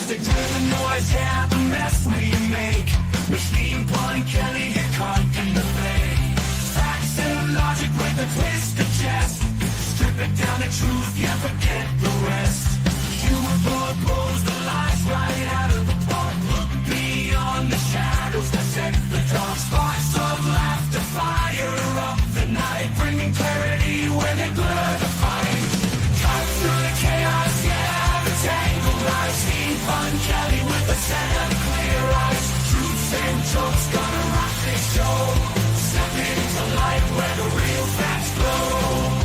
music to the noise, yeah, the mess we make. Machine Paul and Kelly get caught in the fake. Facts and logic with a twist of chest. Strip it down to truth, yeah, forget the rest. You blows the lies right out of the park. Look beyond the shadows that set the dark. Sparks of laughter fire up the night, bringing clarity when they blur the fight. Cut through the chaos, yeah, the tangled lies. Steve Fun Kelly with a set of clear eyes. Truths and jokes gonna rock this show. Step into light where the real facts flow.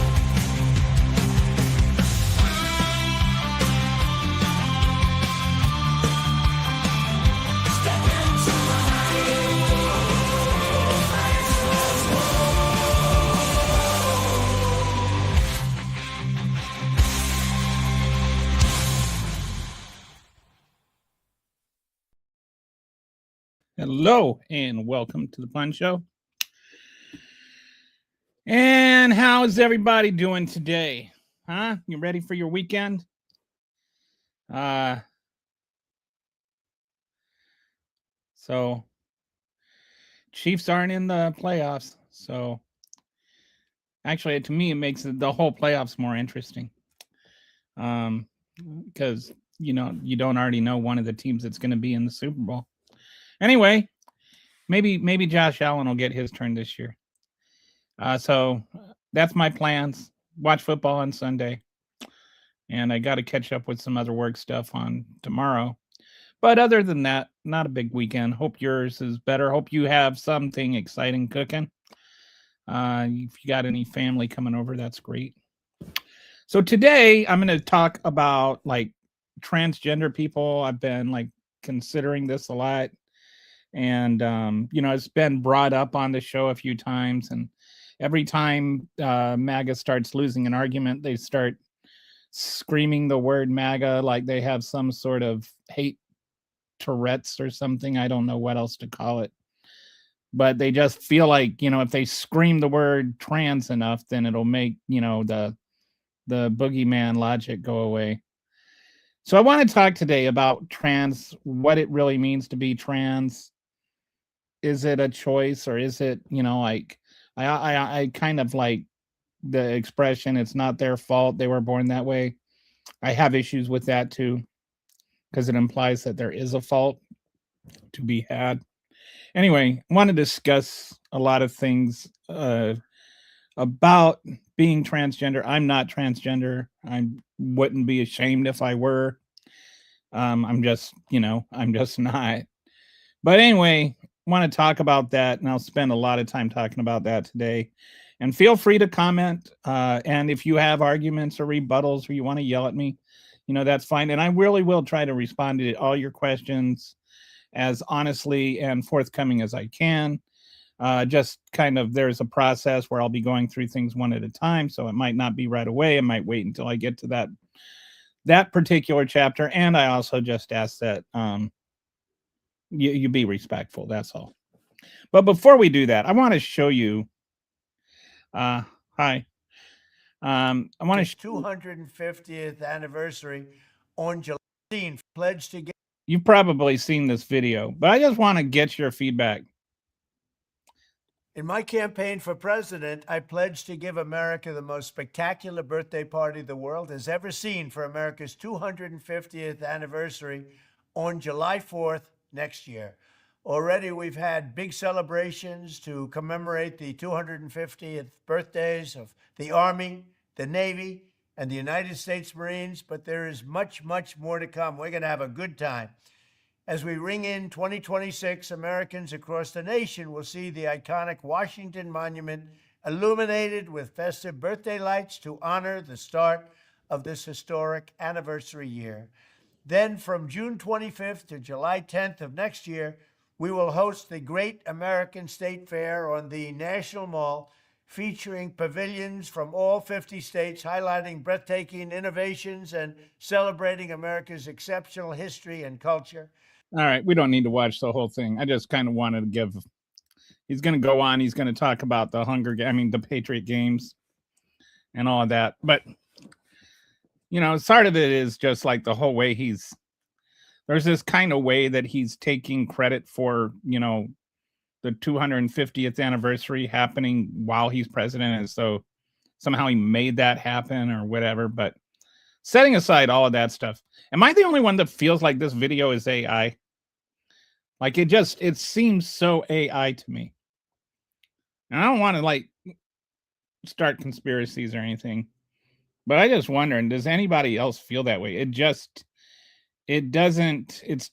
Hello and welcome to the Fun Show. And how's everybody doing today? Huh? You ready for your weekend? So Chiefs aren't in the playoffs. So actually, to me, it makes the whole playoffs more interesting. Because you don't already know one of the teams that's going to be in the Super Bowl. Anyway, maybe Josh Allen will get his turn this year. So that's my plans. Watch football on Sunday. And I got to catch up with some other work stuff on tomorrow. But other than that, not a big weekend. Hope yours is better. Hope you have something exciting cooking. If you got any family coming over, that's great. So today I'm going to talk about like transgender people. I've been like considering this a lot. And, it's been brought up on the show a few times. And every time MAGA starts losing an argument, they start screaming the word MAGA like they have some sort of hate Tourette's or something. I don't know what else to call it. But they just feel like, if they scream the word trans enough, then it'll make, the boogeyman logic go away. So I want to talk today about trans, what it really means to be trans. Is it a choice or is it, like I kind of like the expression, it's not their fault, they were born that way. I have issues with that too, because it implies that there is a fault to be had. Anyway, I want to discuss a lot of things about being transgender. I'm not transgender. I wouldn't be ashamed if I were. I'm just not. But anyway, want to talk about that, and I'll spend a lot of time talking about that today. And feel free to comment. And if you have arguments or rebuttals or you want to yell at me, that's fine. And I really will try to respond to all your questions as honestly and forthcoming as I can. Just kind of, there's a process where I'll be going through things one at a time. So it might not be right away. I might wait until I get to that particular chapter. And I also just ask that you be respectful. That's all. But before we do that, I want to show you. Hi. I want to 250th anniversary on July 15th. Pledge to get. You've probably seen this video, but I just want to get your feedback. In my campaign for president, I pledged to give America the most spectacular birthday party the world has ever seen for America's 250th anniversary on July 4th next year. Already we've had big celebrations to commemorate the 250th birthdays of the Army, the Navy, and the United States Marines, but there is much, much more to come. We're going to have a good time. As we ring in 2026, Americans across the nation will see the iconic Washington Monument illuminated with festive birthday lights to honor the start of this historic anniversary year. Then from June 25th to July 10th of next year, we will host the Great American State Fair on the National Mall, featuring pavilions from all 50 states, highlighting breathtaking innovations and celebrating America's exceptional history and culture. All right, we don't need to watch the whole thing. I just kind of wanted to give. He's going to go on. He's going to talk about the Patriot Games and all of that. But, part of it is just like the whole way there's this kind of way that he's taking credit for, the 250th anniversary happening while he's president, and so somehow he made that happen or whatever. But setting aside all of that stuff, am I the only one that feels like this video is AI? Like it seems so AI to me. And I don't want to start conspiracies or anything, but I just wonder, and does anybody else feel that way? It doesn't, it's,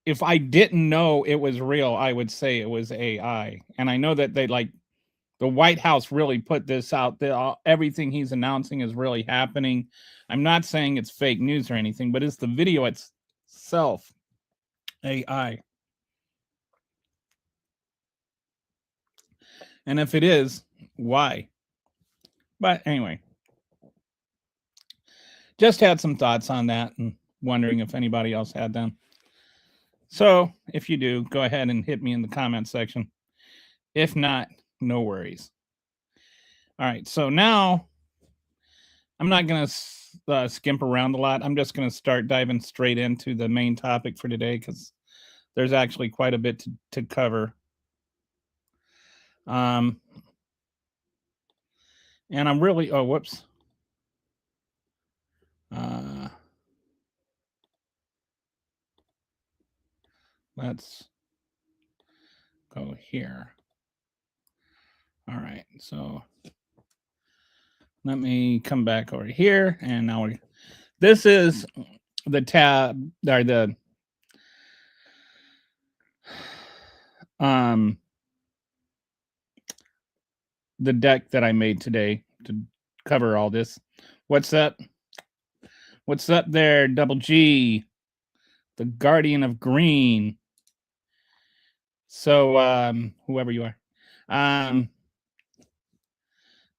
if I didn't know it was real, I would say it was AI. And I know that the White House really put this out. Everything he's announcing is really happening. I'm not saying it's fake news or anything, but it's the video itself AI. And if it is, why? But anyway, just had some thoughts on that and wondering if anybody else had them. So if you do, go ahead and hit me in the comment section. If not, no worries. All right, so now I'm not going to skimp around a lot. I'm just going to start diving straight into the main topic for today because there's actually quite a bit to cover. And I'm really, whoops. Let's go here. All right, so let me come back over here, and now this is the tab, or the deck that I made today to cover all this. What's up? What's up there, Double G, the Guardian of Green? So, whoever you are,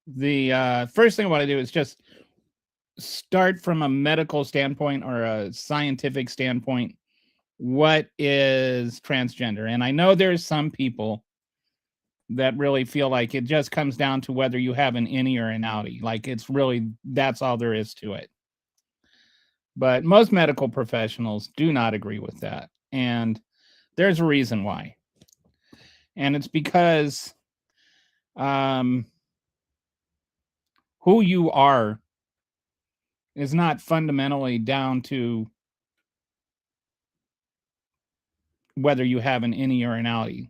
the first thing I want to do is just start from a medical standpoint or a scientific standpoint. What is transgender? And I know there's some people that really feel like it just comes down to whether you have an innie or an outie. Like it's really, that's all there is to it. But most medical professionals do not agree with that. And there's a reason why. And it's because who you are is not fundamentally down to whether you have an innie or an outie.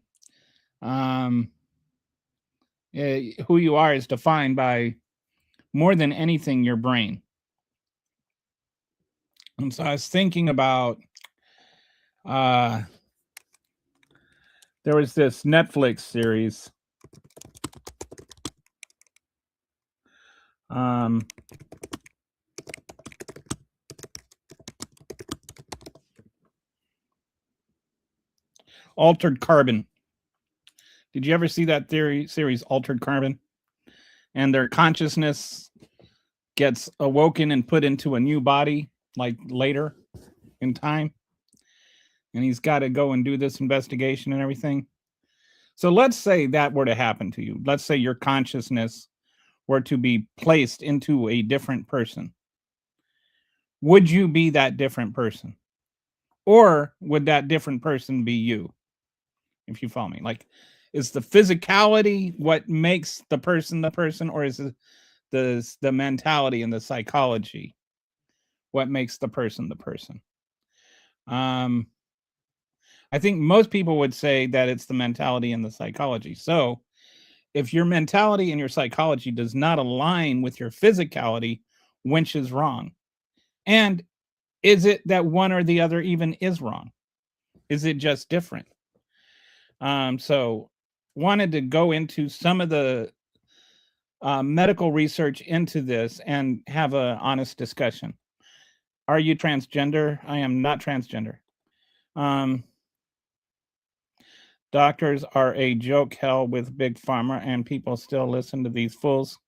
Who you are is defined by more than anything your brain. And so I was thinking about there was this Netflix series Altered Carbon. Did you ever see that series Altered Carbon? And their consciousness gets awoken and put into a new body like later in time. And he's got to go and do this investigation and everything. So let's say that were to happen to you. Let's say your consciousness were to be placed into a different person. Would you be that different person? Or would that different person be you? If you follow me. Like, is the physicality what makes the person, or is it the mentality and the psychology what makes the person the person? I think most people would say that it's the mentality and the psychology. So if your mentality and your psychology does not align with your physicality, which is wrong? And is it that one or the other even is wrong? Is it just different? So wanted to go into some of the medical research into this and have an honest discussion. Are you transgender? I am not transgender. Doctors are a joke hell with big pharma, and people still listen to these fools.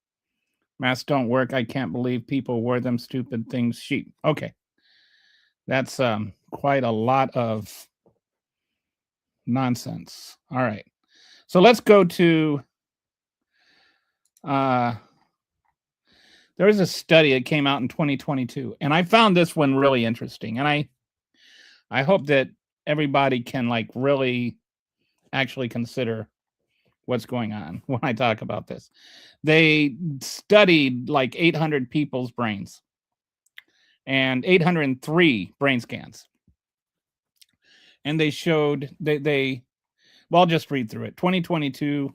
Masks don't work. I can't believe people wear them stupid things. Sheep. Okay. That's quite a lot of nonsense. All right. So let's go to There was a study that came out in 2022, and I found this one really interesting. And I hope that everybody can like really actually consider what's going on when I talk about this. They studied like 800 people's brains and 803 brain scans. And they showed well, I'll just read through it. 2022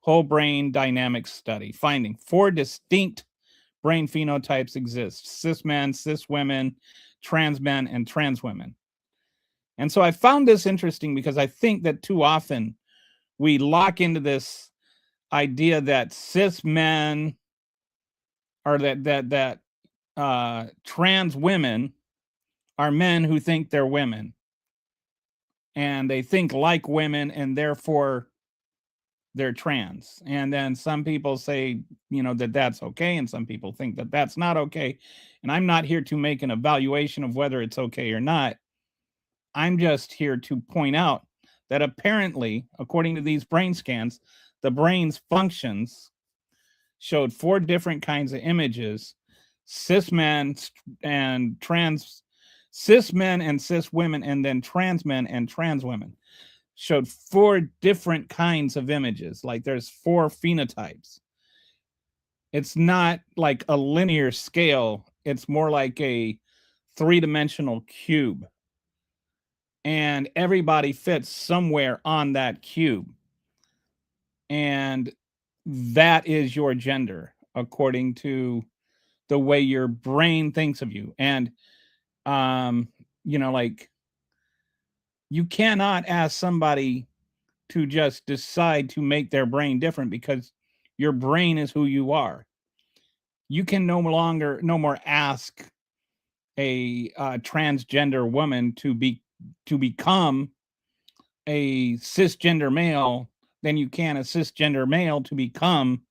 whole brain dynamics study finding 4 distinct brain phenotypes exist: cis men, cis women, trans men, and trans women. And so I found this interesting because I think that too often we lock into this idea that cis men or that trans women are men who think they're women, and they think like women, and therefore they're trans. And then some people say, that that's okay, and some people think that that's not okay. And I'm not here to make an evaluation of whether it's okay or not. I'm just here to point out that apparently, according to these brain scans, the brain's functions showed 4 different kinds of images: cis men and cis men and cis women, and then trans men and trans women showed 4 different kinds of images. Like there's 4 phenotypes. It's not like a linear scale. It's more like a 3-dimensional cube. And everybody fits somewhere on that cube. And that is your gender, according to the way your brain thinks of you. And, like, you cannot ask somebody to just decide to make their brain different, because your brain is who you are. You can no more ask a transgender woman to become a cisgender male than you can a cisgender male to become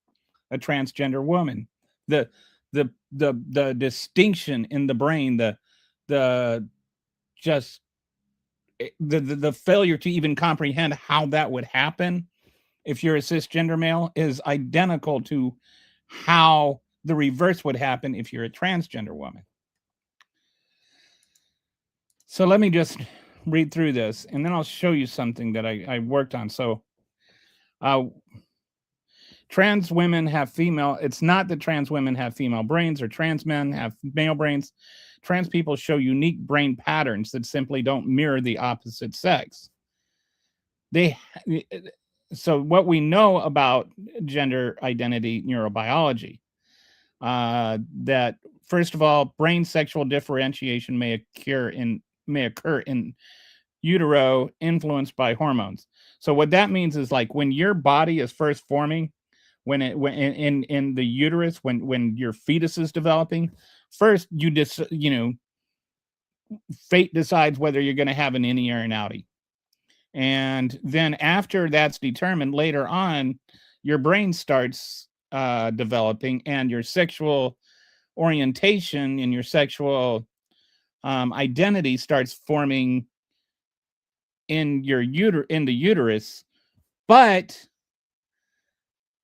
a transgender woman. The distinction in the brain, the just the failure to even comprehend how that would happen if you're a cisgender male is identical to how the reverse would happen if you're a transgender woman. So let me just read through this, and then I'll show you something that I worked on. So trans women have female. It's not that trans women have female brains or trans men have male brains. Trans people show unique brain patterns that simply don't mirror the opposite sex. So what we know about gender identity neurobiology, that first of all, brain sexual differentiation may occur in utero, influenced by hormones. So what that means is, like, when your body is first forming, when in the uterus, when your fetus is developing, first fate decides whether you're going to have an innie or an outie. And then after that's determined, later on, your brain starts developing, and your sexual orientation and your sexual identity starts forming in the uterus. But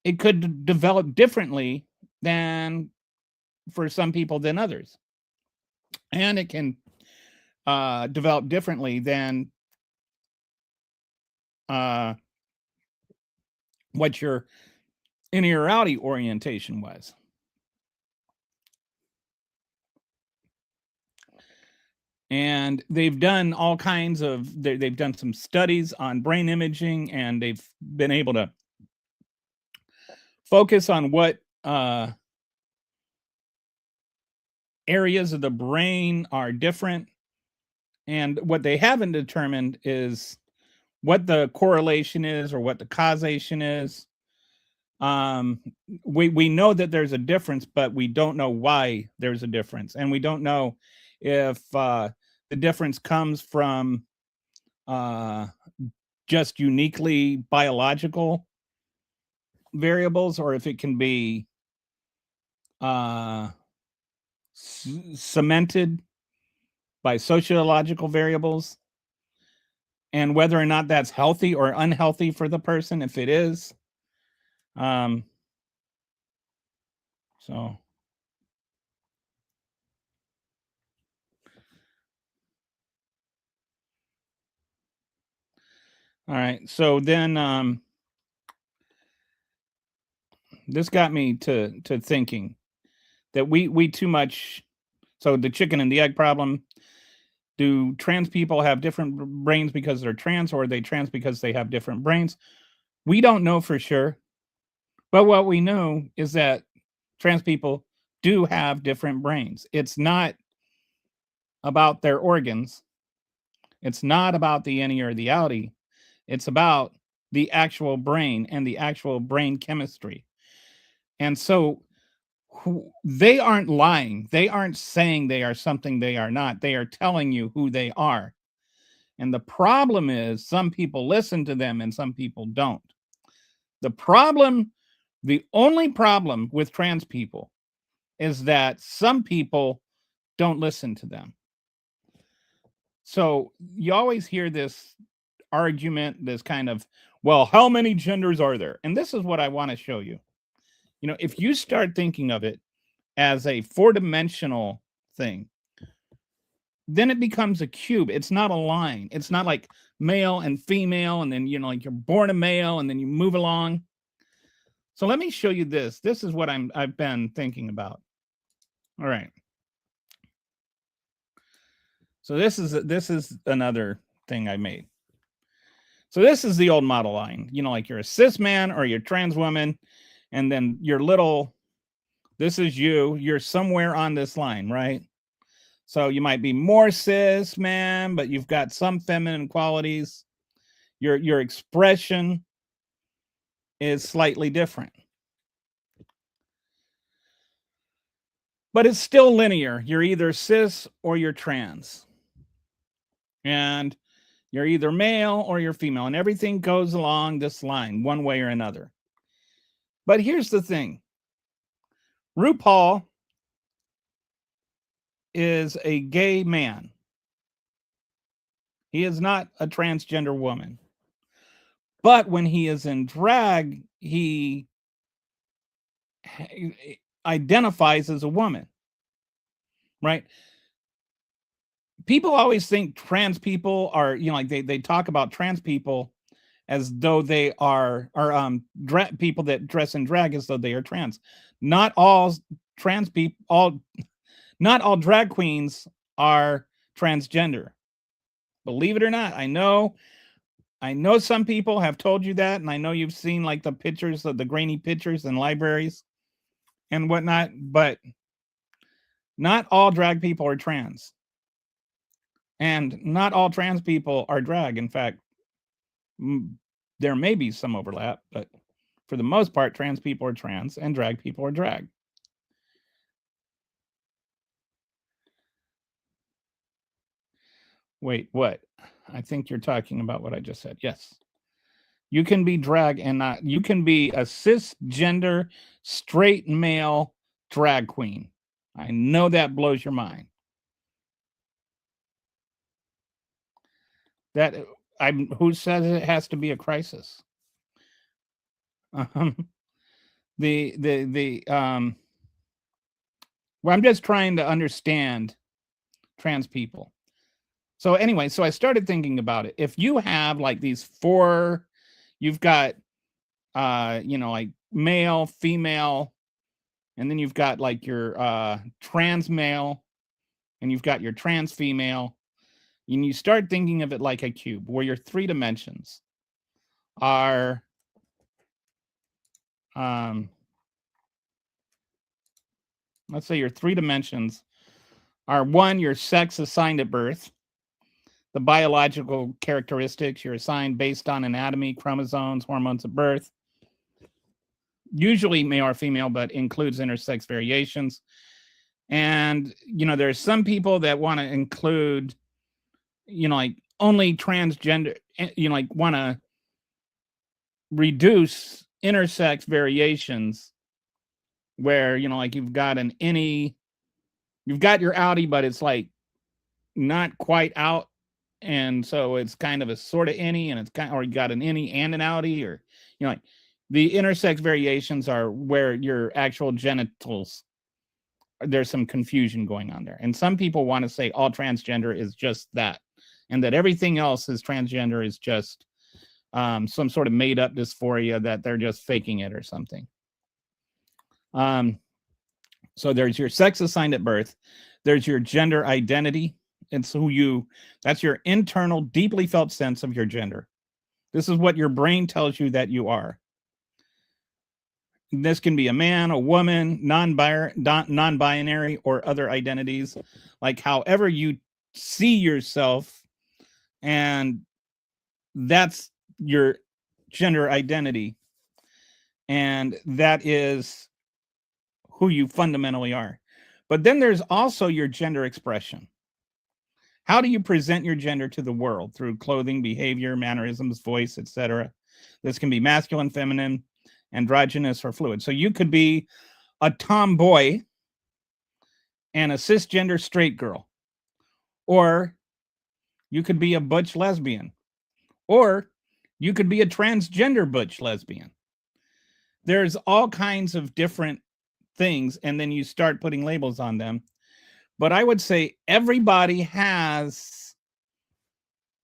it could develop differently than for some people than others. And it can develop differently than what your innie or outie orientation was. And they've done all kinds of, they've done some studies on brain imaging, and they've been able to focus on what areas of the brain are different. And what they haven't determined is what the correlation is or what the causation is. We know that there's a difference, but we don't know why there's a difference. And we don't know if the difference comes from just uniquely biological variables, or if it can be cemented by sociological variables, and whether or not that's healthy or unhealthy for the person, if it is. So All right. So then this got me to thinking that we too much. So the chicken and the egg problem. Do trans people have different brains because they're trans, or are they trans because they have different brains? We don't know for sure. But what we know is that trans people do have different brains. It's not about their organs. It's not about the innie or the outie. It's about the actual brain and the actual brain chemistry. And so they aren't lying. They aren't saying they are something they are not. They are telling you who they are. And the problem is some people listen to them and some people don't. The only problem with trans people is that some people don't listen to them. So you always hear this argument, this kind of, well, how many genders are there? And this is what I want to show you. You know, if you start thinking of it as a four-dimensional thing, then it becomes a cube. It's not a line. It's not like male and female, and then, you know, like you're born a male and then you move along. So let me show you this. This is what I've been thinking about. All right. So this is another thing I made. So this is the old model line. You know, like you're a cis man or you're trans woman, and then your little, this is you. You're somewhere on this line, right? So you might be more cis man, but you've got some feminine qualities. Your expression is slightly different. But it's still linear. You're either cis or you're trans. And you're either male or you're female. And everything goes along this line, one way or another. But here's the thing. RuPaul is a gay man. He is not a transgender woman. But when he is in drag, he identifies as a woman, right? People always think trans people are, you know, like they talk about trans people as though they are people that dress in drag as though they are trans. Not all trans people, not all drag queens are transgender. Believe it or not, I know some people have told you that, and I know you've seen like the pictures of the grainy pictures in libraries and whatnot, but not all drag people are trans. And not all trans people are drag. In fact, there may be some overlap, but for the most part, trans people are trans and drag people are drag. Wait, what? I think you're talking about what I just said. Yes. You can be drag and not, you can be a cisgender, straight male drag queen. I know that blows your mind. That who says it has to be a crisis? Well, I'm just trying to understand trans people. So anyway, so I started thinking about it. If you have like these four, you've got you know, like male, female, and then you've got like your trans male, and you've got your trans female, and you start thinking of it like a cube where your three dimensions are let's say your three dimensions are one, your sex assigned at birth, the biological characteristics you're assigned based on anatomy, chromosomes, hormones at birth, usually male or female, but includes intersex variations. And, you know, there's some people that want to include, you know, like only transgender, you know, like want to reduce intersex variations where, you know, like you've got an innie, you've got your outie, but it's like not quite out. And so it's kind of a sort of innie, and it's kind of, or you got an innie and an outie, or, you know, like the intersex variations are where your actual genitals, there's some confusion going on there. And some people want to say all transgender is just that, and that everything else is transgender is just some sort of made up dysphoria that they're just faking it or something. So there's your sex assigned at birth. There's your gender identity. It's that's your internal, deeply felt sense of your gender. This is what your brain tells you that you are. This can be a man, a woman, non-binary, or other identities, like however you see yourself, and that's your gender identity, and that is who you fundamentally are. But then there's also your gender expression. How do you present your gender to the world? Through clothing, behavior, mannerisms, voice, etc. This can be masculine, feminine, androgynous, or fluid. So you could be a tomboy and a cisgender straight girl, or you could be a butch lesbian, or you could be a transgender butch lesbian. There's all kinds of different things, and then you start putting labels on them. But I would say everybody has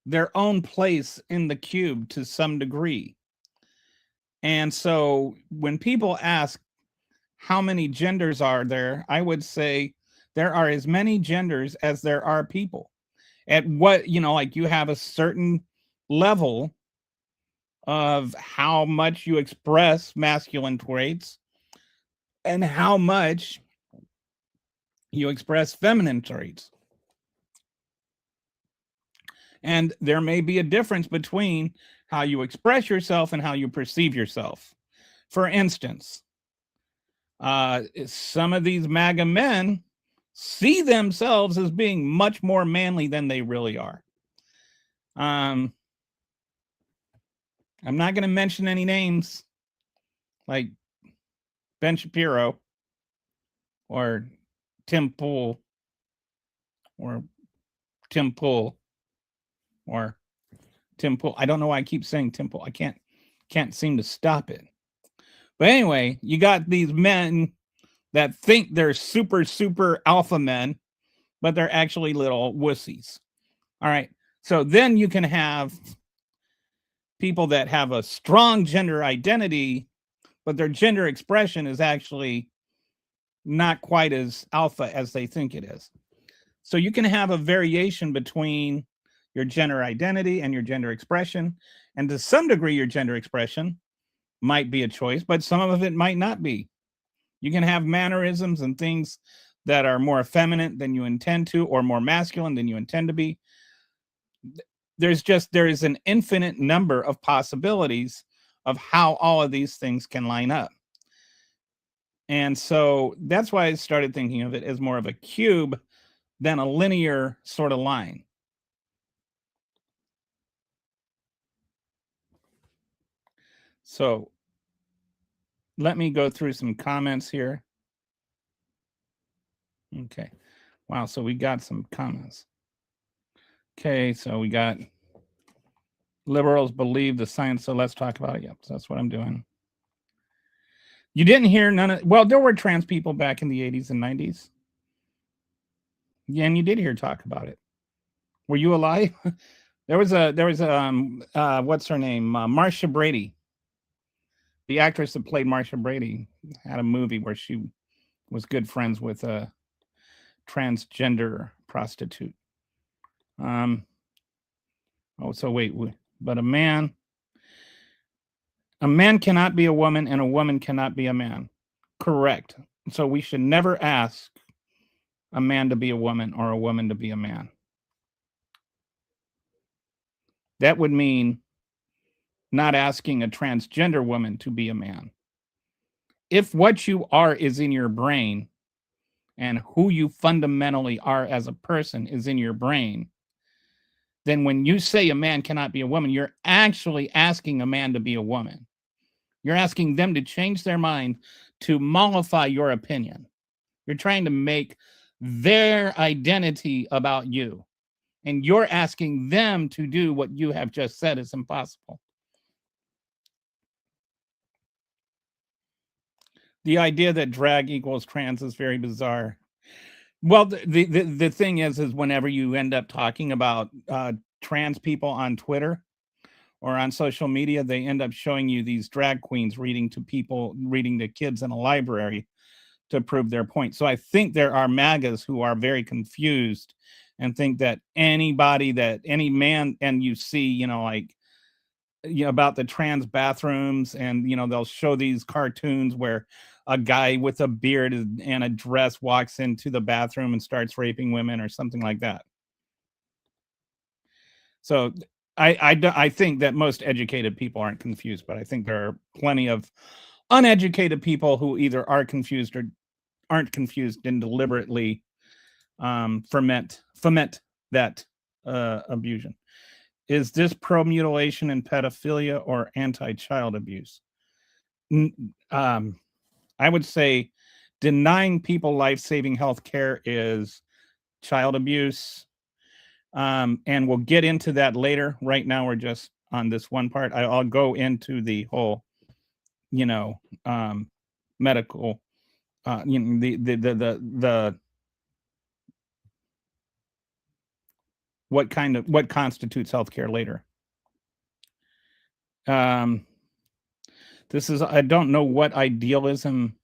their own place in the cube to some degree. And so when people ask how many genders are there, I would say there are as many genders as there are people. At what, like you have a certain level of how much you express masculine traits and how much you express feminine traits. And there may be a difference between how you express yourself and how you perceive yourself. For instance, some of these MAGA men see themselves as being much more manly than they really are. I'm not going to mention any names like Ben Shapiro or Tim Pool or Tim Pool or Tim Pool. I don't know why I keep saying Tim Pool. I can't seem to stop it. But anyway, you got these men that think they're super, super alpha men, but they're actually little wussies. All right. So then you can have people that have a strong gender identity, but their gender expression is actually not quite as alpha as they think it is. So you can have a variation between your gender identity and your gender expression. And to some degree, your gender expression might be a choice, but some of it might not be. You can have mannerisms and things that are more effeminate than you intend to, or more masculine than you intend to be. There is an infinite number of possibilities of how all of these things can line up. And so that's why I started thinking of it as more of a cube than a linear sort of line. So let me go through some comments here. Okay. Wow. So we got some comments. Okay. So we got liberals believe the science. So let's talk about it. Yep. So that's what I'm doing. You didn't hear there were trans people back in the 80s and 90s. Yeah. And you did hear talk about it. Were you alive? There was what's her name? Marsha Brady. The actress that played Marsha Brady had a movie where she was good friends with a transgender prostitute. But a man cannot be a woman and a woman cannot be a man. Correct. So we should never ask a man to be a woman or a woman to be a man. That would mean not asking a transgender woman to be a man. If what you are is in your brain and who you fundamentally are as a person is in your brain, then when you say a man cannot be a woman, you're actually asking a man to be a woman. You're asking them to change their mind to mollify your opinion. You're trying to make their identity about you. And you're asking them to do what you have just said is impossible. The idea that drag equals trans is very bizarre. Well, the thing is whenever you end up talking about trans people on Twitter, or on social media, they end up showing you these drag queens reading to kids in a library to prove their point. So I think there are MAGAs who are very confused and think that any man, and you see, like, about the trans bathrooms, and they'll show these cartoons where a guy with a beard and a dress walks into the bathroom and starts raping women or something like that. So I think that most educated people aren't confused, but I think there are plenty of uneducated people who either are confused or aren't confused and deliberately foment that abusion. Is this pro-mutilation and pedophilia or anti-child abuse? I would say denying people life-saving health care is child abuse. And we'll get into that later. Right now, we're just on this one part. I'll go into the whole, medical, the what constitutes healthcare later. This is, I don't know what idealism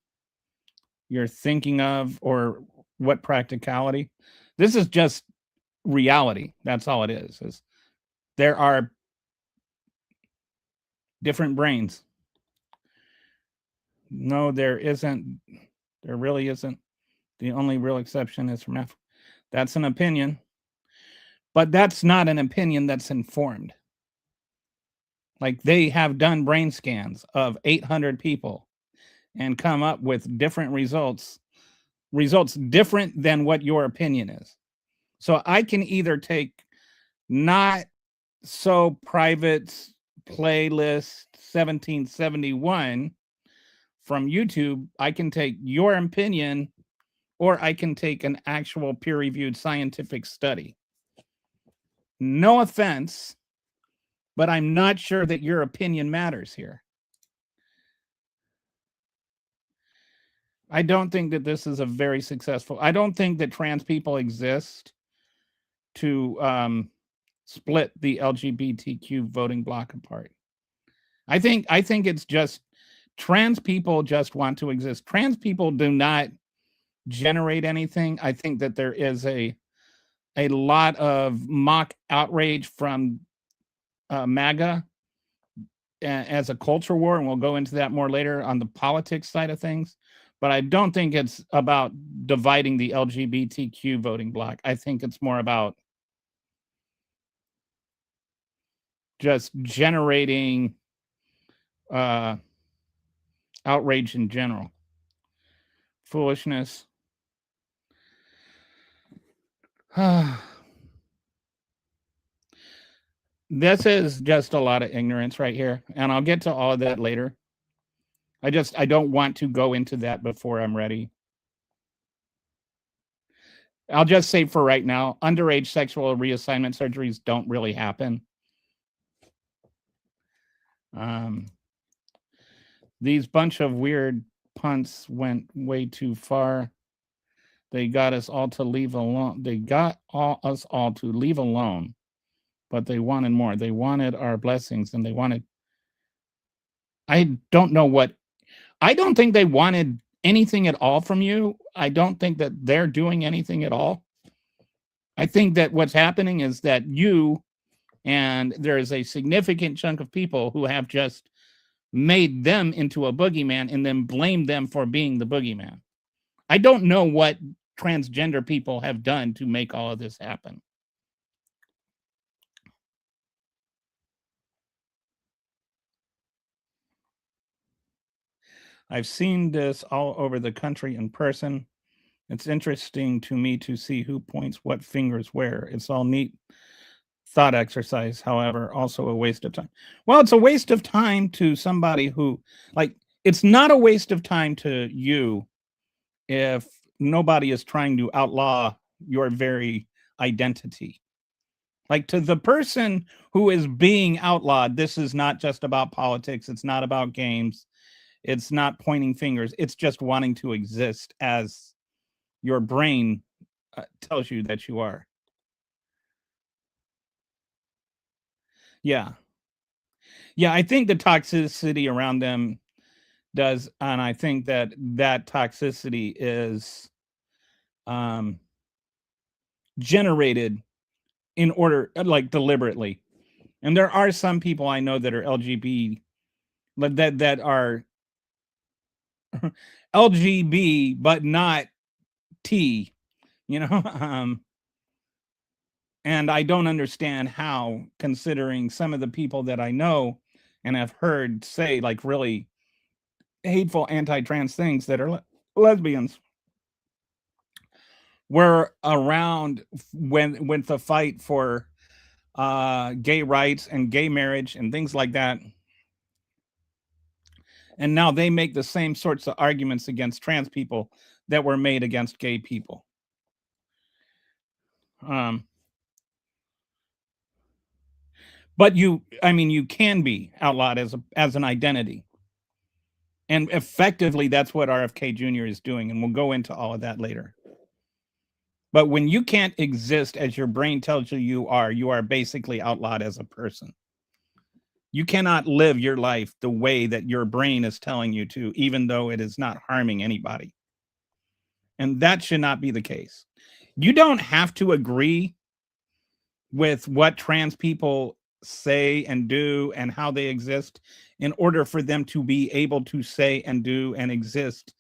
you're thinking of or what practicality. This is just reality. That's all it is there are different brains. No, there isn't. There really isn't. The only real exception is from Africa. That's an opinion, but that's not an opinion that's informed. Like, they have done brain scans of 800 people and come up with different results different than what your opinion is. So I can either take not so private playlist 1771 from YouTube, I can take your opinion, or I can take an actual peer-reviewed scientific study. No offense, but I'm not sure that your opinion matters here. I don't think that this is a very successful. I don't think that trans people exist to split the LGBTQ voting bloc apart. I think it's just trans people just want to exist. Trans people do not generate anything. I think that there is a lot of mock outrage from MAGA as a culture war, and we'll go into that more later on the politics side of things. But I don't think it's about dividing the LGBTQ voting bloc. I think it's more about just generating outrage in general. Foolishness. This is just a lot of ignorance right here, and I'll get to all of that later. I don't want to go into that before I'm ready. I'll just say for right now, underage sexual reassignment surgeries don't really happen. These bunch of weird punts went way too far. They got us all to leave alone. They got us all to leave alone, but they wanted more. They wanted our blessings, and they wanted. I don't think they wanted anything at all from you. I don't think that they're doing anything at all. I think that what's happening is that there is a significant chunk of people who have just made them into a boogeyman and then blamed them for being the boogeyman. I don't know what transgender people have done to make all of this happen. I've seen this all over the country in person. It's interesting to me to see who points what fingers where. It's all neat thought exercise, however, also a waste of time. Well, it's a waste of time to somebody who, like, it's not a waste of time to you if nobody is trying to outlaw your very identity. Like, to the person who is being outlawed, this is not just about politics. It's not about games. It's not pointing fingers. It's just wanting to exist as your brain tells you that you are. Yeah. Yeah, I think the toxicity around them does, and I think that toxicity is generated in order, like deliberately. And there are some people I know that are LGBT, that are LGB but not T, you know. And I don't understand how, considering some of the people that I know and have heard say like really hateful anti-trans things that are lesbians, were around when the fight for gay rights and gay marriage and things like that. And now they make the same sorts of arguments against trans people that were made against gay people. But you can be outlawed as an identity. And effectively, that's what RFK Jr. is doing. And we'll go into all of that later. But when you can't exist as your brain tells you are basically outlawed as a person. You cannot live your life the way that your brain is telling you to, even though it is not harming anybody. And that should not be the case. You don't have to agree with what trans people say and do and how they exist in order for them to be able to say and do and exist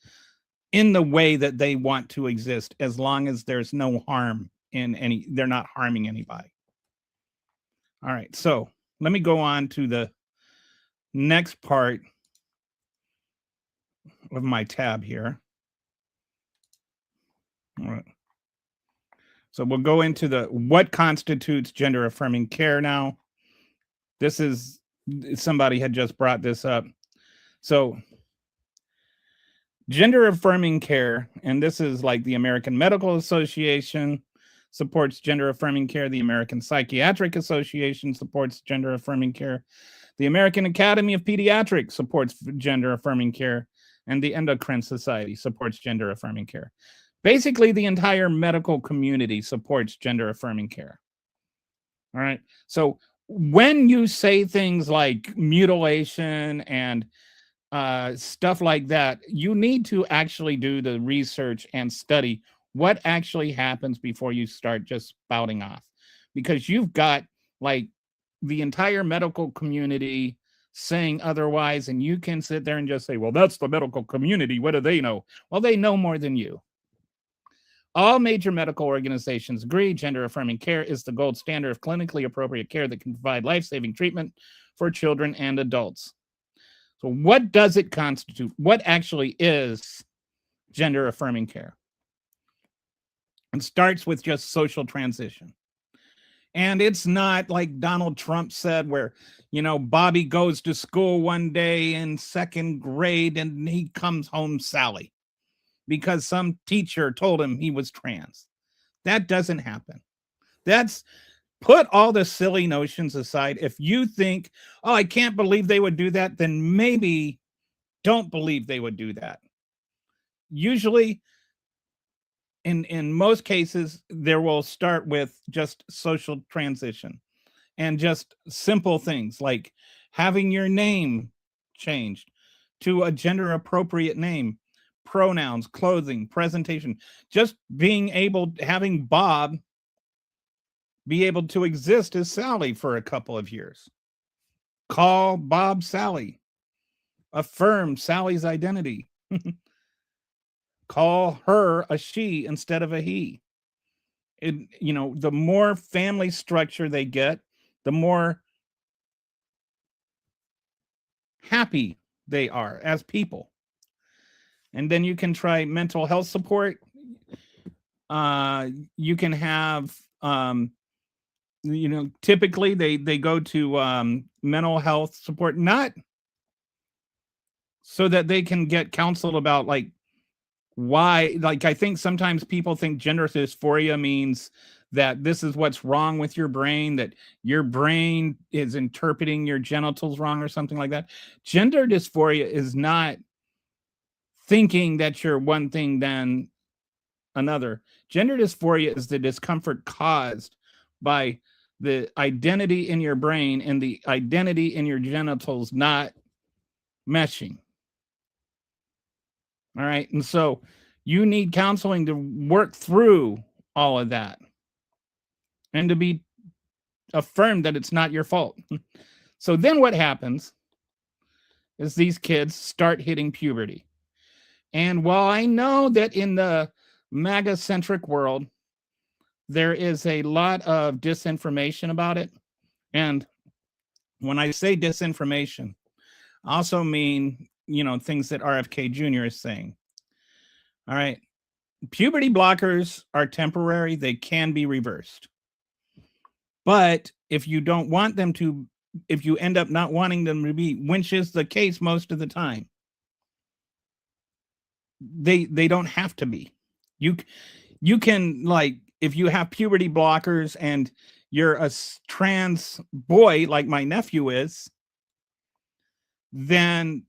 in the way that they want to exist, as long as there's no harm they're not harming anybody. All right, so let me go on to the next part of my tab here. All right. So we'll go into what constitutes gender affirming care now. This is, somebody had just brought this up. So gender affirming care, and this is like the American Medical Association supports gender affirming care. The American Psychiatric Association supports gender affirming care. The American Academy of Pediatrics supports gender affirming care. And the Endocrine Society supports gender affirming care. Basically, the entire medical community supports gender affirming care. All right. So when you say things like mutilation and stuff like that, you need to actually do the research and study what actually happens before you start just spouting off, because you've got like the entire medical community saying otherwise, and you can sit there and just say, well, that's the medical community, what do they know? Well, they know more than you. All major medical organizations agree gender affirming care is the gold standard of clinically appropriate care that can provide life-saving treatment for children and adults. So what does it constitute? What actually is gender affirming care? It starts with just social transition. And it's not like Donald Trump said, where, Bobby goes to school one day in second grade and he comes home Sally because some teacher told him he was trans. That doesn't happen. Put all the silly notions aside. If you think, oh, I can't believe they would do that, then maybe don't believe they would do that. Usually, in most cases, there will start with just social transition and just simple things like having your name changed to a gender appropriate name, pronouns, clothing, presentation, just having Bob be able to exist as Sally for a couple of years. Call Bob Sally. Affirm Sally's identity. Call her a she instead of a he. The more family structure they get, the more happy they are as people. And then you can try mental health support. You can have, typically they go to mental health support, not so that they can get counseled about like why, like I think sometimes people think gender dysphoria means that this is what's wrong with your brain, that your brain is interpreting your genitals wrong or something like that. Gender dysphoria is not thinking that you're one thing than another. Gender dysphoria is the discomfort caused by the identity in your brain and the identity in your genitals not meshing. All right. And so you need counseling to work through all of that and to be affirmed that it's not your fault. So then what happens is these kids start hitting puberty. And while I know that in the MAGA-centric world, there is a lot of disinformation about it. And when I say disinformation, I also mean, things that RFK Jr. is saying. All right. Puberty blockers are temporary. They can be reversed. But if you don't want them to, if you end up not wanting them to be, which is the case most of the time, they don't have to be. You can, like, if you have puberty blockers and you're a trans boy like my nephew is, then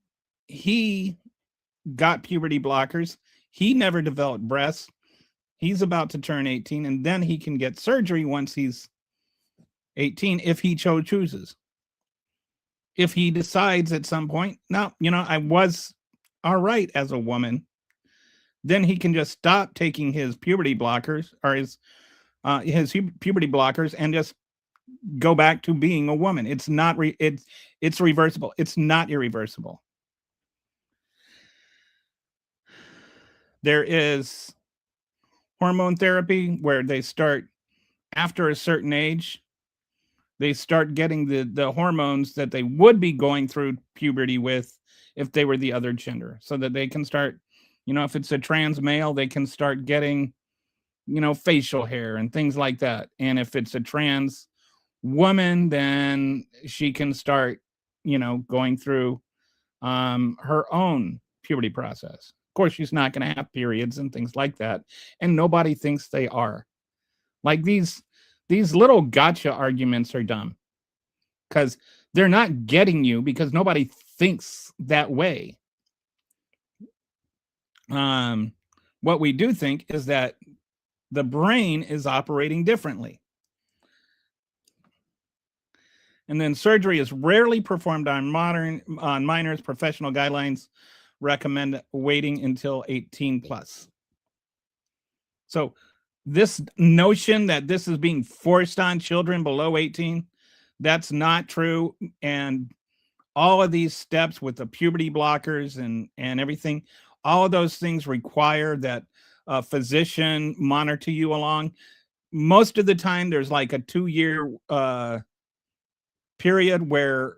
he got puberty blockers. He never developed breasts. He's about to turn 18, and then he can get surgery once he's 18 if he chooses. If he decides at some point, no, I was all right as a woman, then he can just stop taking his puberty blockers or his puberty blockers and just go back to being a woman. It's not it's reversible. It's not irreversible. There is hormone therapy where they start after a certain age, they start getting the hormones that they would be going through puberty with if they were the other gender, so that they can start, if it's a trans male, they can start getting, facial hair and things like that. And if it's a trans woman, then she can start, going through her own puberty process. Of course, she's not going to have periods and things like that. And nobody thinks they are. Like these little gotcha arguments are dumb because they're not getting you because nobody thinks that way. What we do think is that the brain is operating differently. And then surgery is rarely performed on minors. Professional guidelines recommend waiting until 18 plus. So this notion that this is being forced on children below 18, that's not true. And all of these steps with the puberty blockers and everything, all of those things require that a physician monitor you along. Most of the time, there's like a 2-year period where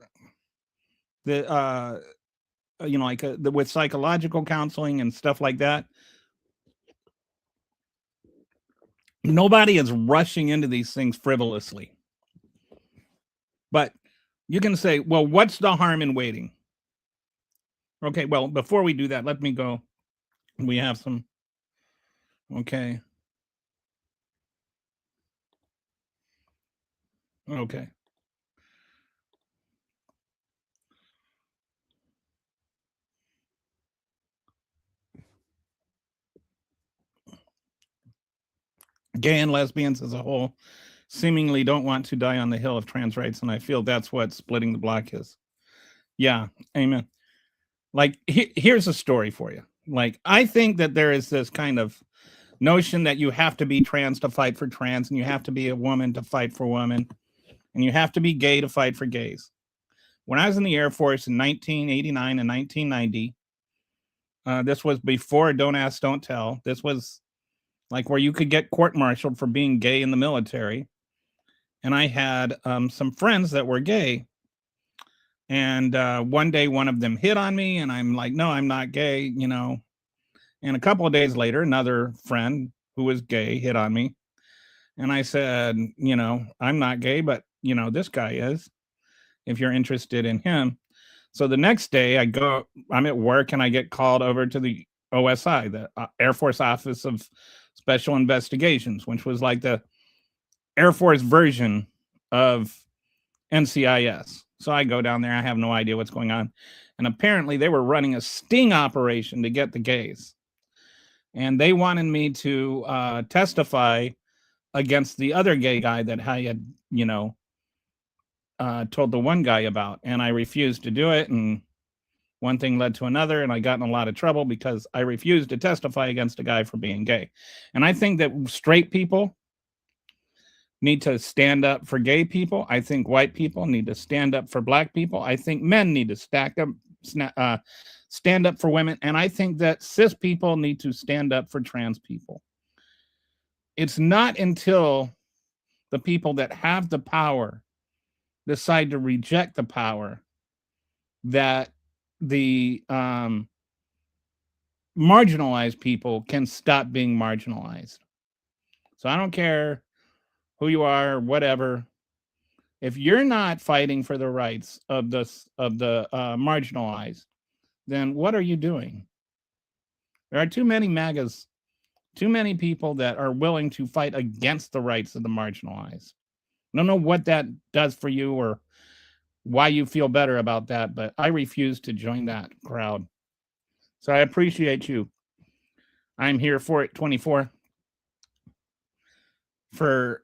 the with psychological counseling and stuff like that, nobody is rushing into these things frivolously. But you can say, well, what's the harm in waiting? Okay, well, before we do that, let me go. We have some. Okay. Okay. Gay and lesbians as a whole seemingly don't want to die on the hill of trans rights, and I feel that's what splitting the block is. Yeah, amen. Like, here's a story for you. Like, I think that there is this kind of notion that you have to be trans to fight for trans, and you have to be a woman to fight for women, and you have to be gay to fight for gays. When I was in the Air Force in 1989 and 1990, this was before Don't Ask, Don't Tell. This was like where you could get court-martialed for being gay in the military. And I had some friends that were gay. And one day, one of them hit on me, and I'm like, no, I'm not gay, And a couple of days later, another friend who was gay hit on me. And I said, I'm not gay, but, this guy is, if you're interested in him. So the next day I'm at work and I get called over to the OSI, the Air Force Office of Special Investigations, which was like the Air Force version of NCIS. So I go down there. I have no idea what's going on. And apparently they were running a sting operation to get the gays. And they wanted me to testify against the other gay guy that I had, told the one guy about, and I refused to do it. And one thing led to another, and I got in a lot of trouble because I refused to testify against a guy for being gay. And I think that straight people need to stand up for gay people. I think white people need to stand up for black people. I think men need to stand up for women. And I think that cis people need to stand up for trans people. It's not until the people that have the power decide to reject the power that the marginalized people can stop being marginalized. So I don't care who you are, whatever. If you're not fighting for the rights of the marginalized, then what are you doing? There are too many MAGAs, too many people that are willing to fight against the rights of the marginalized. I don't know what that does for you or why you feel better about that, but I refuse to join that crowd. So I appreciate you. I'm here for it 24 for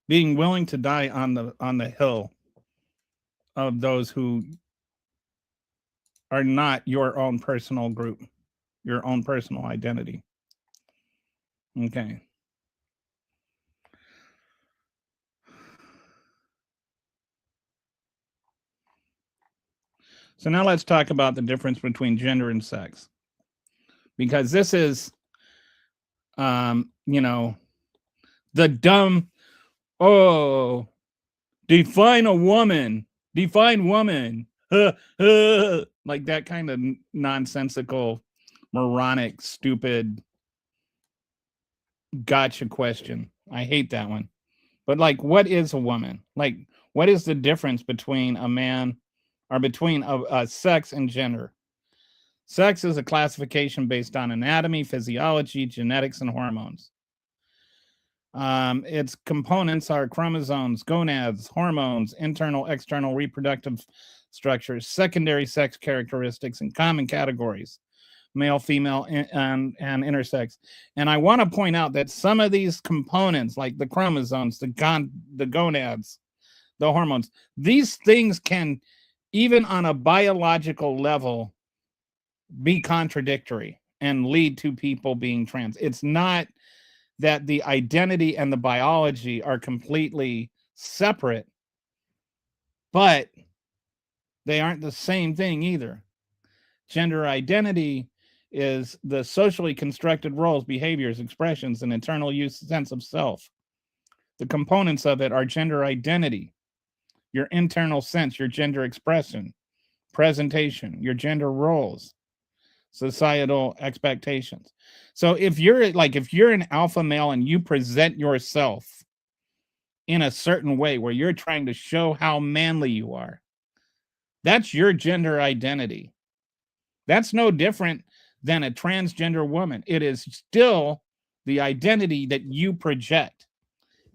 being willing to die on the hill of those who are not your own personal group, your own personal identity. Okay. So now let's talk about the difference between gender and sex, because this is, the dumb, define a woman, define woman, like that kind of nonsensical, moronic, stupid, gotcha question. I hate that one. But like, what is a woman? Like, what is the difference between a man or between a sex and gender? Sex is a classification based on anatomy, physiology, genetics, and hormones. Its components are chromosomes, gonads, hormones, internal, external reproductive structures, secondary sex characteristics, and common categories, male, female, and intersex. And I want to point out that some of these components, like the chromosomes, the gonads, the hormones, these things can, even on a biological level, be contradictory and lead to people being trans. It's not that the identity and the biology are completely separate, but they aren't the same thing either. Gender identity is the socially constructed roles, behaviors, expressions, and internal sense of self. The components of it are gender identity, your internal sense, your gender expression, presentation, your gender roles, societal expectations. So if you're an alpha male and you present yourself in a certain way where you're trying to show how manly you are, that's your gender identity. That's no different than a transgender woman. It is still the identity that you project.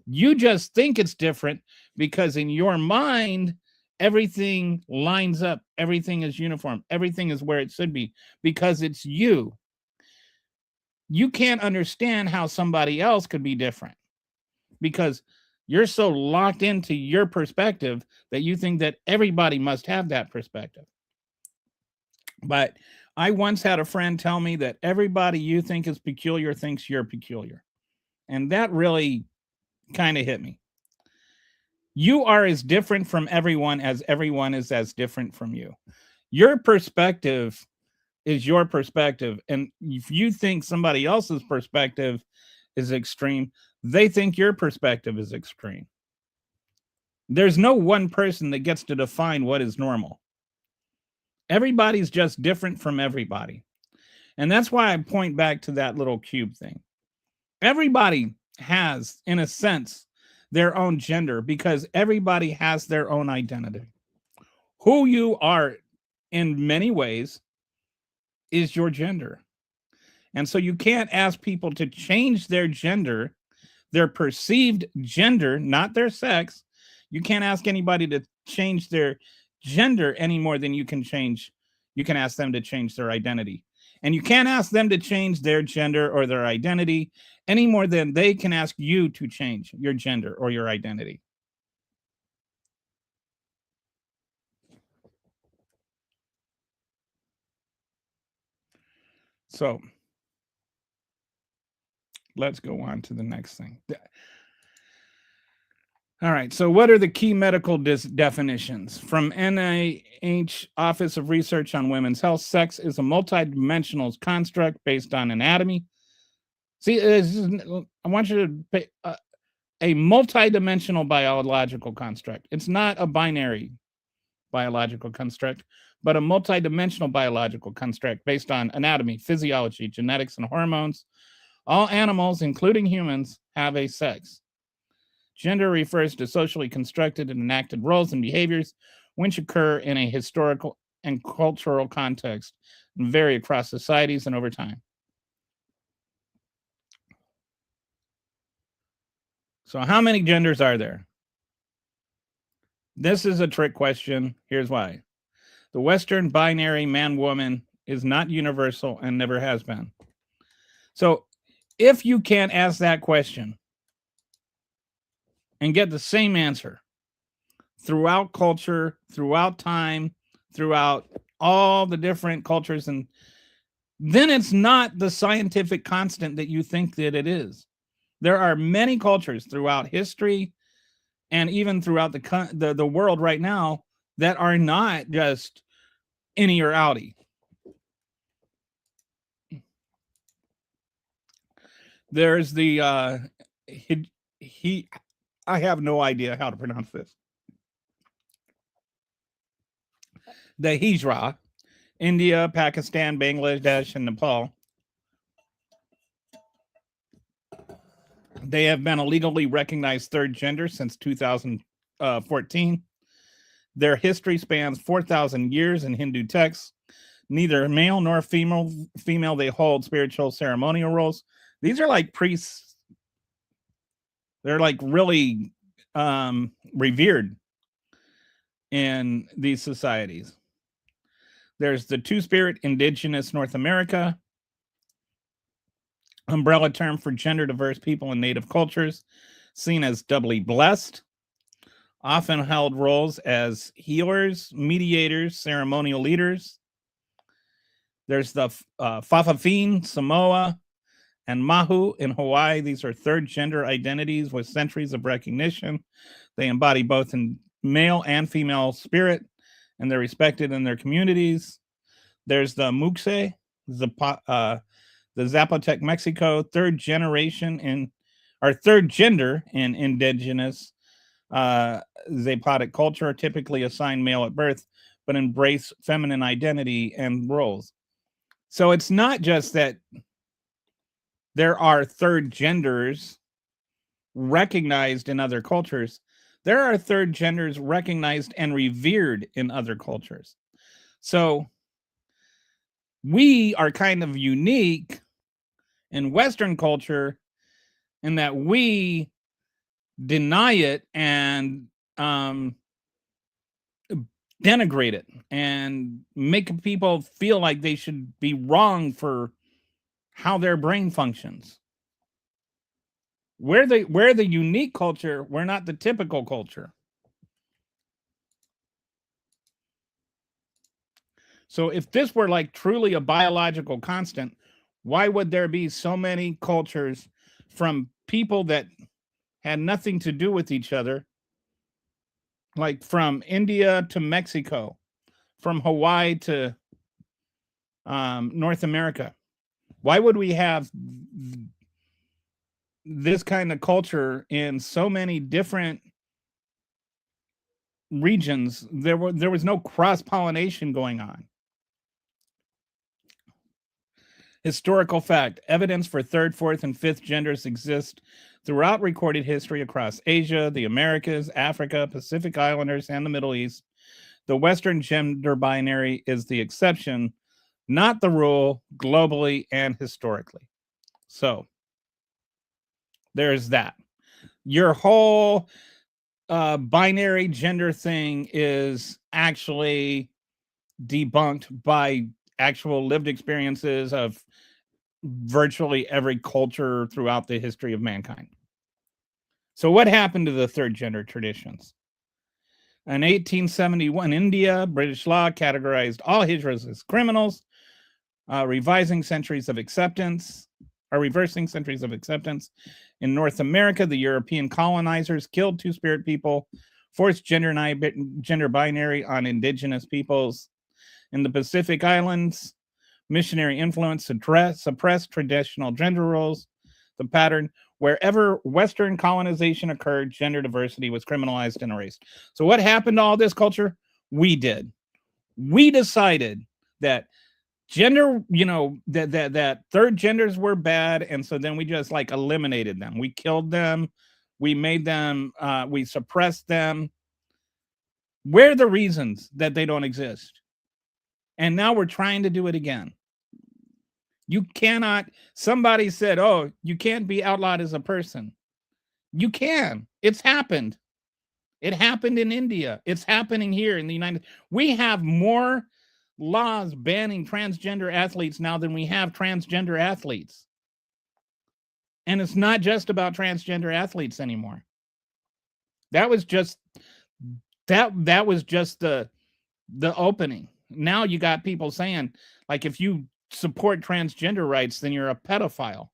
You just think it's different because in your mind, everything lines up. Everything is uniform. Everything is where it should be because it's you. You can't understand how somebody else could be different because you're so locked into your perspective that you think that everybody must have that perspective. But I once had a friend tell me that everybody you think is peculiar thinks you're peculiar. And that really kind of hit me. You are as different from everyone as everyone is as different from you. Your perspective is your perspective. And if you think somebody else's perspective is extreme, they think your perspective is extreme. There's no one person that gets to define what is normal. Everybody's just different from everybody. And that's why I point back to that little cube thing. Everybody has, in a sense, their own gender because everybody has their own identity. Who you are in many ways is your gender. And so you can't ask people to change their gender, their perceived gender, not their sex. You can't ask anybody to change their gender any more than you can ask them to change their identity. And you can't ask them to change their gender or their identity any more than they can ask you to change your gender or your identity. So let's go on to the next thing. All right. So, what are the key medical definitions? From NIH Office of Research on Women's Health, sex is a multidimensional construct based on anatomy. See, I want you to pay a multidimensional biological construct. It's not a binary biological construct, but a multidimensional biological construct based on anatomy, physiology, genetics, and hormones. All animals, including humans, have a sex. Gender refers to socially constructed and enacted roles and behaviors which occur in a historical and cultural context and vary across societies and over time. So, how many genders are there? This is a trick question. Here's why. The Western binary man-woman is not universal and never has been. So, if you can't ask that question and get the same answer throughout culture, throughout time, throughout all the different cultures, and then it's not the scientific constant that you think that it is. There are many cultures throughout history and even throughout the world right now that are not just innie or outie. There's the I have no idea how to pronounce this. The Hijra, India, Pakistan, Bangladesh, and Nepal. They have been a legally recognized third gender since 2014. Their history spans 4,000 years in Hindu texts. Neither male nor female, they hold spiritual ceremonial roles. These are like priests. They're like really revered in these societies. There's the two-spirit indigenous North America, umbrella term for gender diverse people in native cultures, seen as doubly blessed, often held roles as healers, mediators, ceremonial leaders. There's the Fa'afafine, Samoa, and Mahu in Hawaii. These are third gender identities with centuries of recognition. They embody both in male and female spirit, and they're respected in their communities. There's the Muxe, the Zapotec, Mexico, third gender in indigenous Zapotec culture, typically assigned male at birth, but embrace feminine identity and roles. So it's not just that there are third genders recognized in other cultures. There are third genders recognized and revered in other cultures. So we are kind of unique in Western culture in that we deny it and denigrate it and make people feel like they should be wrong for how their brain functions. We're the unique culture. We're not the typical culture. So if this were like truly a biological constant, why would there be so many cultures from people that had nothing to do with each other, like from India to Mexico, from Hawaii to North America? Why would we have this kind of culture in so many different regions? There was no cross-pollination going on. Historical fact: evidence for third, fourth, and fifth genders exist throughout recorded history across Asia, the Americas, Africa, Pacific Islanders, and the Middle East. The Western gender binary is the exception, not the rule, globally and historically. So there's that. Your whole binary gender thing is actually debunked by actual lived experiences of virtually every culture throughout the history of mankind. So what happened to the third gender traditions? In 1871, India, British law categorized all Hijras as criminals, revising centuries of acceptance, or reversing centuries of acceptance. In North America, the European colonizers killed Two-Spirit people, forced gender binary on indigenous peoples. In the Pacific Islands, missionary influence suppressed traditional gender roles. The pattern, wherever Western colonization occurred, gender diversity was criminalized and erased. So what happened to all this culture? We did. We decided that gender, that third genders were bad, and so then we just like eliminated them. We killed them. We made them, we suppressed them. Where are the reasons that they don't exist? And now we're trying to do it again. You cannot, somebody said, oh, you can't be outlawed as a person. You can. It's happened. It happened in India. It's happening here in the United States. We have more laws banning transgender athletes now than we have transgender athletes. And it's not just about transgender athletes anymore. That was just the opening. Now you got people saying, like, if you support transgender rights, then you're a pedophile.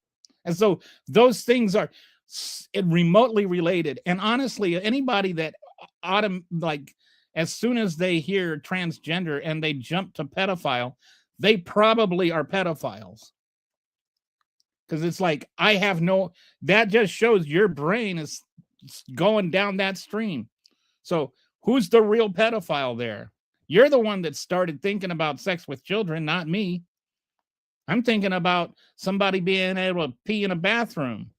And so those things are remotely related. And honestly, anybody that as soon as they hear transgender and they jump to pedophile, they probably are pedophiles. Because it's like, that just shows your brain is going down that stream. So who's the real pedophile there? You're the one that started thinking about sex with children, not me. I'm thinking about somebody being able to pee in a bathroom.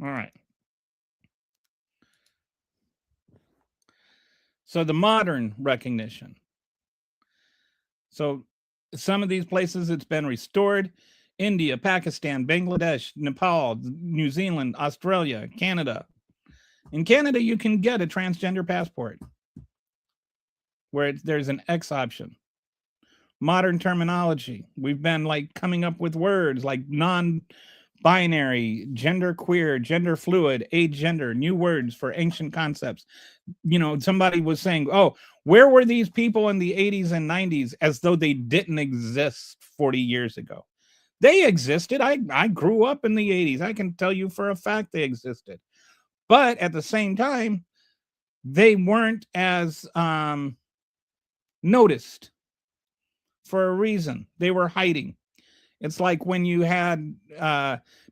All right. So the modern recognition. So some of these places it's been restored. India, Pakistan, Bangladesh, Nepal, New Zealand, Australia, Canada. In Canada, you can get a transgender passport where there's an X option. Modern terminology. We've been like coming up with words like non-binary, gender queer, gender fluid, agender, new words for ancient concepts. Somebody was saying, oh, where were these people in the 80s and 90s, as though they didn't exist 40 years ago? They existed. I grew up in the 80s. I can tell you for a fact they existed. But at the same time, they weren't as noticed for a reason. They were hiding. It's like when you had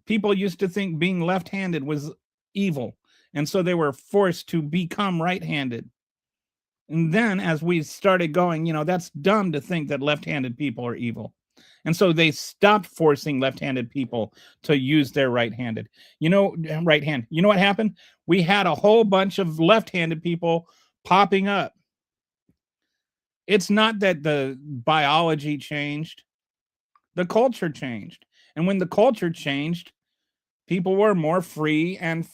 people used to think being left-handed was evil. And so they were forced to become right-handed. And then as we started going, that's dumb to think that left-handed people are evil. And so they stopped forcing left-handed people to use their right-handed. Right hand. You know what happened? We had a whole bunch of left-handed people popping up. It's not that the biology changed. The culture changed. And when the culture changed, people were more free and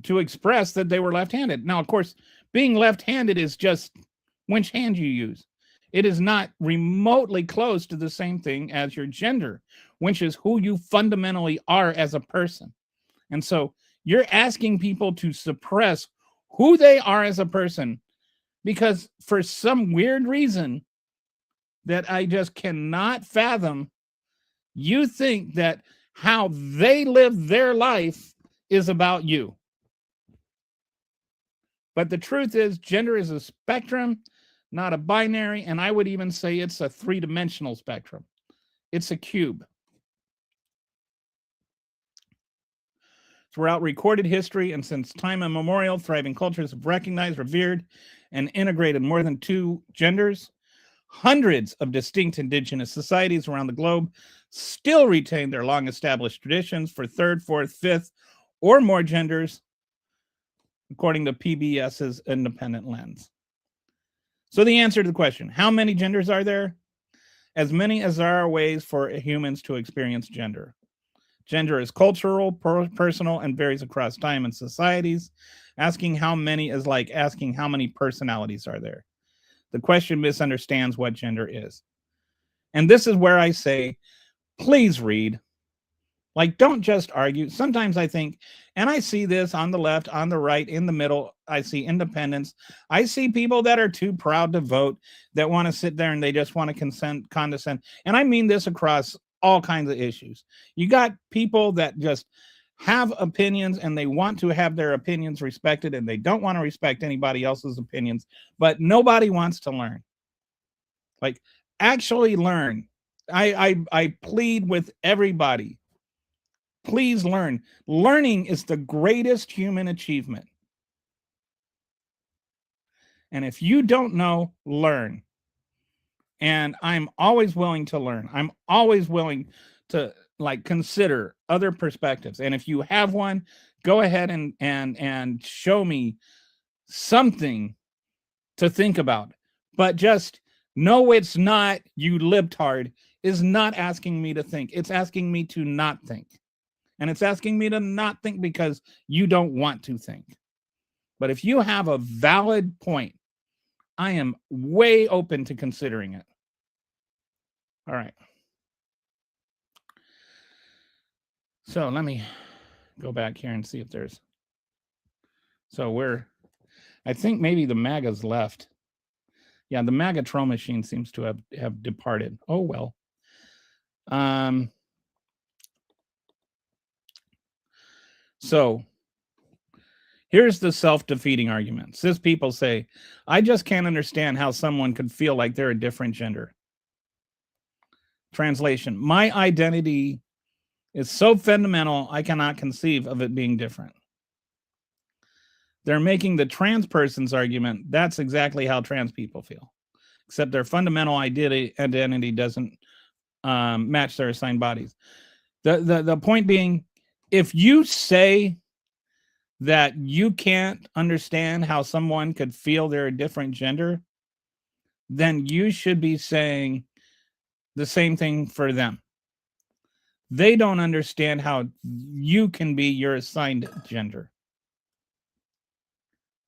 to express that they were left-handed. Now, of course, being left-handed is just which hand you use. It is not remotely close to the same thing as your gender, which is who you fundamentally are as a person. And so you're asking people to suppress who they are as a person because for some weird reason that I just cannot fathom, you think that how they live their life is about you. But the truth is, gender is a spectrum, not a binary, and I would even say it's a three-dimensional spectrum. It's a cube. Throughout recorded history and since time immemorial, thriving cultures have recognized, revered, and integrated more than two genders. Hundreds of distinct indigenous societies around the globe still retain their long-established traditions for third, fourth, fifth, or more genders, according to PBS's independent lens. So the answer to the question, how many genders are there? As many as there are ways for humans to experience gender. Gender is cultural, personal, and varies across time and societies. Asking how many is like asking how many personalities are there. The question misunderstands what gender is. And this is where I say, please read. Like, don't just argue. Sometimes I think, and I see this on the left, on the right, in the middle. I see independents. I see people that are too proud to vote, that want to sit there and they just want to condescend. And I mean this across all kinds of issues. You got people that just have opinions and they want to have their opinions respected and they don't want to respect anybody else's opinions, but nobody wants to learn. Like, actually learn. I plead with everybody. Please learn. Learning is the greatest human achievement. And if you don't know, learn. And I'm always willing to learn. I'm always willing to consider other perspectives. And if you have one, go ahead and show me something to think about. But just no, it's not, you libtard, is not asking me to think. It's asking me to not think. And it's asking me to not think because you don't want to think. But if you have a valid point, I am way open to considering it. All right. So let me go back here and see if there's. So I think maybe the MAGA's left. Yeah, the MAGA troll machine seems to have departed. Oh, well. So here's the self-defeating argument. Cis people say, I just can't understand how someone could feel like they're a different gender. Translation, my identity is so fundamental, I cannot conceive of it being different. They're making the trans person's argument. That's exactly how trans people feel, except their fundamental identity doesn't match their assigned bodies. The point being, if you say that you can't understand how someone could feel they're a different gender, then you should be saying the same thing for them. They don't understand how you can be your assigned gender.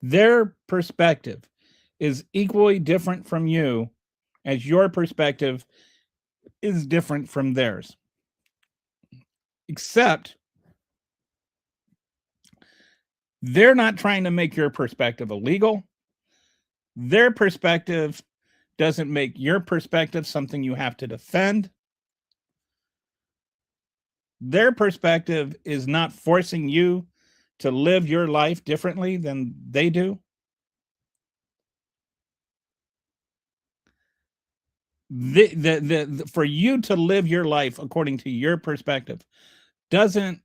Their perspective is equally different from you as your perspective is different from theirs. Except they're not trying to make your perspective illegal. Their perspective doesn't make your perspective something you have to defend. Their perspective is not forcing you to live your life differently than they do. For you to live your life according to your perspective doesn't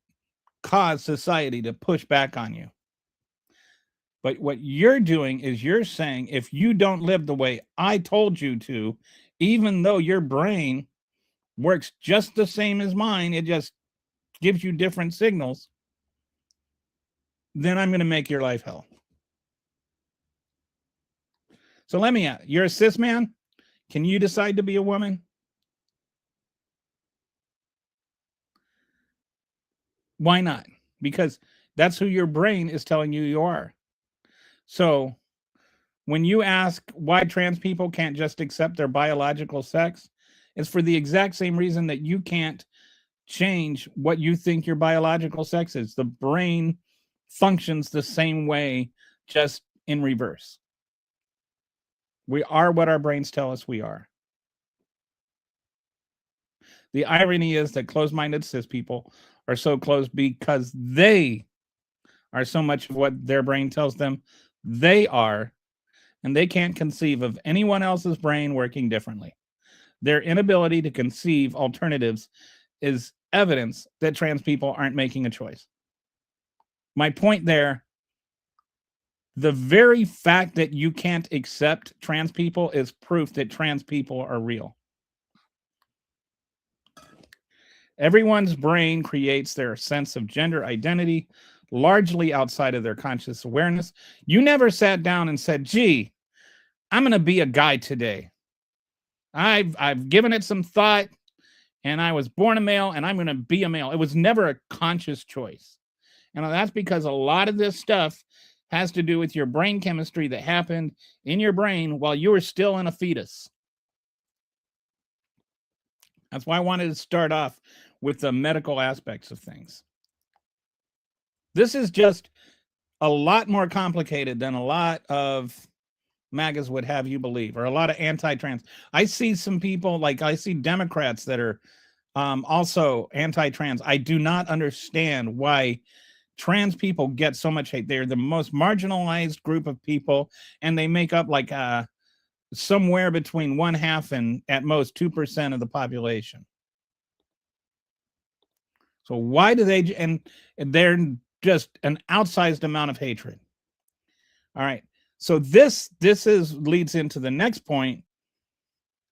cause society to push back on you. But what you're doing is you're saying, if you don't live the way I told you to, even though your brain works just the same as mine, it just gives you different signals, then I'm going to make your life hell. So let me ask, you're a cis man? Can you decide to be a woman? Why not? Because that's who your brain is telling you you are. So when you ask why trans people can't just accept their biological sex, it's for the exact same reason that you can't change what you think your biological sex is. The brain functions the same way, just in reverse. We are what our brains tell us we are. The irony is that closed-minded cis people are so closed because they are so much of what their brain tells them they are, and they can't conceive of anyone else's brain working differently. Their inability to conceive alternatives is evidence that trans people aren't making a choice. My point there, the very fact that you can't accept trans people is proof that trans people are real. Everyone's brain creates their sense of gender identity largely outside of their conscious awareness. You never sat down and said, gee, I'm going to be a guy today. I've given it some thought. and I was born a male and I'm going to be a male. It was never a conscious choice. And that's because a lot of this stuff has to do with your brain chemistry that happened in your brain while you were still in a fetus. That's why I wanted to start off with the medical aspects of things. This is just a lot more complicated than a lot of MAGAs would have you believe, or a lot of anti-trans. I see some people, like I see Democrats that are also anti-trans. I do not understand why trans people get so much hate. They're the most marginalized group of people, and they make up like somewhere between 1/2 and at most 2% of the population. So why do they, and they're just an outsized amount of hatred. All right. So this leads into the next point,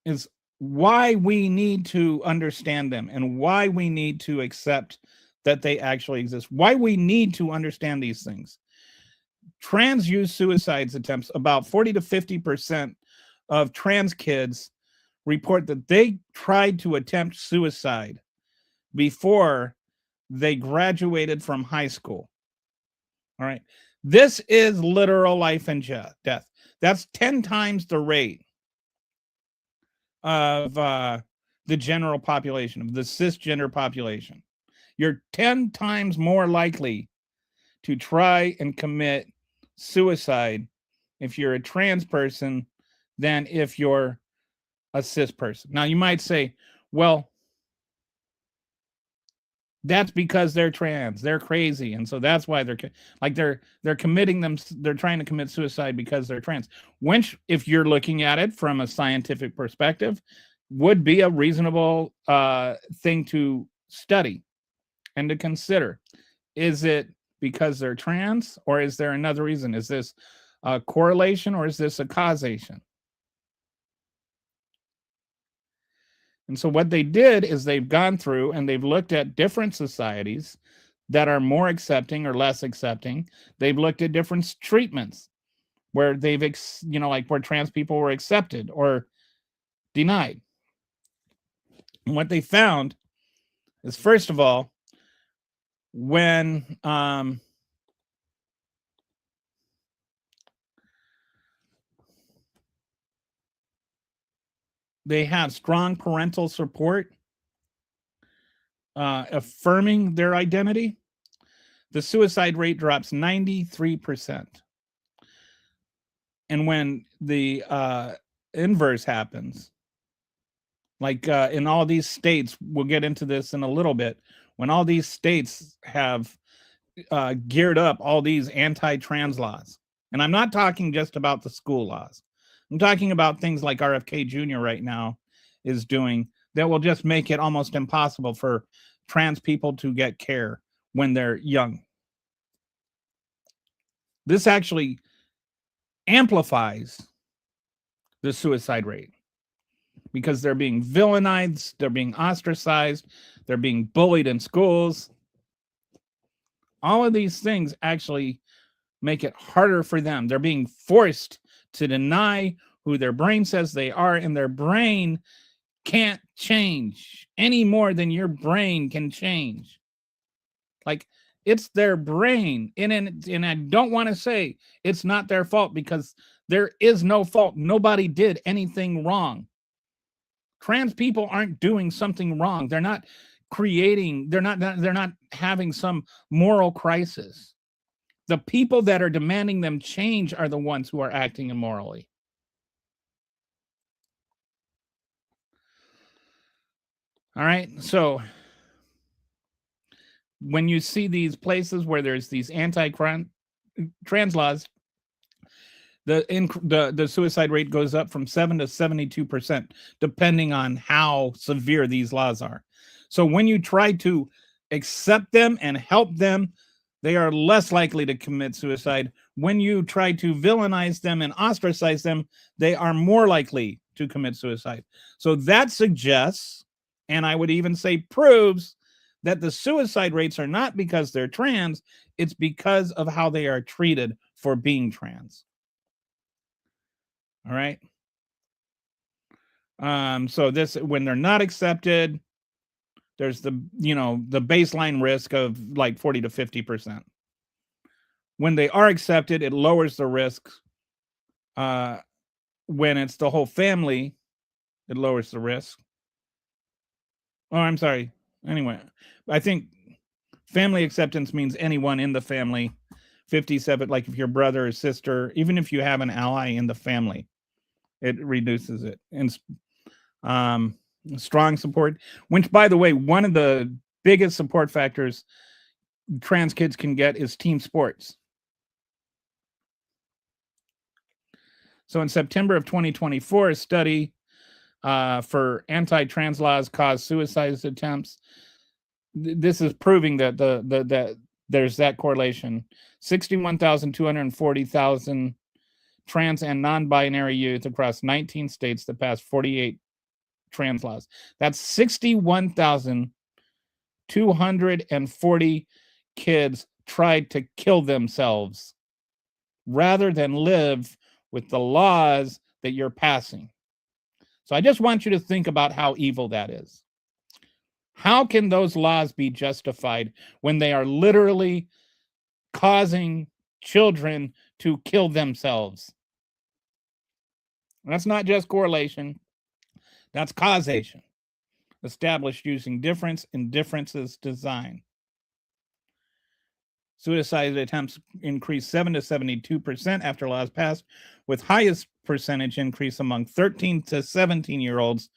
is why we need to understand them and why we need to accept that they actually exist. Why we need to understand these things. Trans youth suicides attempts, about 40 to 50% of trans kids report that they tried to attempt suicide before they graduated from high school. All right. This is literal life and death. That's 10 times the rate of the general population, of the cisgender population. You're 10 times more likely to try and commit suicide if you're a trans person than if you're a cis person. Now, you might say, well, that's because they're trans, they're crazy, and so that's why they're committing them, they're trying to commit suicide because they're trans, which, if you're looking at it from a scientific perspective, would be a reasonable thing to study and to consider. Is it because they're trans, or is there another reason? Is this a correlation, or is this a causation? And so what they did is they've gone through and they've looked at different societies that are more accepting or less accepting. They've looked at different treatments where they've, like where trans people were accepted or denied. And what they found is, first of all, when they have strong parental support, affirming their identity, the suicide rate drops 93%. And when the inverse happens, like in all these states, we'll get into this in a little bit, when all these states have geared up all these anti-trans laws, and I'm not talking just about the school laws, I'm talking about things like RFK Jr. right now is doing that will just make it almost impossible for trans people to get care when they're young. This actually amplifies the suicide rate because they're being villainized, they're being ostracized, they're being bullied in schools. All of these things actually make it harder for them. They're being forced to deny who their brain says they are, and their brain can't change any more than your brain can change. Like, it's their brain. And I don't want to say it's not their fault, because there is no fault. Nobody did anything wrong. Trans people aren't doing something wrong. They're not creating, they're not having some moral crisis. The people that are demanding them change are the ones who are acting immorally. All right. So when you see these places where there's these anti-trans laws, the suicide rate goes up from 7 to 72%, depending on how severe these laws are. So when you try to accept them and help them, they are less likely to commit suicide. When you try to villainize them and ostracize them, they are more likely to commit suicide. So that suggests, and I would even say proves, that the suicide rates are not because they're trans, it's because of how they are treated for being trans. All right. So this, when they're not accepted, There's the baseline risk of like 40 to 50%. When they are accepted, it lowers the risk. When it's the whole family, it lowers the risk. Oh, I'm sorry. Anyway, I think family acceptance means anyone in the family. 57, like if your brother or sister, even if you have an ally in the family, it reduces it. And strong support, which, by the way, one of the biggest support factors trans kids can get is team sports. So in September of 2024, a study for anti-trans laws caused suicide attempts. This is proving that that there's that correlation. 61,240,000 trans and non-binary youth across 19 states that passed 48 trans laws. That's 61,240 kids tried to kill themselves rather than live with the laws that you're passing. So I just want you to think about how evil that is. How can those laws be justified when they are literally causing children to kill themselves? That's not just correlation, that's causation, established using difference in differences design. Suicide attempts increased 7 to 72% after laws passed, with highest percentage increase among 13 to 17-year-olds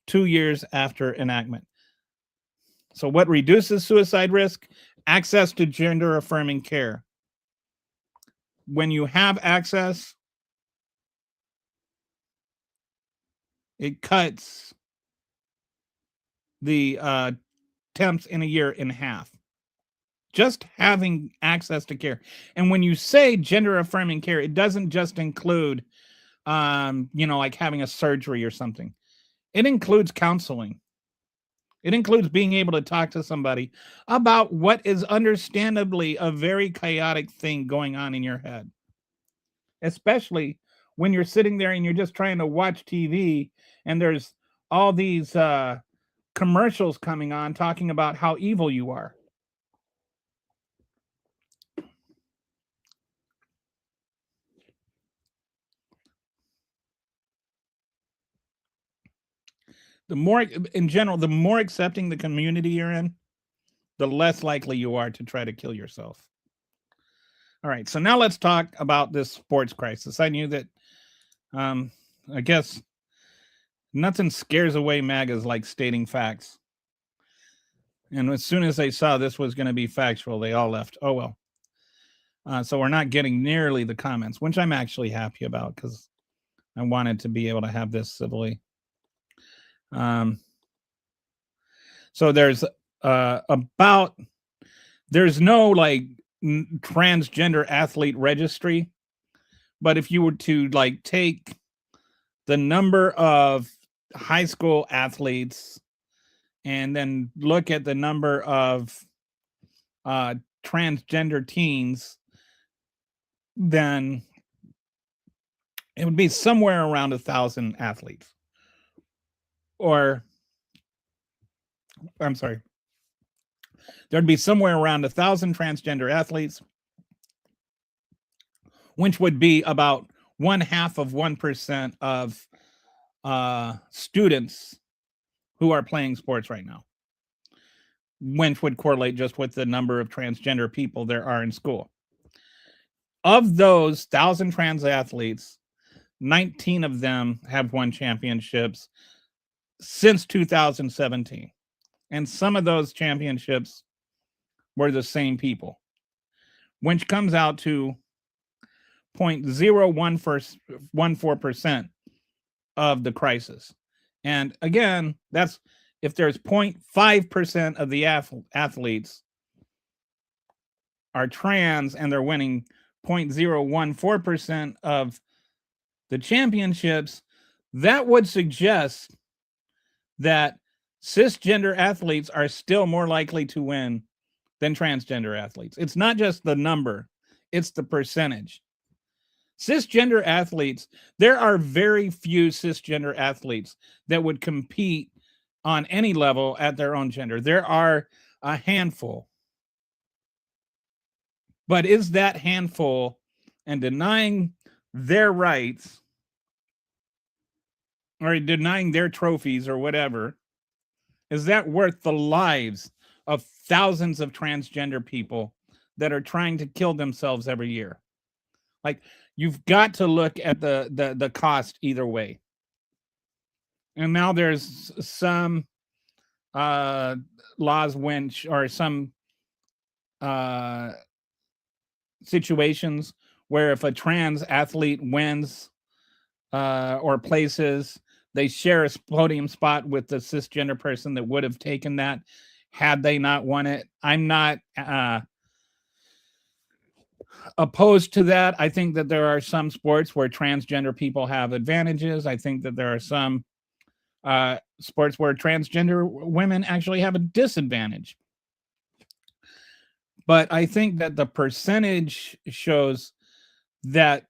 2 years after enactment. So what reduces suicide risk? Access to gender-affirming care. When you have access, it cuts the attempts in a year in half. Just having access to care. And when you say gender-affirming care, it doesn't just include, like having a surgery or something. It includes counseling. It includes being able to talk to somebody about what is understandably a very chaotic thing going on in your head. Especially when you're sitting there and you're just trying to watch TV and there's all these commercials coming on talking about how evil you are. The more, in general, the more accepting the community you're in, the less likely you are to try to kill yourself. All right, so now let's talk about this sports crisis. I knew that, I guess, nothing scares away MAGAs like stating facts. And as soon as they saw this was going to be factual, they all left. Oh, well. So we're not getting nearly the comments, which I'm actually happy about because I wanted to be able to have this civilly. So there's there's no like transgender athlete registry, but if you were to like take the number of high school athletes and then look at the number of transgender teens, then it would be somewhere around 1,000 athletes. Or, I'm sorry, there'd be somewhere around 1,000 transgender athletes, which would be about 0.5% of students who are playing sports right now, which would correlate just with the number of transgender people there are in school. Of those 1,000 trans athletes, 19 of them have won championships since 2017. And some of those championships were the same people, which comes out to 0.0114% of the crisis. And again, that's if there's 0.5% of the athletes are trans and they're winning 0.014% of the championships, that would suggest that cisgender athletes are still more likely to win than transgender athletes. It's not just the number, it's the percentage. Cisgender athletes, there are very few cisgender athletes that would compete on any level at their own gender. There are a handful. But is that handful and denying their rights or denying their trophies or whatever, is that worth the lives of thousands of transgender people that are trying to kill themselves every year? Like, you've got to look at the cost either way. And now there's some laws or some situations where if a trans athlete wins or places, they share a podium spot with the cisgender person that would have taken that had they not won it. I'm not opposed to that. I think that there are some sports where transgender people have advantages. I think that there are some sports where transgender women actually have a disadvantage. But I think that the percentage shows that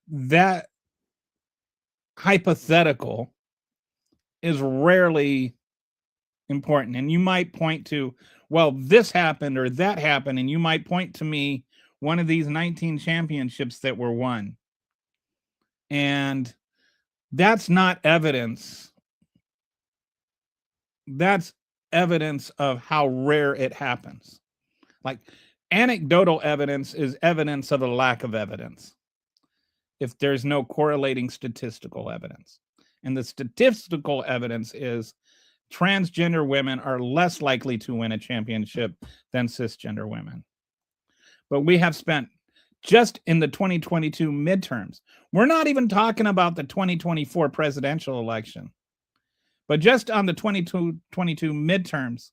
hypothetical is rarely important. And you might point to, well, this happened or that happened, and you might point to me one of these 19 championships that were won. And that's not evidence. That's evidence of how rare it happens. Like, anecdotal evidence is evidence of a lack of evidence if there's no correlating statistical evidence. And the statistical evidence is transgender women are less likely to win a championship than cisgender women. But we have spent just in the 2022 midterms, we're not even talking about the 2024 presidential election, but just on the 2022 midterms,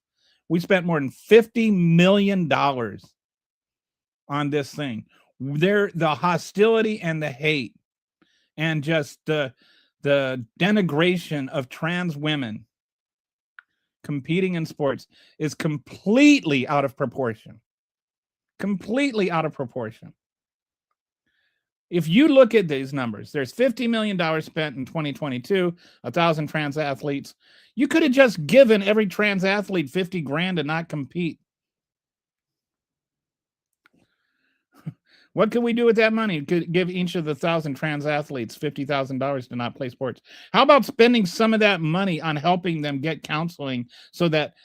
we spent more than $50 million on this thing. The hostility and the hate and just the denigration of trans women competing in sports is completely out of proportion. Completely out of proportion. If you look at these numbers, there's $50 million spent in 2022, 1,000 trans athletes. You could have just given every trans athlete 50 grand to not compete. What could we do with that money? Could give each of the 1,000 trans athletes $50,000 to not play sports. How about spending some of that money on helping them get counseling so that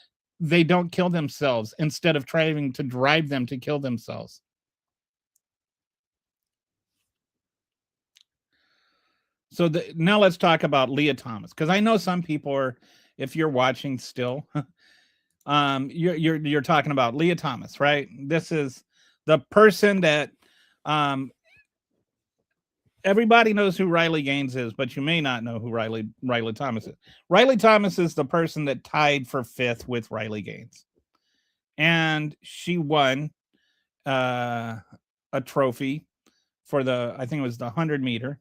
they don't kill themselves instead of trying to drive them to kill themselves? So now let's talk about Leah Thomas, because I know some people are, if you're watching still, you're talking about Leah Thomas, right? This is the person that everybody knows who Riley Gaines is, but you may not know who Riley Thomas is. Riley Thomas is the person that tied for 5th with Riley Gaines, and she won a trophy for I think it was the 100-meter.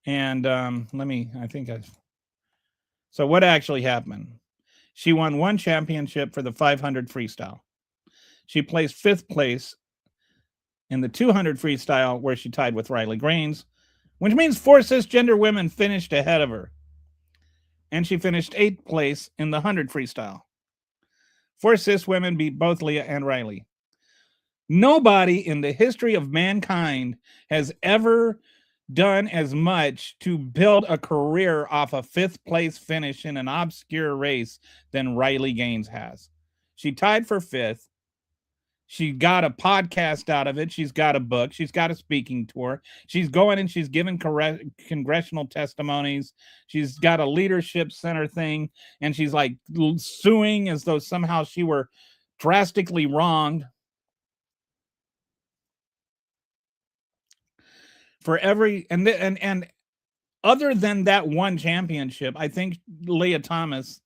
And so what actually happened? She won one championship for the 500 freestyle. She placed 5th place in the 200 freestyle, where she tied with Riley Gaines, which means 4 cisgender women finished ahead of her. And she finished 8th place in the 100 freestyle. 4 cis women beat both Leah and Riley. Nobody in the history of mankind has ever done as much to build a career off a 5th place finish in an obscure race than Riley Gaines has. She tied for 5th. She got a podcast out of it. She's got a book. She's got a speaking tour. She's going and she's giving congressional testimonies. She's got a leadership center thing. And she's like suing as though somehow she were drastically wronged. For every, and other than that one championship, I think Leah Thomas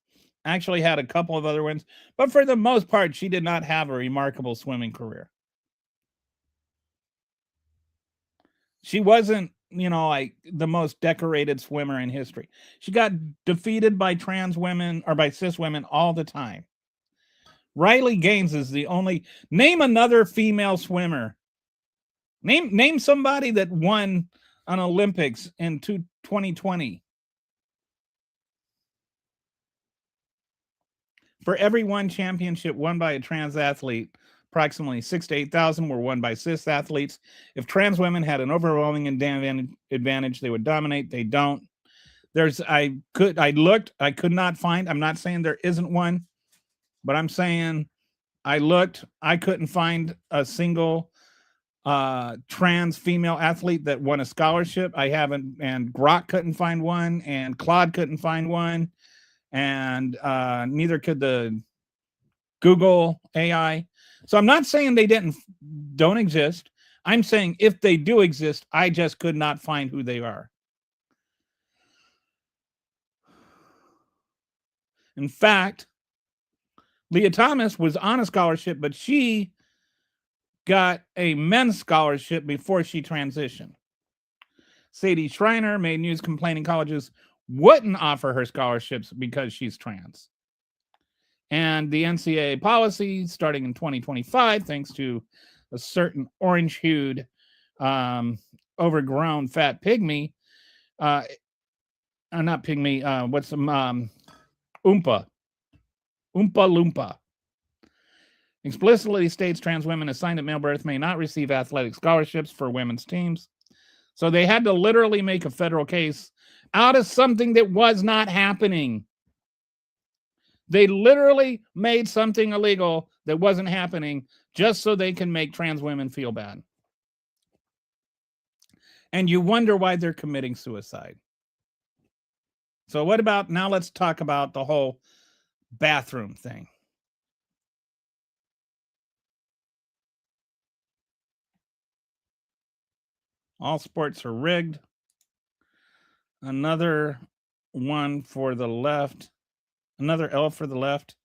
actually had a couple of other wins, but for the most part, she did not have a remarkable swimming career. She wasn't, like the most decorated swimmer in history. She got defeated by trans women or by cis women all the time. Riley Gaines is the only. Name another female swimmer. Name somebody that won an Olympics in 2020. For every one championship won by a trans athlete, approximately 6 to 8,000 were won by cis athletes. If trans women had an overwhelming advantage, they would dominate. They don't. I looked, I could not find, I'm not saying there isn't one, but I'm saying I looked, I couldn't find a single trans female athlete that won a scholarship. I haven't, and Grok couldn't find one, and Claude couldn't find one, and neither could the Google AI. So I'm not saying they don't exist. I'm saying if they do exist, I just could not find who they are. In fact, Leah Thomas was on a scholarship, but she got a men's scholarship before she transitioned. Sadie Schreiner made news complaining colleges wouldn't offer her scholarships because she's trans. And the NCAA policy, starting in 2025, thanks to a certain orange-hued, overgrown fat pygmy, not pygmy, what's some Oompa Loompa, explicitly states trans women assigned at male birth may not receive athletic scholarships for women's teams. So they had to literally make a federal case out of something that was not happening. They literally made something illegal that wasn't happening just so they can make trans women feel bad. And you wonder why they're committing suicide. So what about, now let's talk about the whole bathroom thing. All sports are rigged. Another one for the left. Another L for the left.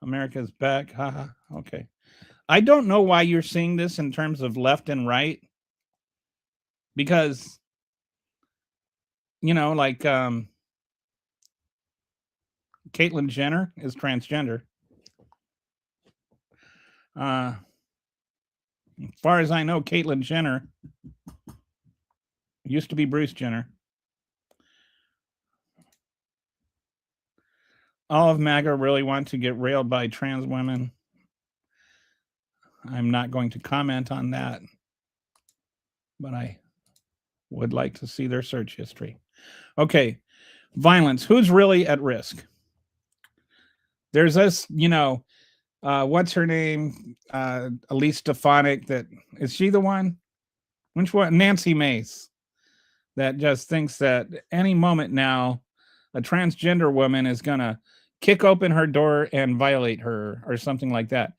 America's back. Haha. Okay. I don't know why you're seeing this in terms of left and right. Because, you know, like Caitlyn Jenner is transgender. As far as I know, Caitlyn Jenner used to be Bruce Jenner. All of MAGA really want to get railed by trans women. I'm not going to comment on that, but I would like to see their search history. Okay, violence. Who's really at risk? There's this, you know, what's her name? Elise Stefanik. That is she the one? Which one? Nancy Mace. That just thinks that any moment now, a transgender woman is gonna kick open her door and violate her or something like that.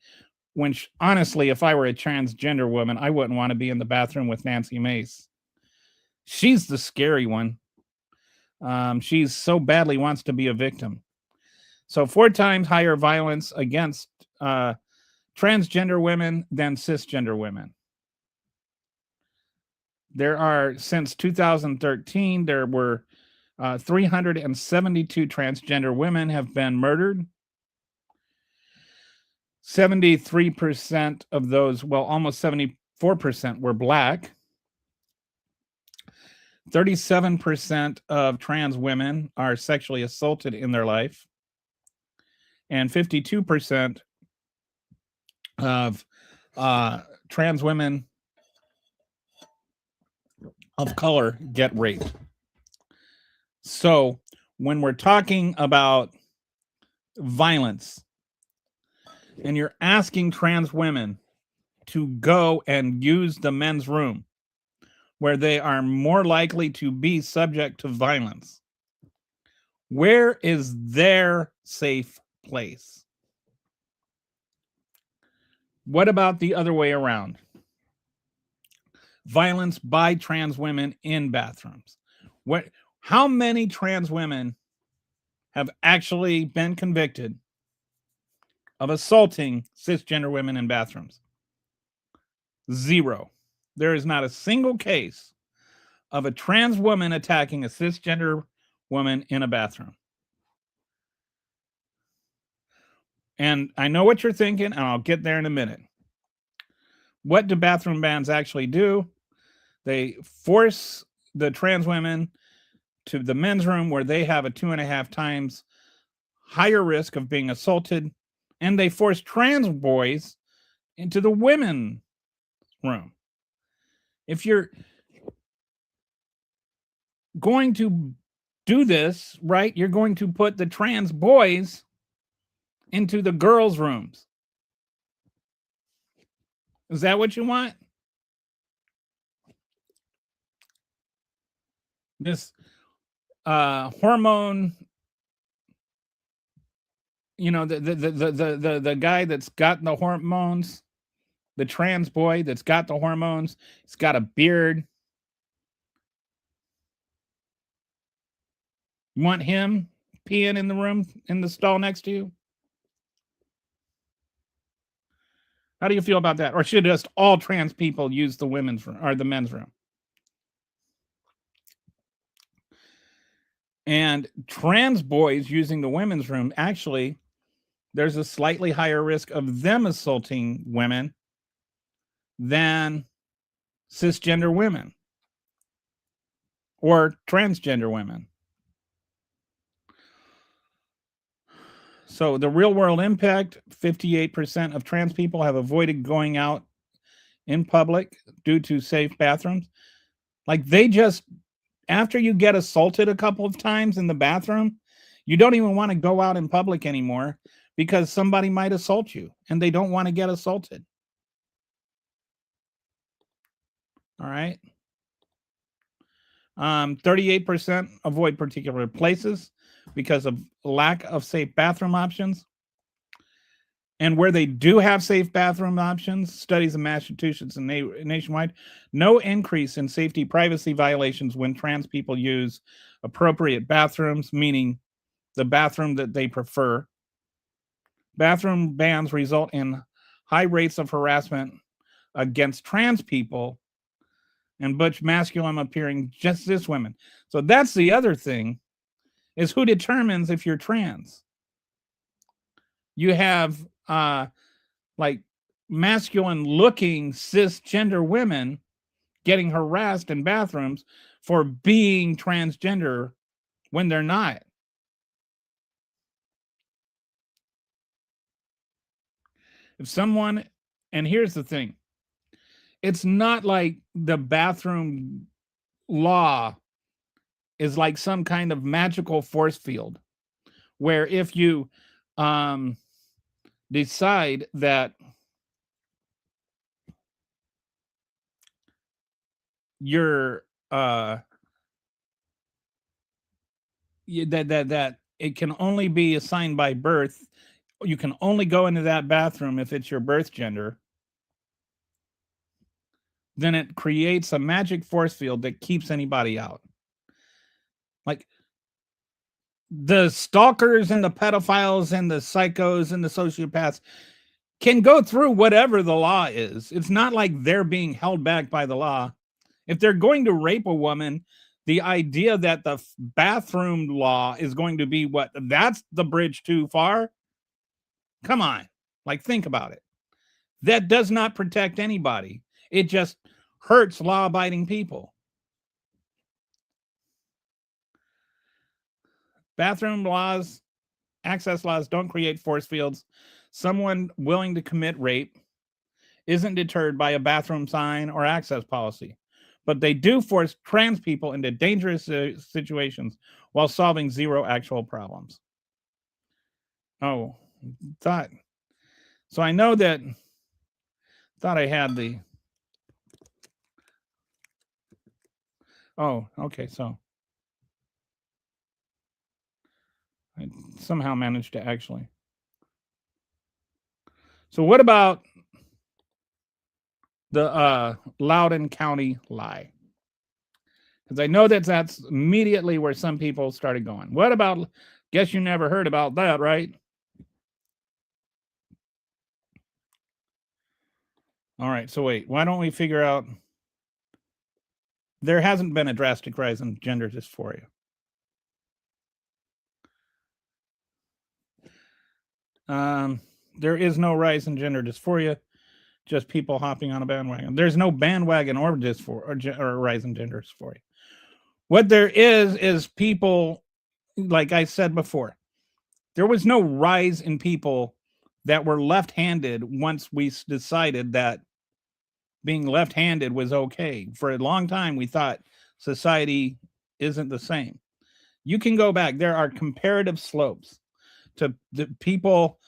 When honestly, if I were a transgender woman, I wouldn't want to be in the bathroom with Nancy Mace. She's the scary one. She's so badly wants to be a victim. So 4 times higher violence against transgender women than cisgender women. There are, since 2013, there were 372 transgender women have been murdered. 73% of those, well, almost 74% were Black. 37% of trans women are sexually assaulted in their life. And 52% of trans women of color get raped. So when we're talking about violence and you're asking trans women to go and use the men's room where they are more likely to be subject to violence, where is their safe place? What about the other way around? Violence by trans women in bathrooms. How many trans women have actually been convicted of assaulting cisgender women in bathrooms? 0. There is not a single case of a trans woman attacking a cisgender woman in a bathroom. And I know what you're thinking, and I'll get there in a minute. What do bathroom bans actually do? They force the trans women to the men's room where they have a 2.5 times higher risk of being assaulted, and they force trans boys into the women's room. If you're going to do this, right, you're going to put the trans boys into the girls' rooms. Is that what you want? This hormone, you know, the guy that's got the hormones, the trans boy that's got the hormones, he's got a beard. You want him peeing in the room, in the stall next to you? How do you feel about that? Or should just all trans people use the women's room or the men's room? And trans boys using the women's room, actually, there's a slightly higher risk of them assaulting women than cisgender women or transgender women. So the real world impact, 58% of trans people have avoided going out in public due to safe bathrooms. Like they just, after you get assaulted a couple of times in the bathroom, you don't even want to go out in public anymore because somebody might assault you and they don't want to get assaulted. All right. 38% avoid particular places because of lack of safe bathroom options. And where they do have safe bathroom options, studies in Massachusetts and nationwide, no increase in safety privacy violations when trans people use appropriate bathrooms, meaning the bathroom that they prefer. Bathroom bans result in high rates of harassment against trans people and butch masculine appearing just as women. So that's the other thing, is who determines if you're trans. You have like masculine looking cisgender women getting harassed in bathrooms for being transgender when they're not. If someone, and here's the thing, it's not like the bathroom law is like some kind of magical force field where if you decide that you're that it can only be assigned by birth, you can only go into that bathroom if it's your birth gender, then it creates a magic force field that keeps anybody out. Like the stalkers and the pedophiles and the psychos and the sociopaths can go through whatever the law is. It's not like they're being held back by the law. If they're going to rape a woman, the idea that the bathroom law is going to be what, that's the bridge too far. Come on, like think about it. That does not protect anybody. It just hurts law-abiding people. Bathroom laws, access laws don't create force fields. Someone willing to commit rape isn't deterred by a bathroom sign or access policy, but they do force trans people into dangerous situations while solving zero actual problems. Oh, thought. So I know that, thought I had the, oh, okay, so I somehow managed to actually. So what about the Loudoun County lie? Because I know that that's immediately where some people started going. What about, guess you never heard about that, right? All right, so wait, why don't we figure out, there hasn't been a drastic rise in gender dysphoria. There is no rise in gender dysphoria, just people hopping on a bandwagon. There's no bandwagon or dysphoria or rise in gender dysphoria. What there is people, like I said before, There was no rise in people that were left-handed once we decided that being left-handed was okay. For a long time, we thought society isn't the same. You can go back. There are comparative slopes to the people,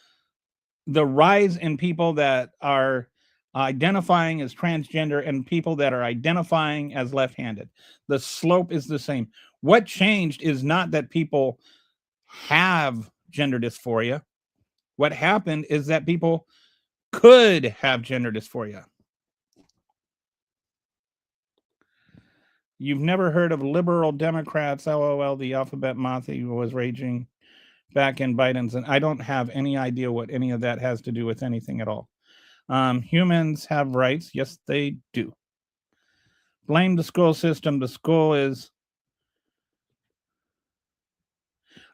the rise in people that are identifying as transgender and people that are identifying as left-handed. The slope is the same. What changed is not that people have gender dysphoria. What happened is that people could have gender dysphoria. You've never heard of liberal Democrats, LOL, the alphabet mafia was raging back in Biden's, and I don't have any idea what any of that has to do with anything at all. Humans have rights. Yes, they do. Blame the school system. The school is...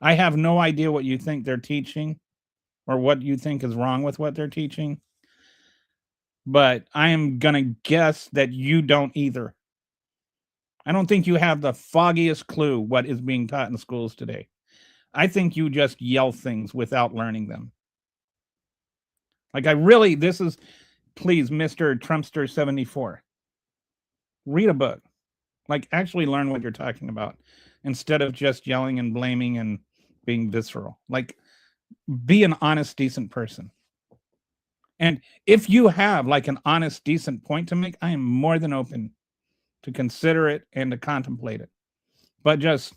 I have no idea what you think they're teaching or what you think is wrong with what they're teaching. But I am going to guess that you don't either. I don't think you have the foggiest clue what is being taught in schools today. I think you just yell things without learning them. Like this is, please, Mr. Trumpster 74. Read a book. Like actually learn what you're talking about instead of just yelling and blaming and being visceral. Like be an honest, decent person. And if you have like an honest, decent point to make, I am more than open to consider it and to contemplate it. But just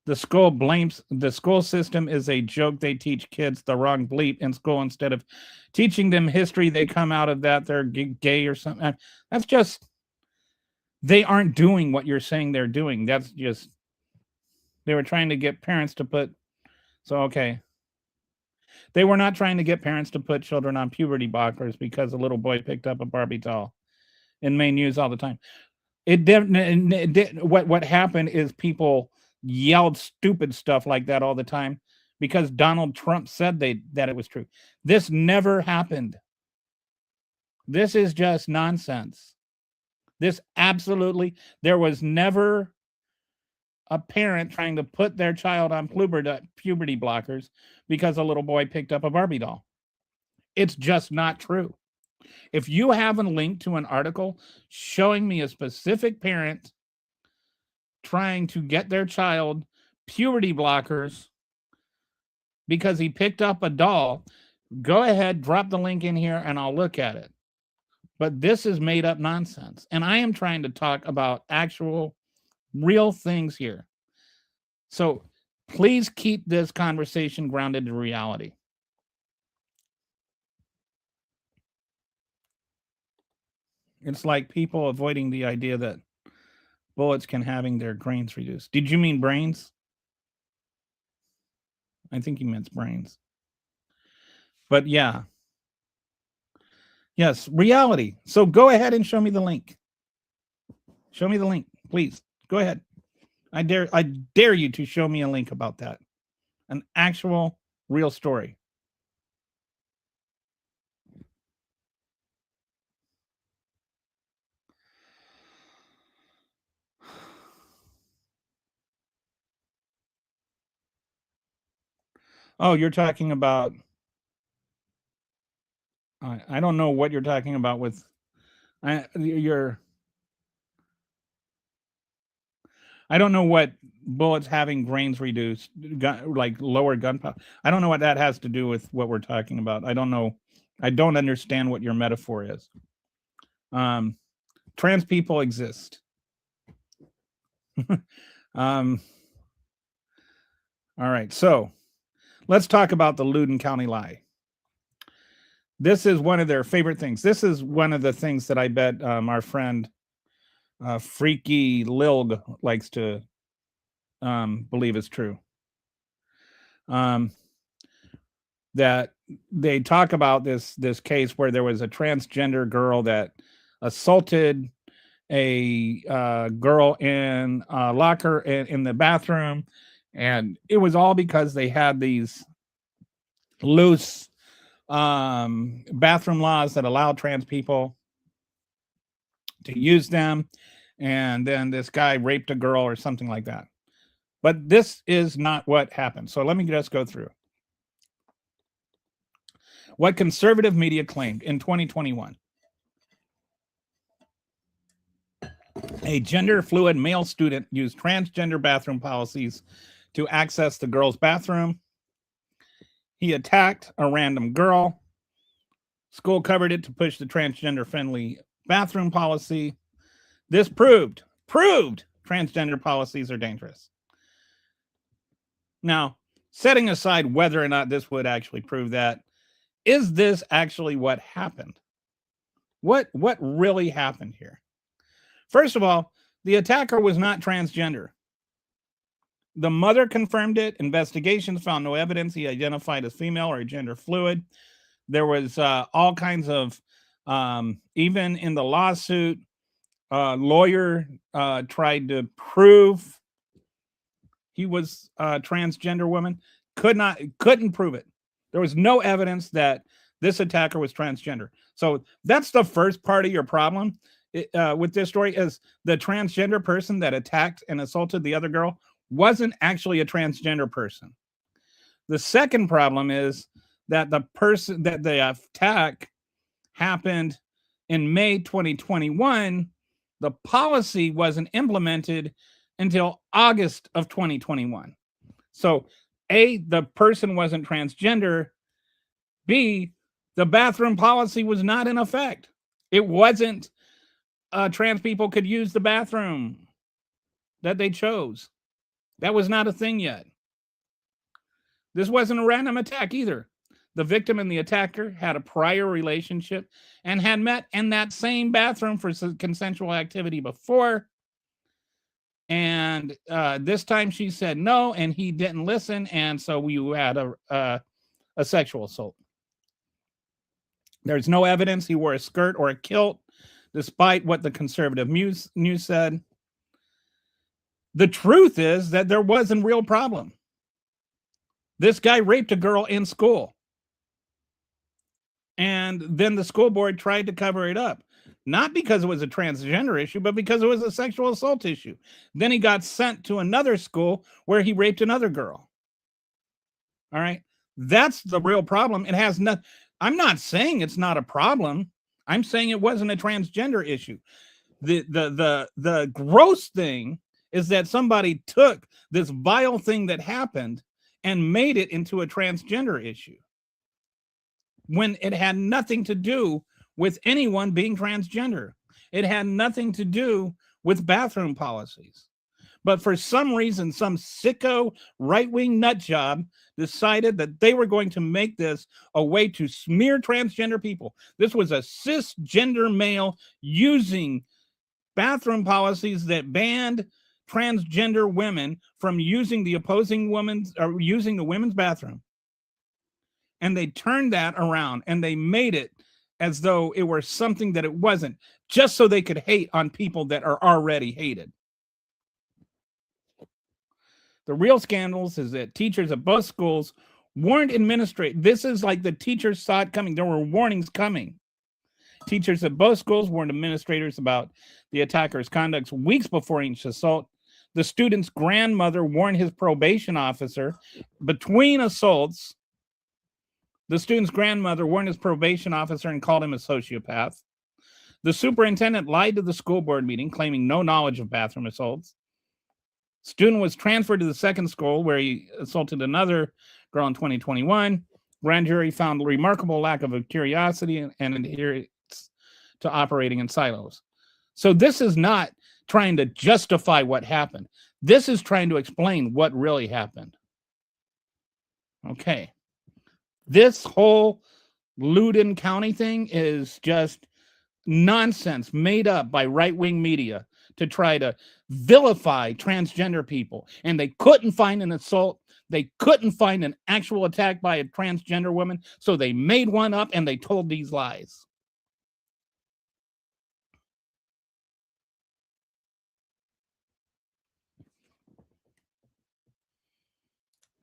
the school system is a joke. They teach kids the wrong bleep in school instead of teaching them history. They come out of that, they're gay or something. That's just, they aren't doing what you're saying they're doing. That's just, they were trying to get parents to put, okay. They were not trying to get parents to put children on puberty blockers because a little boy picked up a Barbie doll in main news all the time. What happened is people yelled stupid stuff like that all the time because Donald Trump said that it was true. This never happened. This is just nonsense. There was never a parent trying to put their child on puberty blockers because a little boy picked up a Barbie doll. It's just not true. If you have a link to an article showing me a specific parent trying to get their child puberty blockers because he picked up a doll, go ahead, drop the link in here and I'll look at it. But this is made up nonsense. And I am trying to talk about actual, real things here. So please keep this conversation grounded in reality. It's like people avoiding the idea that bullets can having their grains reduced. Did you mean brains? I think he meant brains. But yeah. Yes, reality. So go ahead and show me the link. Show me the link, please. Go ahead. I dare you to show me a link about that. An actual real story. Oh, you're talking about, I don't know what you're talking about with, I don't know what bullets having grains reduced, like lower gunpowder. I don't know what that has to do with what we're talking about. I don't know. I don't understand what your metaphor is. Trans people exist. All right, so let's talk about the Loudoun County lie. This is one of their favorite things. This is one of the things that I bet our friend Freaky Lilg likes to believe is true. That they talk about this case where there was a transgender girl that assaulted a girl in a locker in the bathroom, and it was all because they had these loose bathroom laws that allow trans people to use them, and then this guy raped a girl or something like that. But this is not what happened. So let me just go through. what conservative media claimed in 2021. A gender-fluid male student used transgender bathroom policies to access the girls' bathroom. He attacked a random girl. School covered it to push the transgender-friendly bathroom policy. This proved transgender policies are dangerous. Now, setting aside whether or not this would actually prove that, is this actually what happened? What really happened here? First of all, the attacker was not transgender. The mother confirmed it. Investigations found no evidence he identified as female or gender fluid. There was all kinds of, even in the lawsuit, lawyer tried to prove he was a transgender woman. Couldn't prove it. There was no evidence that this attacker was transgender. So that's the first part of your problem with this story, is the transgender person that attacked and assaulted the other girl wasn't actually a transgender person. The second problem is that the attack happened in May 2021. The policy wasn't implemented until August of 2021. So A, the person wasn't transgender. B, the bathroom policy was not in effect. It wasn't trans people could use the bathroom that they chose. That was not a thing yet. This wasn't a random attack either. The victim and the attacker had a prior relationship and had met in that same bathroom for consensual activity before. And this time she said no, and he didn't listen. And so we had a sexual assault. There's no evidence he wore a skirt or a kilt, despite what the conservative news said. The truth is that there was a real problem. This guy raped a girl in school. And then the school board tried to cover it up. Not because it was a transgender issue, but because it was a sexual assault issue. Then he got sent to another school where he raped another girl. All right. That's the real problem. It has nothing. I'm not saying it's not a problem. I'm saying it wasn't a transgender issue. The gross thing is that somebody took this vile thing that happened and made it into a transgender issue when it had nothing to do with anyone being transgender. It had nothing to do with bathroom policies. But for some reason, some sicko right-wing nut job decided that they were going to make this a way to smear transgender people. This was a cisgender male using bathroom policies that banned transgender women from using the opposing women's or using the women's bathroom. And they turned that around and they made it as though it were something that it wasn't, just so they could hate on people that are already hated. The real scandals is that teachers at both schools warned administrators. This is like the teachers saw it coming. There were warnings coming. Teachers at both schools warned administrators about the attacker's conduct weeks before each assault. The student's grandmother warned his probation officer between assaults. The student's grandmother warned his probation officer and called him a sociopath. The superintendent lied to the school board meeting, claiming no knowledge of bathroom assaults. Student was transferred to the second school where he assaulted another girl in 2021. Grand jury found a remarkable lack of curiosity and adherence to operating in silos. So this is not trying to justify what happened. This is trying to explain what really happened. Okay. This whole Loudoun County thing is just nonsense made up by right-wing media to try to vilify transgender people. And they couldn't find an assault. They couldn't find an actual attack by a transgender woman. So they made one up and they told these lies.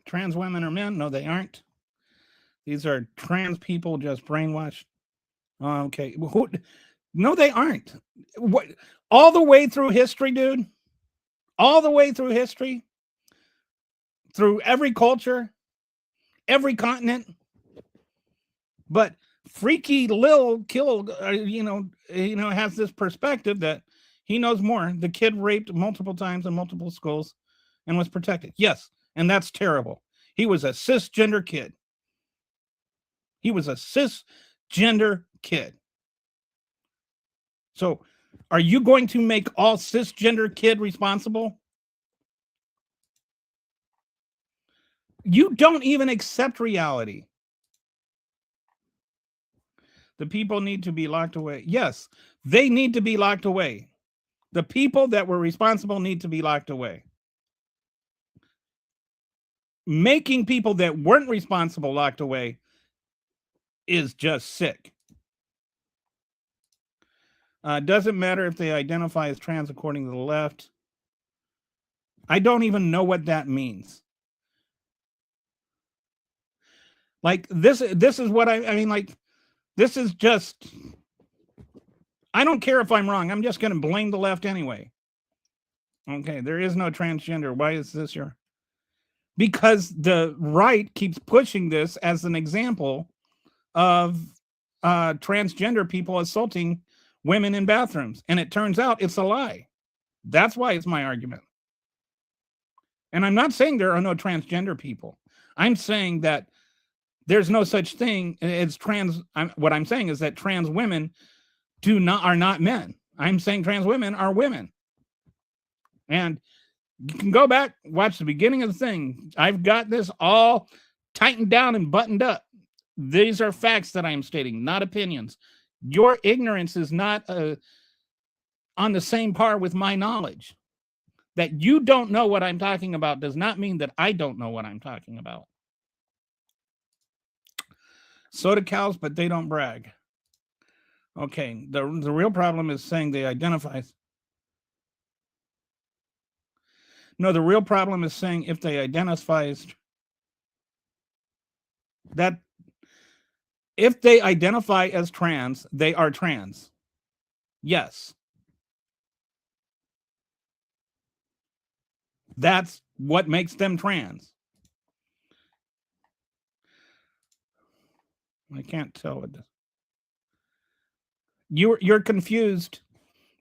Trans women are men? No, they aren't. These are trans people just brainwashed. Okay. No, they aren't. What? All the way through history, dude. All the way through history. Through every culture, every continent. But freaky Lil Kill, has this perspective that he knows more. The kid raped multiple times in multiple schools and was protected. Yes, and that's terrible. He was a cisgender kid. He was a cisgender kid. So, are you going to make all cisgender kid responsible? You don't even accept reality. The people need to be locked away. Yes, they need to be locked away. The people that were responsible need to be locked away. Making people that weren't responsible locked away is just sick. Doesn't matter if they identify as trans according to the left. I don't even know what that means. Like this is what I mean, like, this is just, I don't care if I'm wrong. I'm just going to blame the left anyway. Okay, there is no transgender. Why is this your? Because the right keeps pushing this as an example of transgender people assaulting women in bathrooms. And it turns out it's a lie. That's why it's my argument. And I'm not saying there are no transgender people. I'm saying that there's no such thing as trans. What I'm saying is that trans women are not men. I'm saying trans women are women. And you can go back, watch the beginning of the thing. I've got this all tightened down and buttoned up. These are facts that I'm stating, not opinions. Your ignorance is not on the same par with my knowledge. That you don't know what I'm talking about does not mean that I don't know what I'm talking about. So do cows, but they don't brag. Okay, the real problem is saying they identify. No, the real problem is saying if they identify as that, if they identify as trans, they are trans. Yes. That's what makes them trans. I can't tell what this. You're confused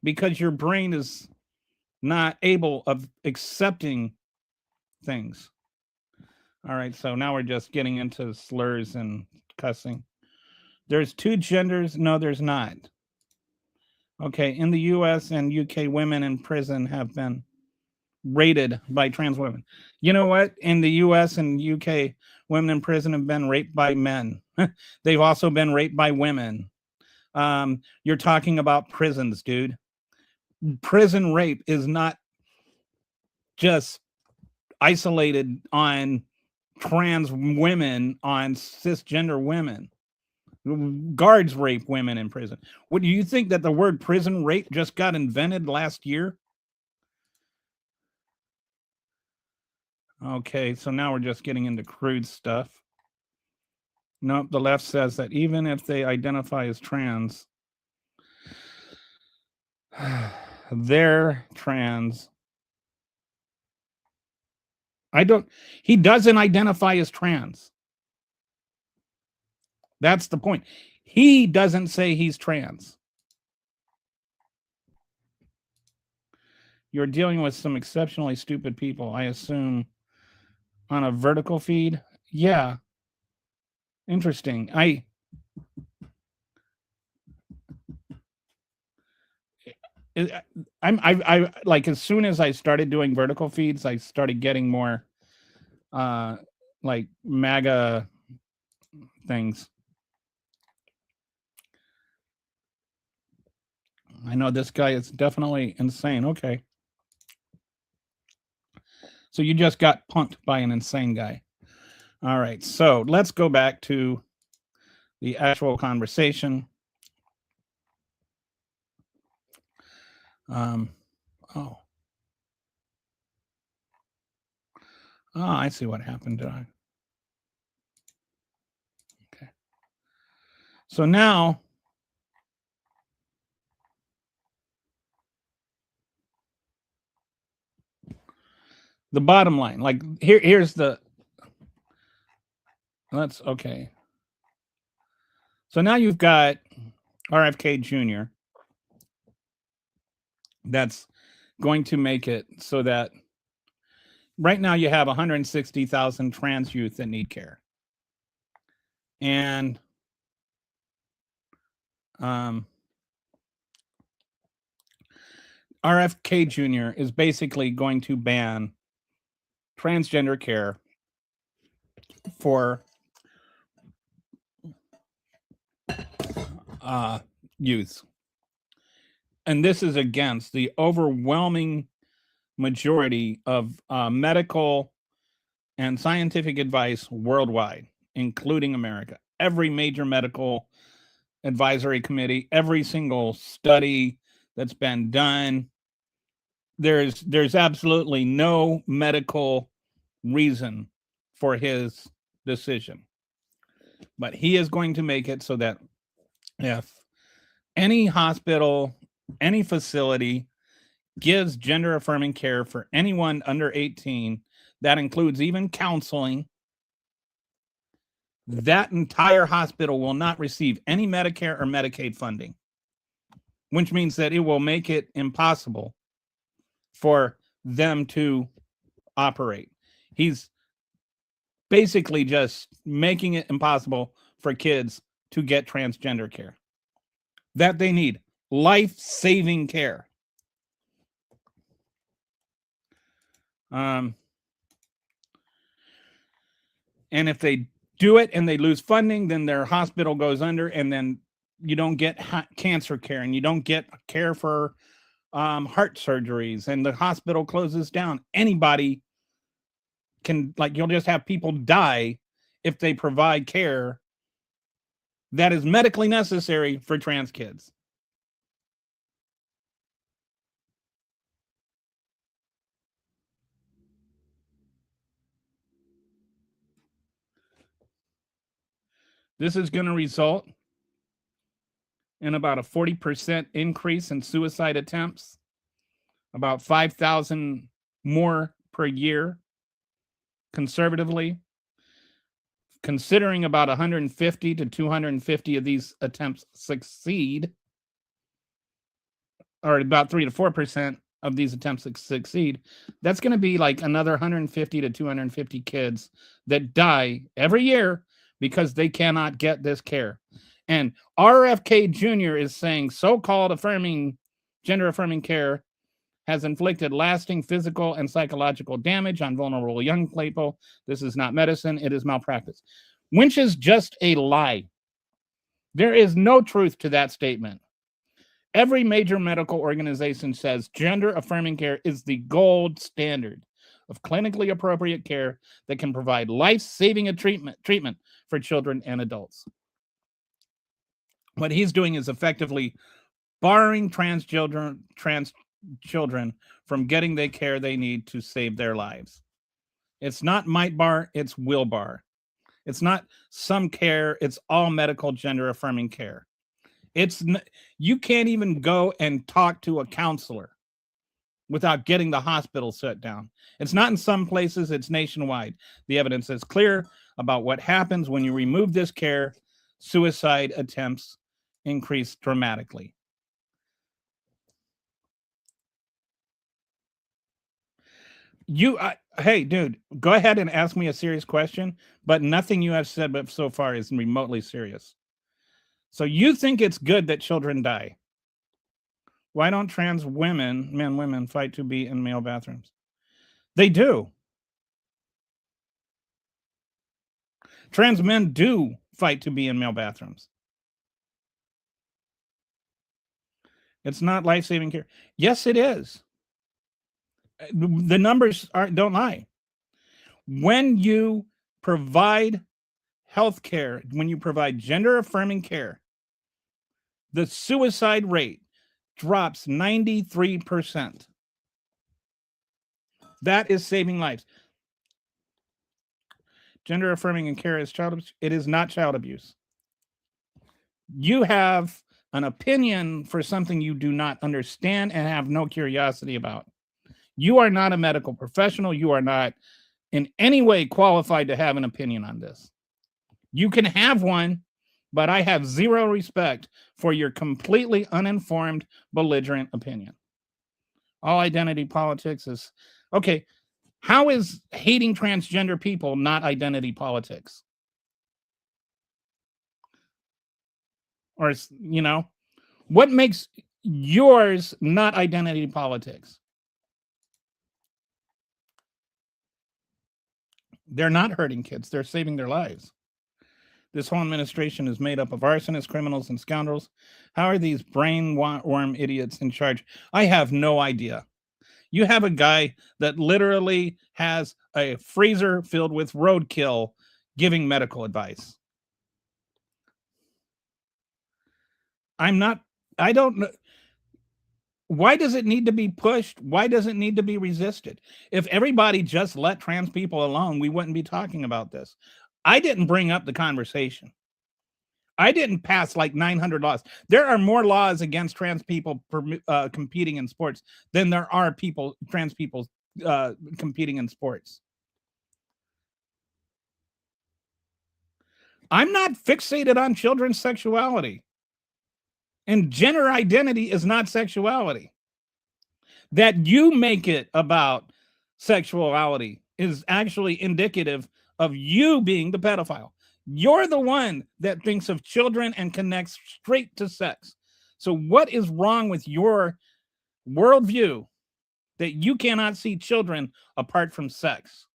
because your brain is not able of accepting things. All right, so now we're just getting into slurs and cussing. There's two genders. No, there's not. Okay, in the US and UK, women in prison have been rated by trans women. You know what? In the US and UK, women in prison have been raped by men. They've also been raped by women. You're talking about prisons, dude. Prison rape is not just isolated on trans women, on cisgender women. Guards rape women in prison. What do you think that the word prison rape just got invented last year? Okay, so now we're just getting into crude stuff. Nope, the left says that even if they identify as trans, they're trans. He doesn't identify as trans. That's the point. He doesn't say he's trans. You're dealing with some exceptionally stupid people, I assume, on a vertical feed. Yeah. Interesting. I like, as soon as I started doing vertical feeds, I started getting more like MAGA things. I know this guy is definitely insane. Okay. So you just got punked by an insane guy. All right. So let's go back to the actual conversation. Oh, I see what happened. Okay. So now, the bottom line, like here's the, okay. So now you've got RFK Jr. that's going to make it so that right now you have 160,000 trans youth that need care. And RFK Jr. is basically going to ban transgender care for youth. And this is against the overwhelming majority of medical and scientific advice worldwide, including America. Every major medical advisory committee, every single study that's been done, there's absolutely no medical reason for his decision. But he is going to make it so that if any hospital, any facility gives gender affirming care for anyone under 18, that includes even counseling, that entire hospital will not receive any Medicare or Medicaid funding, which means that it will make it impossible for them to operate. He's basically just making it impossible for kids to get transgender care that they need, life-saving care. And if they do it and they lose funding, then their hospital goes under, and then you don't get cancer care, and you don't get care for heart surgeries, and the hospital closes down. Anybody can, like, you'll just have people die if they provide care that is medically necessary for trans kids. This is going to result in about a 40% increase in suicide attempts, about 5,000 more per year, conservatively, considering about 150 to 250 of these attempts succeed, or about 3 to 4% of these attempts succeed. That's going to be like another 150 to 250 kids that die every year because they cannot get this care. And RFK Jr. is saying so-called gender affirming care has inflicted lasting physical and psychological damage on vulnerable young people. This is not medicine, it is malpractice. Which is just a lie. There is no truth to that statement. Every major medical organization says gender affirming care is the gold standard of clinically appropriate care that can provide life-saving treatment for children and adults. What he's doing is effectively barring trans children from getting the care they need to save their lives. It's not might bar, it's will bar. It's not some care, it's all medical gender affirming care. You can't even go and talk to a counselor without getting the hospital shut down. It's not in some places, it's nationwide. The evidence is clear about what happens when you remove this care. Suicide attempts increase dramatically. Hey, dude, go ahead and ask me a serious question, but nothing you have said but so far is remotely serious. So you think it's good that children die? Why don't trans women fight to be in male bathrooms? They do. Trans men do fight to be in male bathrooms. It's not life-saving care. Yes, it is. The numbers don't lie. When you provide health care, when you provide gender-affirming care, the suicide rate drops 93%. That is saving lives. Gender affirming and care is child abuse. It is not child abuse. You have an opinion for something you do not understand and have no curiosity about. You are not a medical professional. You are not in any way qualified to have an opinion on this. You can have one, but I have zero respect for your completely uninformed, belligerent opinion. All identity politics is okay. How is hating transgender people not identity politics? Or, what makes yours not identity politics? They're not hurting kids, they're saving their lives. This whole administration is made up of arsonists, criminals, and scoundrels. How are these brainworm idiots in charge? I have no idea. You have a guy that literally has a freezer filled with roadkill giving medical advice. I don't know. Why does it need to be pushed? Why does it need to be resisted? If everybody just let trans people alone, we wouldn't be talking about this. I didn't bring up the conversation. I didn't pass like 900 laws. There are more laws against trans people competing in sports than there are trans people competing in sports. I'm not fixated on children's sexuality. And gender identity is not sexuality. That you make it about sexuality is actually indicative of you being the pedophile. You're the one that thinks of children and connects straight to sex. So what is wrong with your worldview that you cannot see children apart from sex?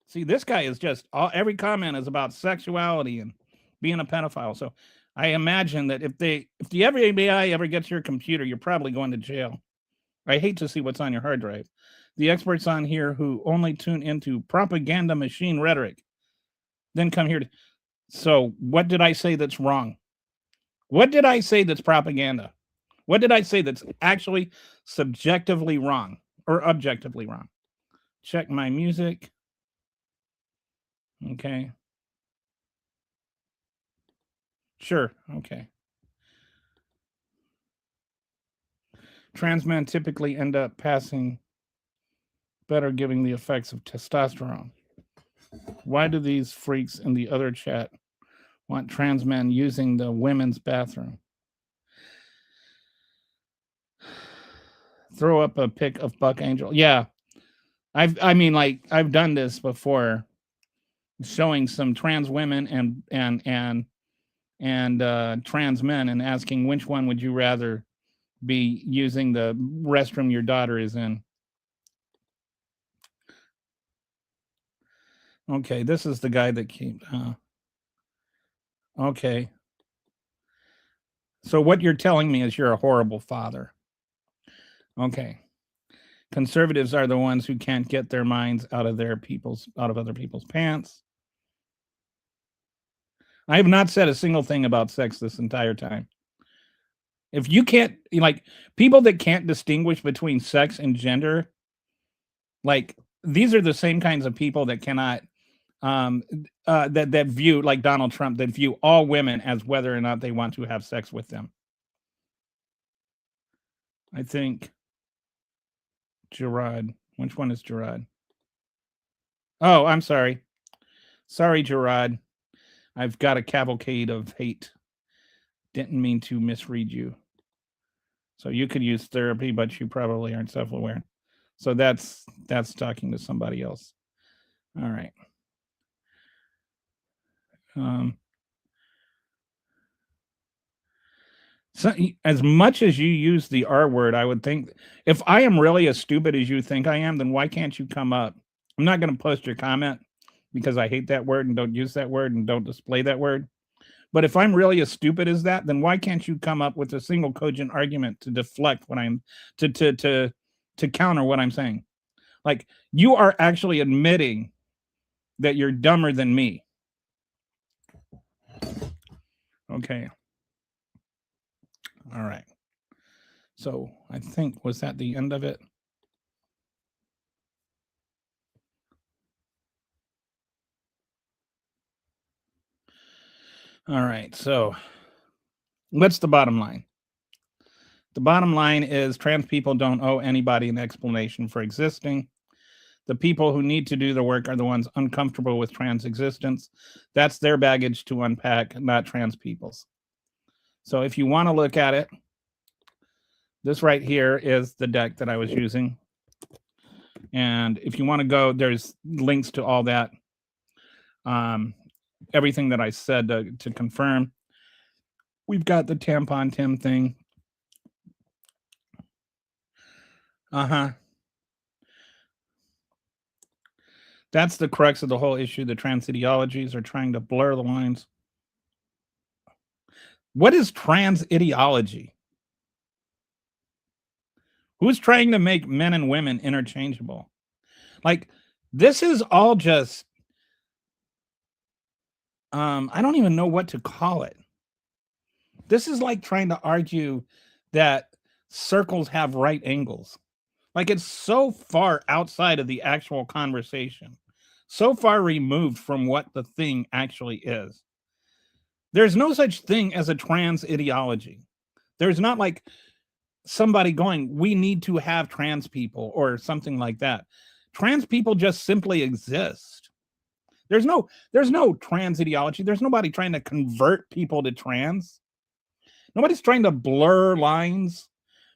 See, this guy is just every comment is about sexuality and being a pedophile. So I imagine that if the FBI ever gets your computer, you're probably going to jail. I hate to see what's on your hard drive. The experts on here who only tune into propaganda machine rhetoric, then come here. So what did I say that's wrong? What did I say that's propaganda? What did I say that's actually subjectively wrong or objectively wrong? Check my music. Okay. Sure. Okay. Trans men typically end up passing better giving the effects of testosterone. Why do these freaks in the other chat want trans men using the women's bathroom? Throw up a pic of Buck Angel. Yeah. I've done this before, showing some trans women and trans men and asking which one would you rather be using the restroom your daughter is in. Okay, this is the guy that came. Okay. So what you're telling me is you're a horrible father. Okay. Conservatives are the ones who can't get their minds out of other people's pants. I have not said a single thing about sex this entire time. If you can't, people that can't distinguish between sex and gender, these are the same kinds of people that cannot that view, like Donald Trump, that view all women as whether or not they want to have sex with them. I think Gerard. Which one is Gerard? Oh, I'm sorry. Sorry, Gerard. I've got a cavalcade of hate. Didn't mean to misread you. So you could use therapy, but you probably aren't self-aware. So that's talking to somebody else. All right. So as much as you use the R word, I would think if I am really as stupid as you think I am, then why can't you come up? I'm not going to post your comment because I hate that word and don't use that word and don't display that word. But if I'm really as stupid as that, then why can't you come up with a single cogent argument to deflect what I'm to counter what I'm saying? Like, you are actually admitting that you're dumber than me. Okay. All right. So I think, was that the end of it? All right. So what's the bottom line? The bottom line is trans people don't owe anybody an explanation for existing. The people who need to do the work are the ones uncomfortable with trans existence. That's their baggage to unpack, not trans people's. So if you want to look at it, this right here is the deck that I was using. And if you want to go, there's links to all that. Everything that I said to confirm. We've got the tampon Tim thing. That's the crux of the whole issue. The trans ideologies are trying to blur the lines. What is trans ideology? Who's trying to make men and women interchangeable? Like, this is all just, I don't even know what to call it. This is like trying to argue that circles have right angles. Like, it's so far outside of the actual conversation, so far removed from what the thing actually is. There's no such thing as a trans ideology. There's not like somebody going, we need to have trans people or something like that. Trans people just simply exist. There's no trans ideology. There's nobody trying to convert people to trans. Nobody's trying to blur lines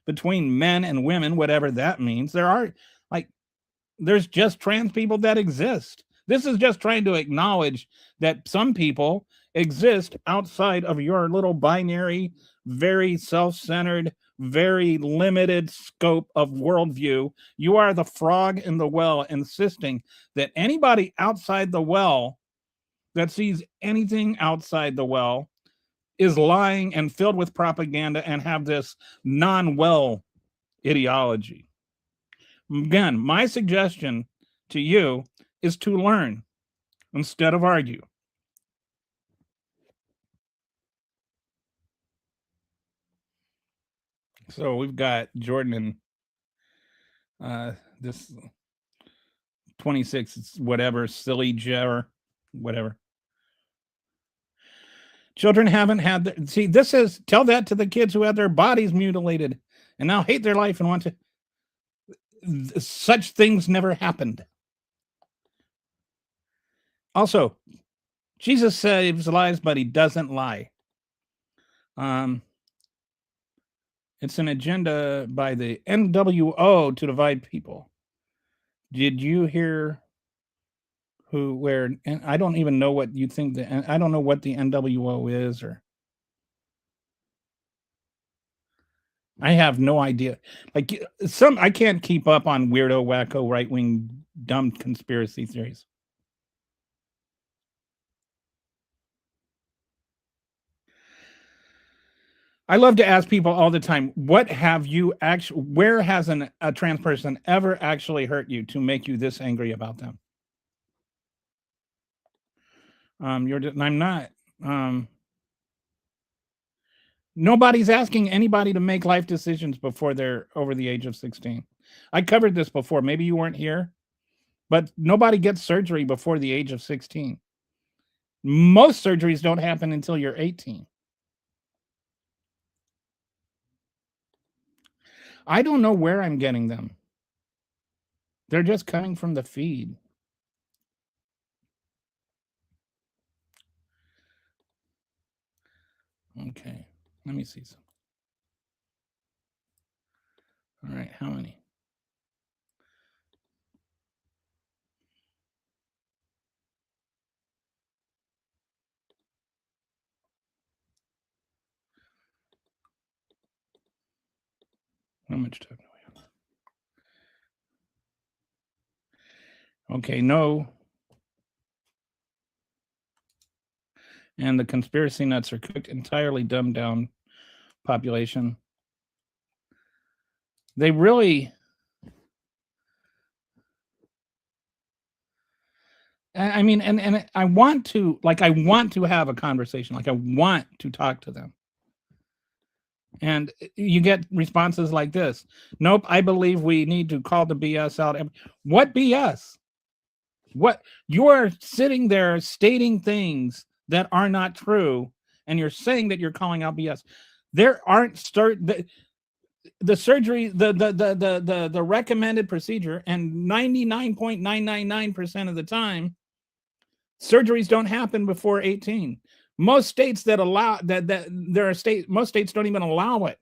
between men and women, whatever that means. There's just trans people that exist. This is just trying to acknowledge that some people exist outside of your little binary, very self-centered, very limited scope of worldview. You are the frog in the well, insisting that anybody outside the well that sees anything outside the well is lying and filled with propaganda and have this non-well ideology. Again, my suggestion to you is to learn instead of argue. So we've got Jordan and this 26, whatever, silly Jer, whatever. Children haven't had see, this is, tell that to the kids who had their bodies mutilated and now hate their life and want to. Such things never happened. Also, Jesus saves lives, but he doesn't lie. It's an agenda by the NWO to divide people. Did you hear where, and I don't even know what you think, I don't know what the NWO is, or I have no idea. Like, I can't keep up on weirdo, wacko, right-wing, dumb conspiracy theories. I love to ask people all the time, what have you actually, where has a trans person ever actually hurt you to make you this angry about them? I'm not. Nobody's asking anybody to make life decisions before they're over the age of 16. I covered this before. Maybe you weren't here, but nobody gets surgery before the age of 16. Most surgeries don't happen until you're 18. I don't know where I'm getting them. They're just coming from the feed. Okay, let me see some. All right, how many? How much time do we have? Okay, no. And the conspiracy nuts are cooked, entirely dumbed down population. They really, I mean, and I want to have a conversation. Like, I want to talk to them. And you get responses like this. Nope, I believe we need to call the BS out. What BS? What? You're sitting there stating things that are not true, and you're saying that you're calling out BS. There aren't the surgery, the recommended procedure, and 99.999% of the time, surgeries don't happen before 18. Most states that allow most states don't even allow it.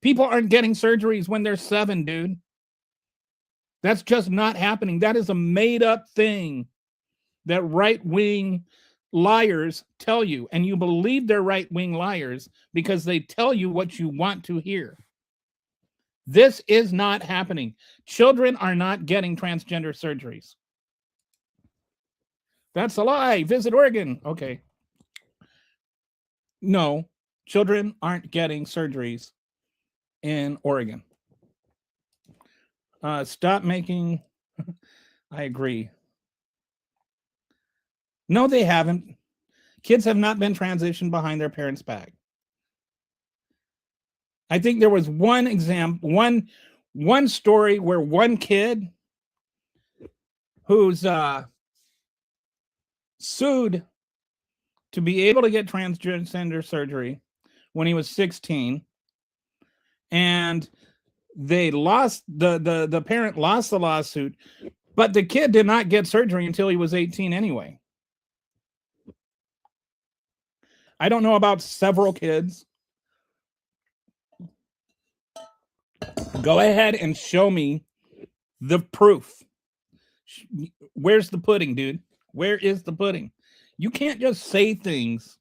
People aren't getting surgeries when they're 7, dude. That's just not happening. That is a made up thing that right-wing liars tell you, and you believe they're right-wing liars because they tell you what you want to hear. This is not happening. Children are not getting transgender surgeries. That's a lie. Visit Oregon. Okay. No, children aren't getting surgeries in Oregon. Stop making. I agree. No, they haven't. Kids have not been transitioned behind their parents' back. I think there was one example, one story where one kid who's sued to be able to get transgender surgery when he was 16, and they lost the parent lost the lawsuit, but the kid did not get surgery until he was 18 anyway. I don't know about several kids. Go ahead and show me the proof. Where's the pudding, dude? Where is the pudding? You can't just say things,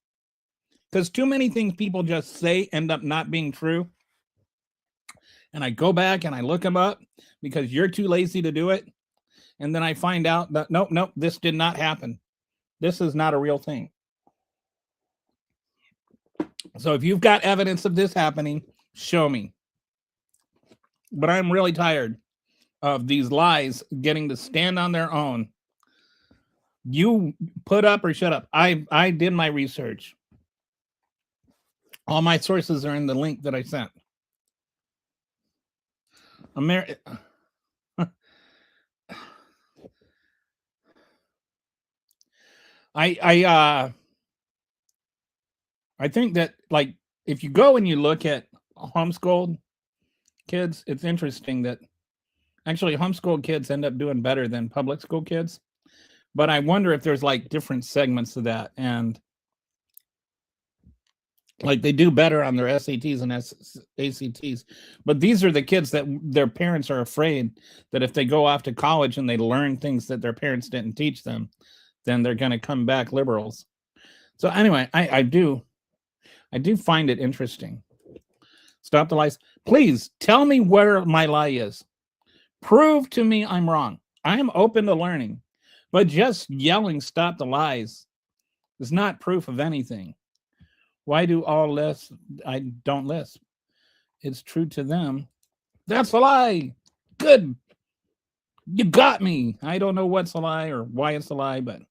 because too many things people just say end up not being true. And I go back and I look them up because you're too lazy to do it. And then I find out that nope, this did not happen. This is not a real thing. So if you've got evidence of this happening, show me. But I'm really tired of these lies getting to stand on their own. You put up or shut up. I did my research. All my sources are in the link that I sent. I think that, like, if you go and you look at homeschooled kids, it's interesting that actually homeschooled kids end up doing better than public school kids. But I wonder if there's like different segments of that, and like they do better on their SATs and ACTs. But these are the kids that their parents are afraid that if they go off to college and they learn things that their parents didn't teach them, then they're going to come back liberals. So anyway, I do find it interesting. Stop the lies. Please tell me where my lie is. Prove to me I'm wrong. I am open to learning, but just yelling "stop the lies" is not proof of anything. Why do all lisp? I don't lisp. It's true to them. That's a lie. Good. You got me. I don't know what's a lie or why it's a lie, but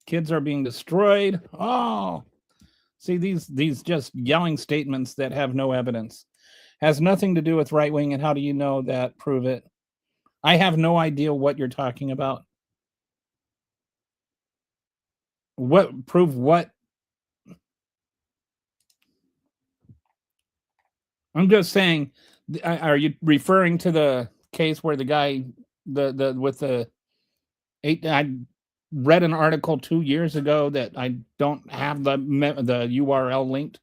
kids are being destroyed. Oh, see, these just yelling statements that have no evidence. Has nothing to do with right wing. And how do you know that? Prove it. I have no idea what you're talking about. What? Prove what? I'm just saying. Are you referring to the case where the guy with the 8? I read an article 2 years ago that I don't have the URL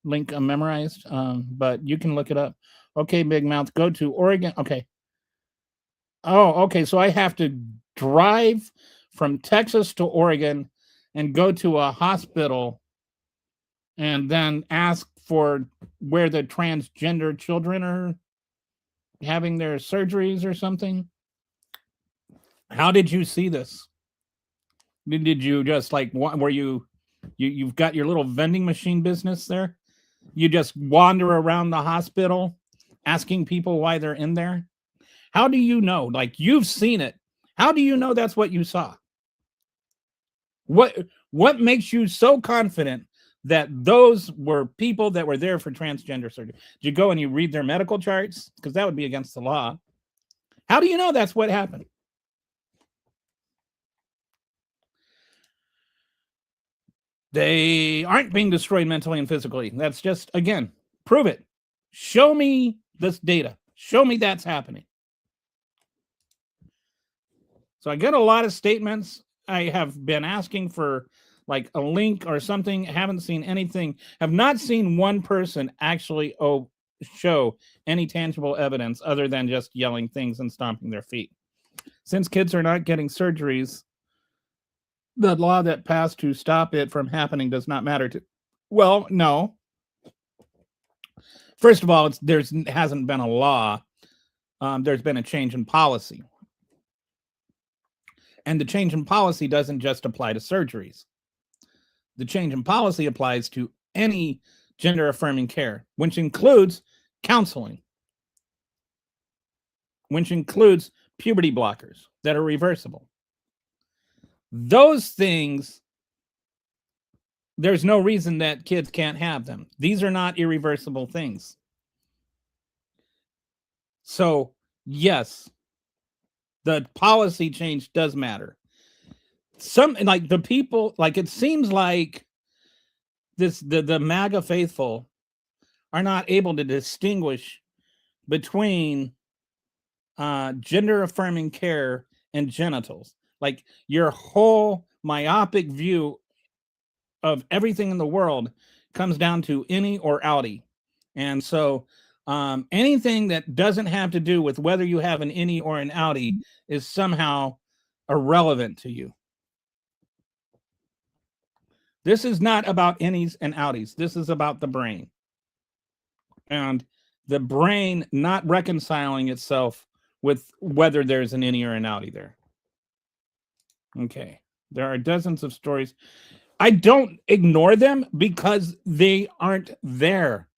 link memorized, but you can look it up. Okay, Big Mouth, go to Oregon. Okay. Oh, okay. So I have to drive from Texas to Oregon and go to a hospital and then ask for where the transgender children are having their surgeries or something. How did you see this? Did you just like, were you've got your little vending machine business there? You just wander around the hospital asking people why they're in there? How do you know? Like, you've seen it. How do you know that's what you saw? What makes you so confident that those were people that were there for transgender surgery? Did you go and you read their medical charts? Because that would be against the law. How do you know that's what happened? They aren't being destroyed mentally and physically. That's just, again, prove it. Show me this data. Show me that's happening. So I get a lot of statements. I have been asking for like a link or something. Haven't seen anything. Have not seen one person actually show any tangible evidence other than just yelling things and stomping their feet. Since kids are not getting surgeries, the law that passed to stop it from happening does not matter to. Well, no. First of all, there hasn't been a law. There's been a change in policy. And the change in policy doesn't just apply to surgeries. The change in policy applies to any gender affirming care, which includes counseling, which includes puberty blockers that are reversible. Those things, there's no reason that kids can't have them. These are not irreversible things. So, yes, the policy change does matter. Some, like the people, like it seems like the MAGA faithful are not able to distinguish between gender affirming care and genitals. Like your whole myopic view of everything in the world comes down to innie or outie. And so anything that doesn't have to do with whether you have an innie or an outie is somehow irrelevant to you. This is not about innies and outies. This is about the brain. And the brain not reconciling itself with whether there's an innie or an outie there. Okay. There are dozens of stories. I don't ignore them because they aren't there.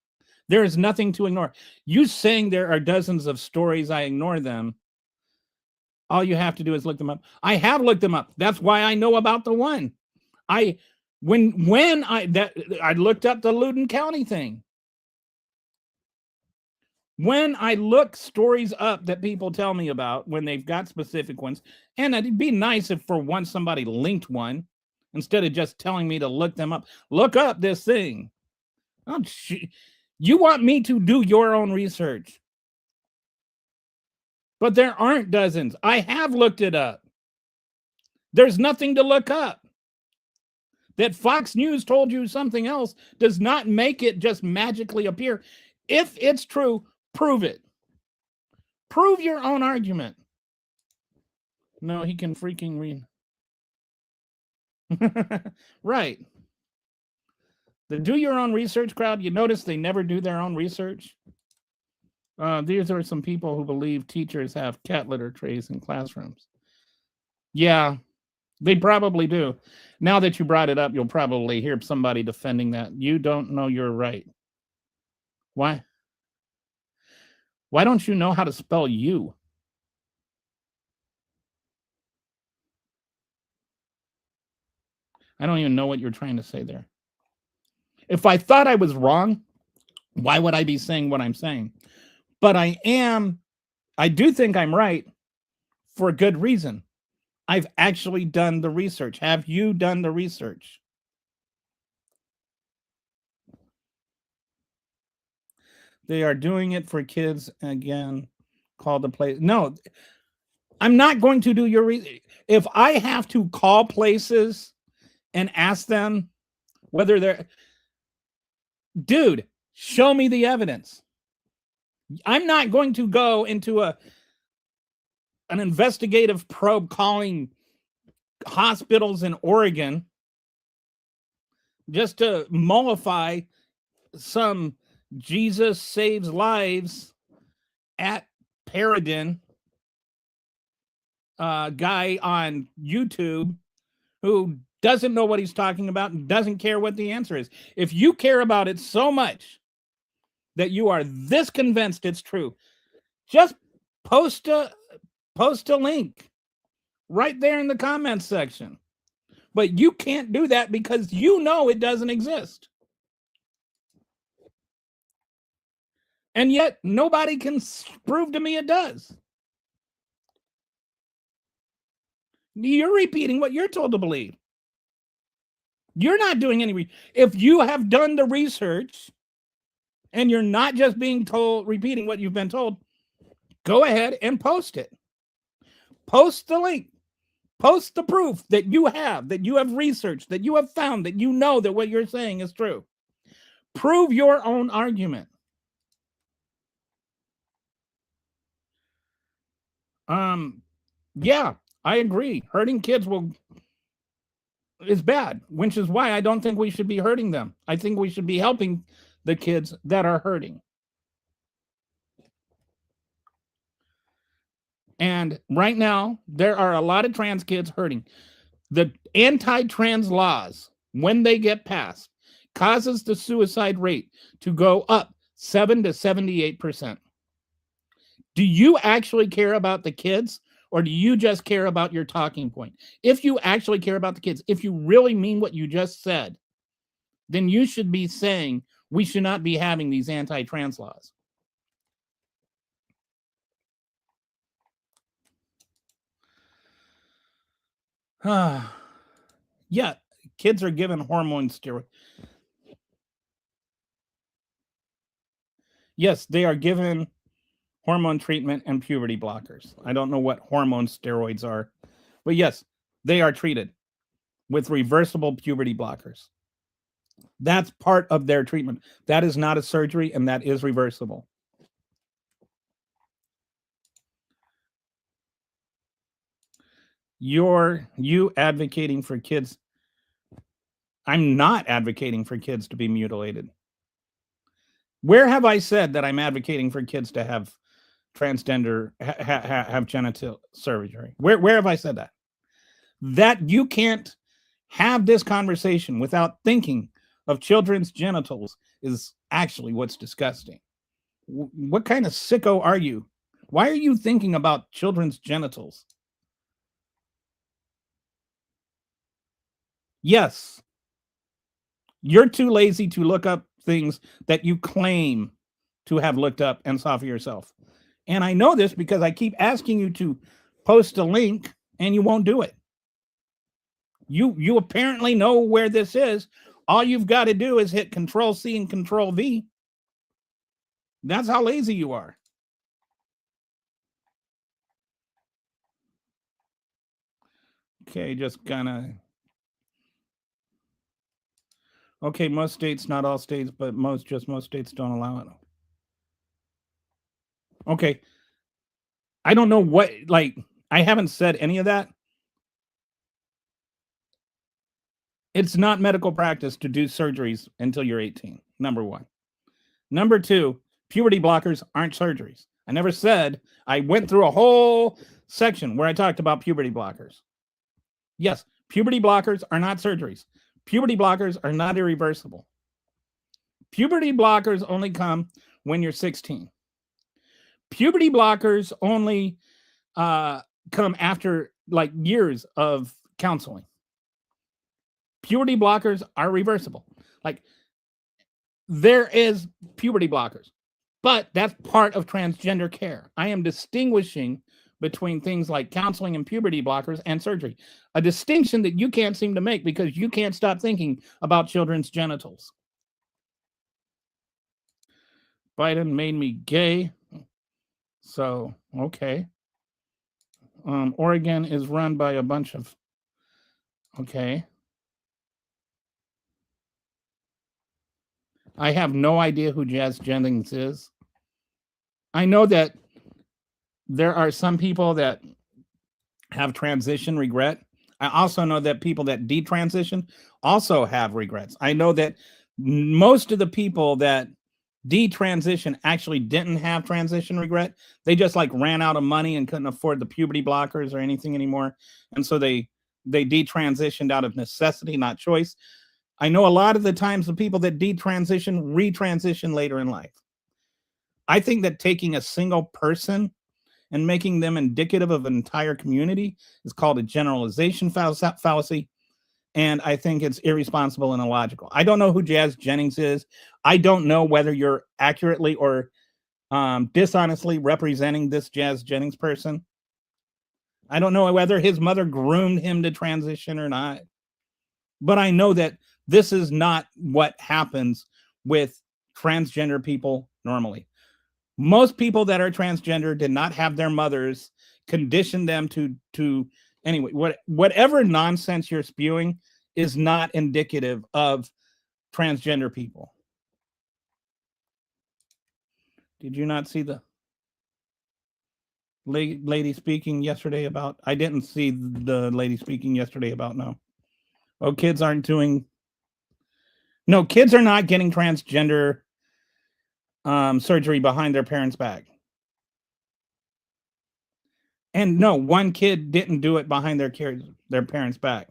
There is nothing to ignore. You saying there are dozens of stories, I ignore them. All you have to do is look them up. I have looked them up. That's why I know about the one. When I looked up the Loudoun County thing. When I look stories up that people tell me about, when they've got specific ones, and it'd be nice if for once somebody linked one instead of just telling me to look them up. Look up this thing. Oh, you want me to do your own research. But there aren't dozens. I have looked it up. There's nothing to look up. That Fox News told you something else does not make it just magically appear. If it's true, prove it. Prove your own argument. No, he can freaking read. Right. The do your own research crowd, you notice they never do their own research. These are some people who believe teachers have cat litter trays in classrooms. Yeah, they probably do. Now that you brought it up, you'll probably hear somebody defending that. You don't know you're right. Why? Why don't you know how to spell you? I don't even know what you're trying to say there. If I thought I was wrong, why would I be saying what I'm saying? But I do think I'm right for a good reason. I've actually done the research. Have you done the research? They are doing it for kids again. Call the place. No, I'm not going to do your research. If I have to call places and ask them whether they're, dude, show me the evidence. I'm not going to go into an investigative probe calling hospitals in Oregon just to mollify some Jesus saves lives at Paradin guy on YouTube who doesn't know what he's talking about and doesn't care what the answer is. If you care about it so much that you are this convinced it's true, just post a link right there in the comments section. But you can't do that because you know it doesn't exist. And yet nobody can prove to me it does. You're repeating what you're told to believe. You're not doing any if you have done the research and you're not just being told, repeating what you've been told, go ahead and post it. Post the link. Post the proof that you have researched, that you have found, that you know that what you're saying is true. Prove your own argument. Yeah, I agree. Hurting kids is bad, which is why I don't think we should be hurting them. I think we should be helping the kids that are hurting. And right now, there are a lot of trans kids hurting. The anti-trans laws, when they get passed, causes the suicide rate to go up 7 to 78%. Do you actually care about the kids, or do you just care about your talking point? If you actually care about the kids, if you really mean what you just said, then you should be saying we should not be having these anti-trans laws. Yeah, kids are given hormone steroids. Yes, they are given hormone treatment and puberty blockers. I don't know what hormone steroids are, but yes, they are treated with reversible puberty blockers. That's part of their treatment. That is not a surgery, and that is reversible. You advocating for kids. I'm not advocating for kids to be mutilated. Where have I said that I'm advocating for kids to have transgender, have genital surgery? Where have I said that? That you can't have this conversation without thinking of children's genitals is actually what's disgusting. What kind of sicko are you? Why are you thinking about children's genitals? Yes, you're too lazy to look up things that you claim to have looked up and saw for yourself. And I know this because I keep asking you to post a link and you won't do it. You apparently know where this is. All you've got to do is hit Control C and Control V. That's how lazy you are. Okay, just gonna. Okay, most states, not all states, but most states don't allow it. Okay. I don't know what, like, I haven't said any of that. It's not medical practice to do surgeries until you're 18, number one. Number two, puberty blockers aren't surgeries. I never said, I went through a whole section where I talked about puberty blockers. Yes, puberty blockers are not surgeries. Puberty blockers are not irreversible. Puberty blockers only come when you're 16. Puberty blockers only come after like years of counseling. Puberty blockers are reversible. Like, there is puberty blockers, but that's part of transgender care. I am distinguishing between things like counseling and puberty blockers and surgery, a distinction that you can't seem to make because you can't stop thinking about children's genitals. Biden made me gay. So, okay. Oregon is run by a bunch of, okay. I have no idea who Jazz Jennings is. I know that there are some people that have transition regret. I also know that people that detransition also have regrets. I know that most of the people that detransition actually didn't have transition regret. They just like ran out of money and couldn't afford the puberty blockers or anything anymore. And so they detransitioned out of necessity, not choice. I know a lot of the times the people that detransition retransition later in life. I think that taking a single person and making them indicative of an entire community is called a generalization fallacy. And I think it's irresponsible and illogical. I don't know who Jazz Jennings is. I don't know whether you're accurately or dishonestly representing this Jazz Jennings person. I don't know whether his mother groomed him to transition or not. But I know that this is not what happens with transgender people normally. Most people that are transgender did not have their mothers condition them to anyway, whatever nonsense you're spewing is not indicative of transgender people. Did you not see the lady speaking yesterday about? I didn't see the lady speaking yesterday about no. Oh, kids aren't doing. No, kids are not getting transgender surgery behind their parents' back. And no, one kid didn't do it behind their parents' back.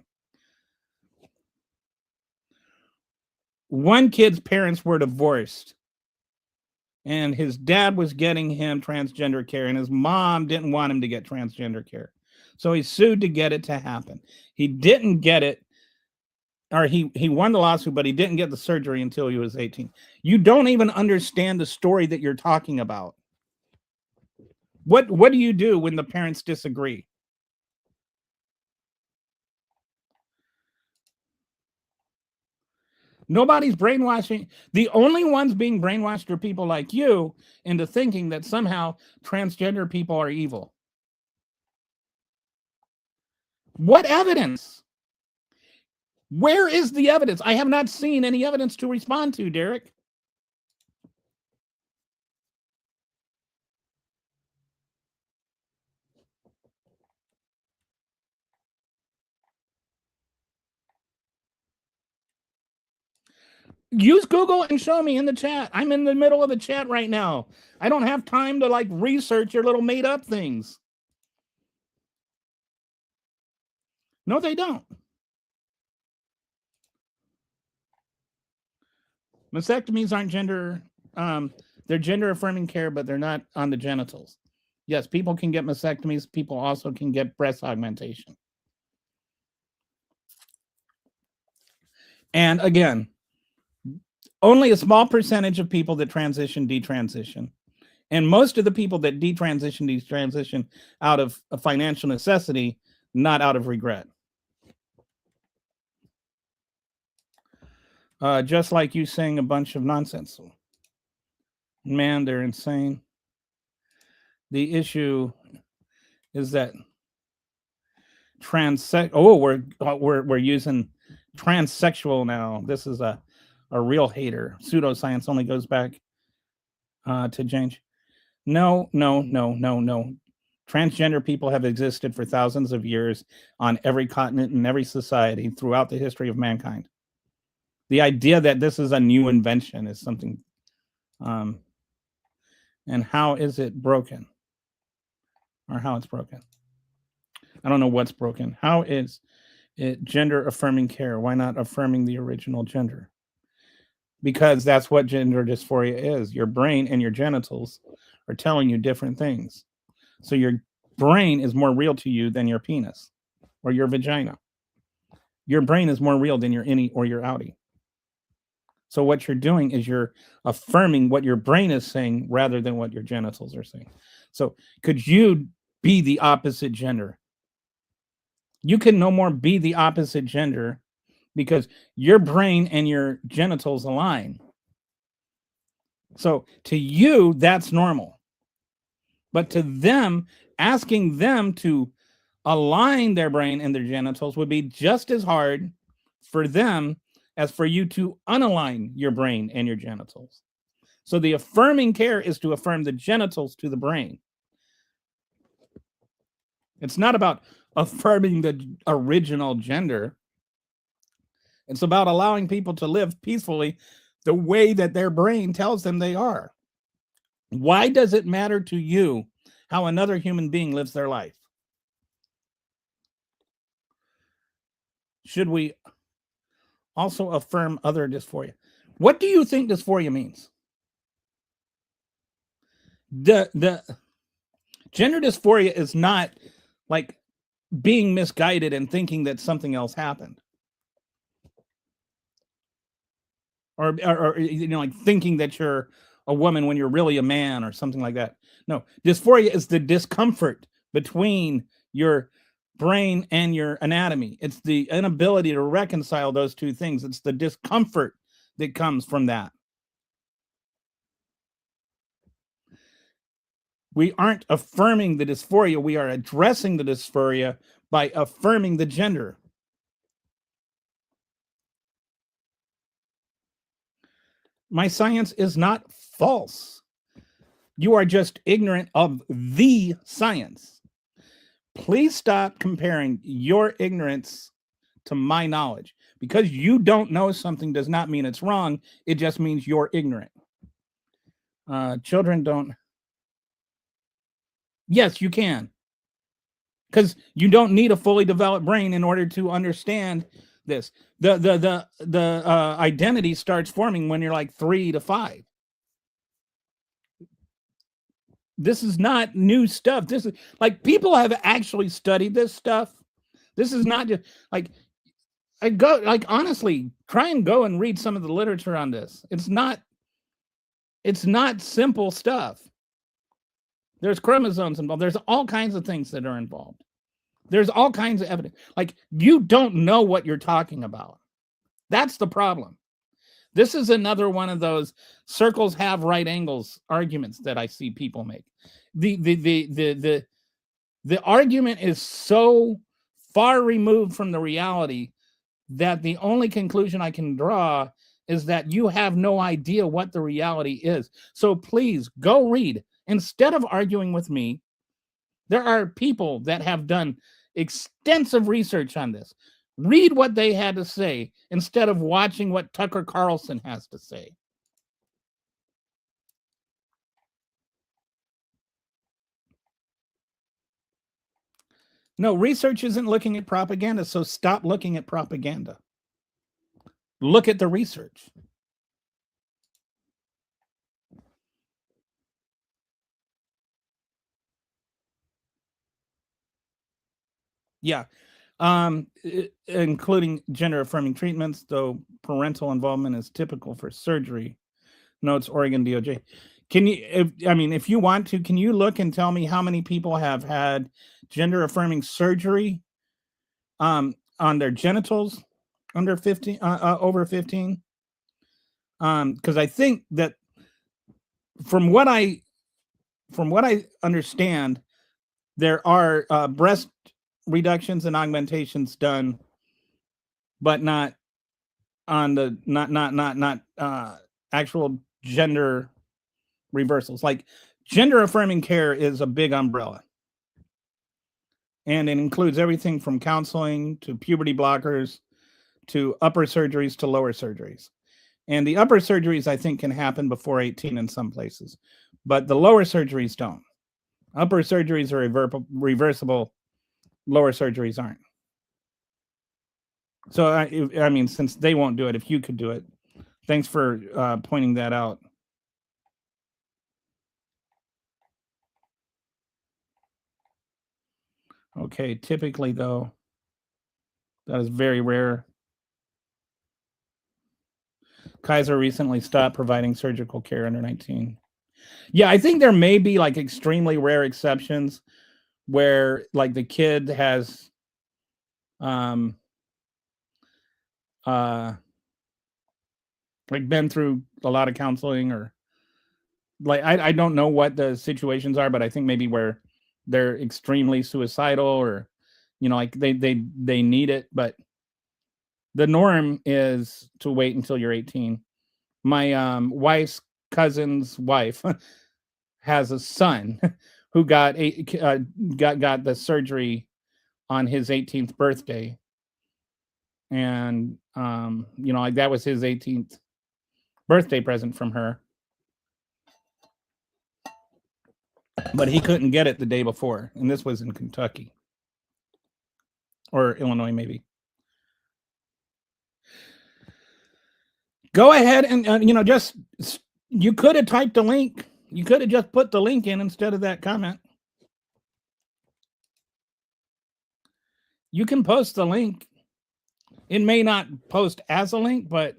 One kid's parents were divorced, and his dad was getting him transgender care, and his mom didn't want him to get transgender care. So he sued to get it to happen. He didn't get it, or he won the lawsuit, but he didn't get the surgery until he was 18. You don't even understand the story that you're talking about. What do you do when the parents disagree? Nobody's brainwashing. The only ones being brainwashed are people like you into thinking that somehow transgender people are evil. What evidence? Where is the evidence? I have not seen any evidence to respond to, Derek. Use Google and show me in the chat. I'm in the middle of the chat right now. I don't have time to like research your little made up things. No, they don't. Mastectomies aren't gender, they're gender affirming care, but they're not on the genitals. Yes, people can get mastectomies. People also can get breast augmentation. And again, only a small percentage of people that transition detransition. And most of the people that detransition out of a financial necessity, not out of regret. Just like you saying a bunch of nonsense. Man, they're insane. The issue is that we're using transsexual now. This is a real hater. Pseudoscience only goes back to change. No. Transgender people have existed for thousands of years on every continent and every society throughout the history of mankind. The idea that this is a new invention is something. And how is it broken? Or how it's broken? I don't know what's broken. How is it gender affirming care? Why not affirming the original gender? Because that's what gender dysphoria is. Your brain and your genitals are telling you different things. So your brain is more real to you than your penis or your vagina. Your brain is more real than your innie or your outie. So what you're doing is you're affirming what your brain is saying rather than what your genitals are saying. So could you be the opposite gender? You can no more be the opposite gender because your brain and your genitals align. So to you, that's normal. But to them, asking them to align their brain and their genitals would be just as hard for them as for you to unalign your brain and your genitals. So the affirming care is to affirm the genitals to the brain. It's not about affirming the original gender. It's about allowing people to live peacefully the way that their brain tells them they are. Why does it matter to you how another human being lives their life? Should we also affirm other dysphoria? What do you think dysphoria means? The gender dysphoria is not like being misguided and thinking that something else happened. Or like thinking that you're a woman when you're really a man or something like that. No, dysphoria is the discomfort between your brain and your anatomy. It's the inability to reconcile those two things. It's the discomfort that comes from that. We aren't affirming the dysphoria. We are addressing the dysphoria by affirming the gender. My science is not false. You are just ignorant of the science. Please stop comparing your ignorance to my knowledge. Because you don't know something does not mean it's wrong. It just means you're ignorant. Children don't. Yes, you can. Because you don't need a fully developed brain in order to understand this. The identity starts forming when you're like 3 to 5. This is not new stuff. This is like people have actually studied this stuff. This is not just like I go like honestly, try and go and read some of the literature on this. It's not simple stuff. There's chromosomes involved. There's all kinds of things that are involved. There's all kinds of evidence. Like you don't know what you're talking about. That's the problem. This is another one of those circles have right angles arguments that I see people make. The argument is so far removed from the reality that the only conclusion I can draw is that you have no idea what the reality is. So please go read. Instead of arguing with me, there are people that have done extensive research on this. Read what they had to say instead of watching what Tucker Carlson has to say. No, research isn't looking at propaganda, so stop looking at propaganda. Look at the research. Yeah. Including gender affirming treatments, though parental involvement is typical for surgery, notes Oregon DOJ. Can you, if you want to, can you look and tell me how many people have had gender affirming surgery on their genitals under 15, over 15? Because I think that from what I understand, there are breast reductions and augmentations done, but not on the not actual gender reversals. Like gender affirming care is a big umbrella, and it includes everything from counseling to puberty blockers to upper surgeries to lower surgeries. And the upper surgeries I think can happen before 18 in some places, but the lower surgeries don't. Upper surgeries are reversible, lower surgeries aren't. So I mean, since they won't do it, if you could do it, thanks for pointing that out. Okay, typically though, that is very rare. Kaiser recently stopped providing surgical care under 19. Yeah, I think there may be like extremely rare exceptions where like the kid has like been through a lot of counseling, or like I don't know what the situations are, but I think maybe where they're extremely suicidal, or like they need it, but the norm is to wait until you're 18. My wife's cousin's wife has a son who got the surgery on his 18th birthday, and like that was his 18th birthday present from her, but he couldn't get it the day before, and this was in Kentucky or Illinois, maybe. Go ahead and just, you could have typed a link. You could have just put the link in instead of that comment. You can post the link. It may not post as a link, but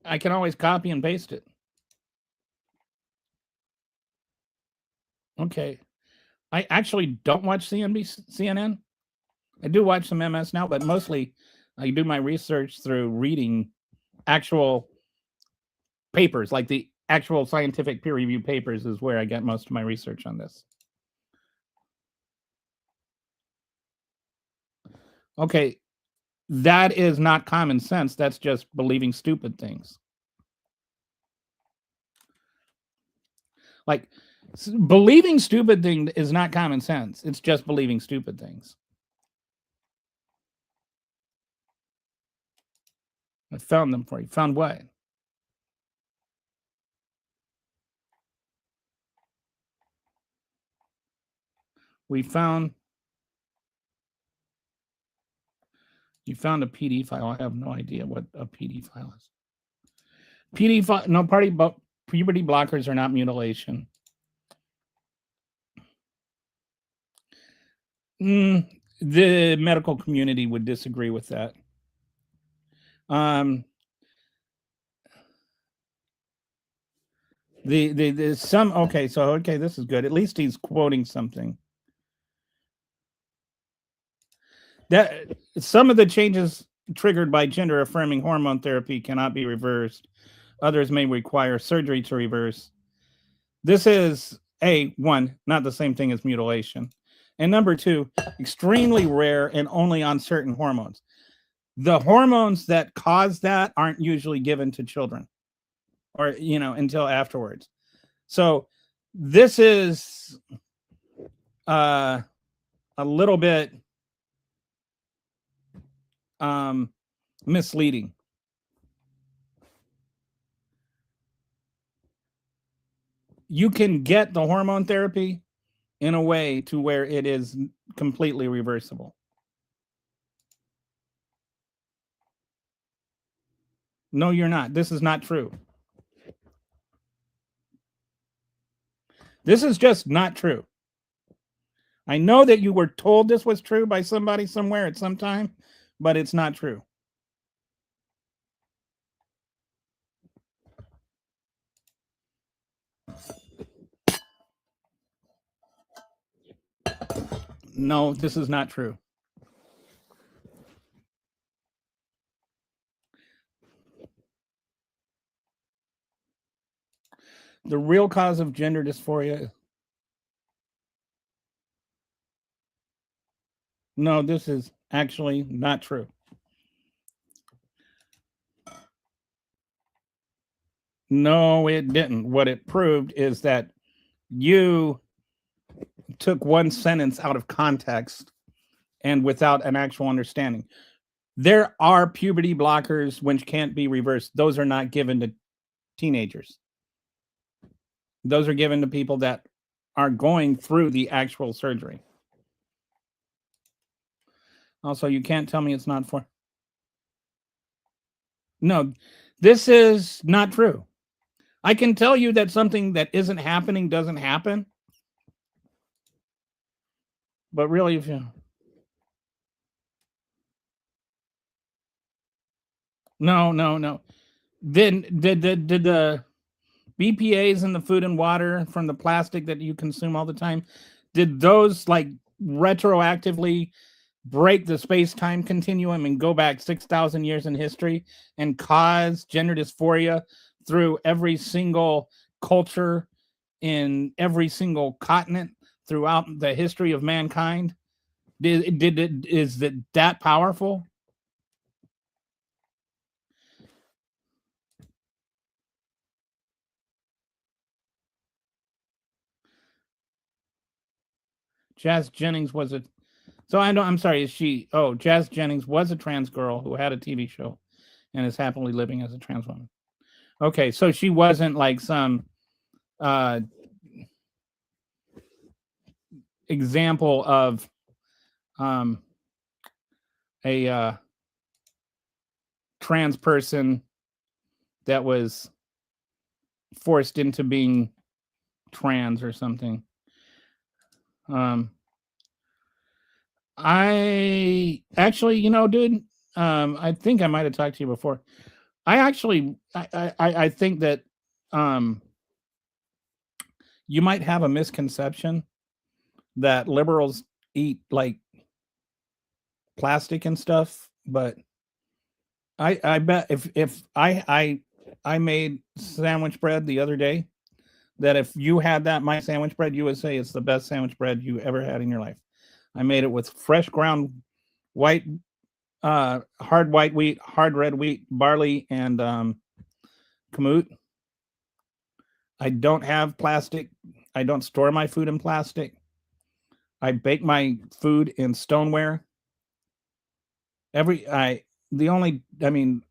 I can always copy and paste it. Okay. I actually don't watch CNN. I do watch some MS Now, but mostly I do my research through reading actual papers, like the actual scientific peer review papers, is where I get most of my research on this. Okay, that is not common sense. That's just believing stupid things. Like, believing stupid thing is not common sense. It's just believing stupid things. I found them for you. Found what? We found. You found a PD file. I have no idea what a PD file is. PD file. No, puberty blockers are not mutilation. The medical community would disagree with that. Okay, this is good. At least he's quoting something. That some of the changes triggered by gender affirming hormone therapy cannot be reversed. Others may require surgery to reverse. This is one, not the same thing as mutilation. And number two, extremely rare and only on certain hormones. The hormones that cause that aren't usually given to children or, until afterwards. So this is a little bit misleading. You can get the hormone therapy in a way to where it is completely reversible. No, you're not. This is not true. This is just not true. I know that you were told this was true by somebody somewhere at some time, but it's not true. No, this is not true. The real cause of gender dysphoria. No, this is actually not true. No, it didn't. What it proved is that you took one sentence out of context and without an actual understanding. There are puberty blockers which can't be reversed. Those are not given to teenagers. Those are given to people that are going through the actual surgery. Also, you can't tell me it's not for. No, this is not true. I can tell you that something that isn't happening doesn't happen. But really, if you. No. Then did the BPAs in the food and water from the plastic that you consume all the time, did those like retroactively break the space-time continuum and go back 6,000 years in history and cause gender dysphoria through every single culture in every single continent throughout the history of mankind? Is that powerful? Jazz Jennings was a. So I know. I'm sorry. Is she? Oh, Jazz Jennings was a trans girl who had a TV show, and is happily living as a trans woman. Okay, so she wasn't like some example of a trans person that was forced into being trans or something. I actually, dude, I think I might have talked to you before. I think that you might have a misconception that liberals eat like plastic and stuff, but I bet if I made sandwich bread the other day, that if you had that my sandwich bread, you would say it's the best sandwich bread you ever had in your life. I made it with fresh ground white, hard white wheat, hard red wheat, barley, and kamut. I don't have plastic. I don't store my food in plastic. I bake my food in stoneware. Every I the only I mean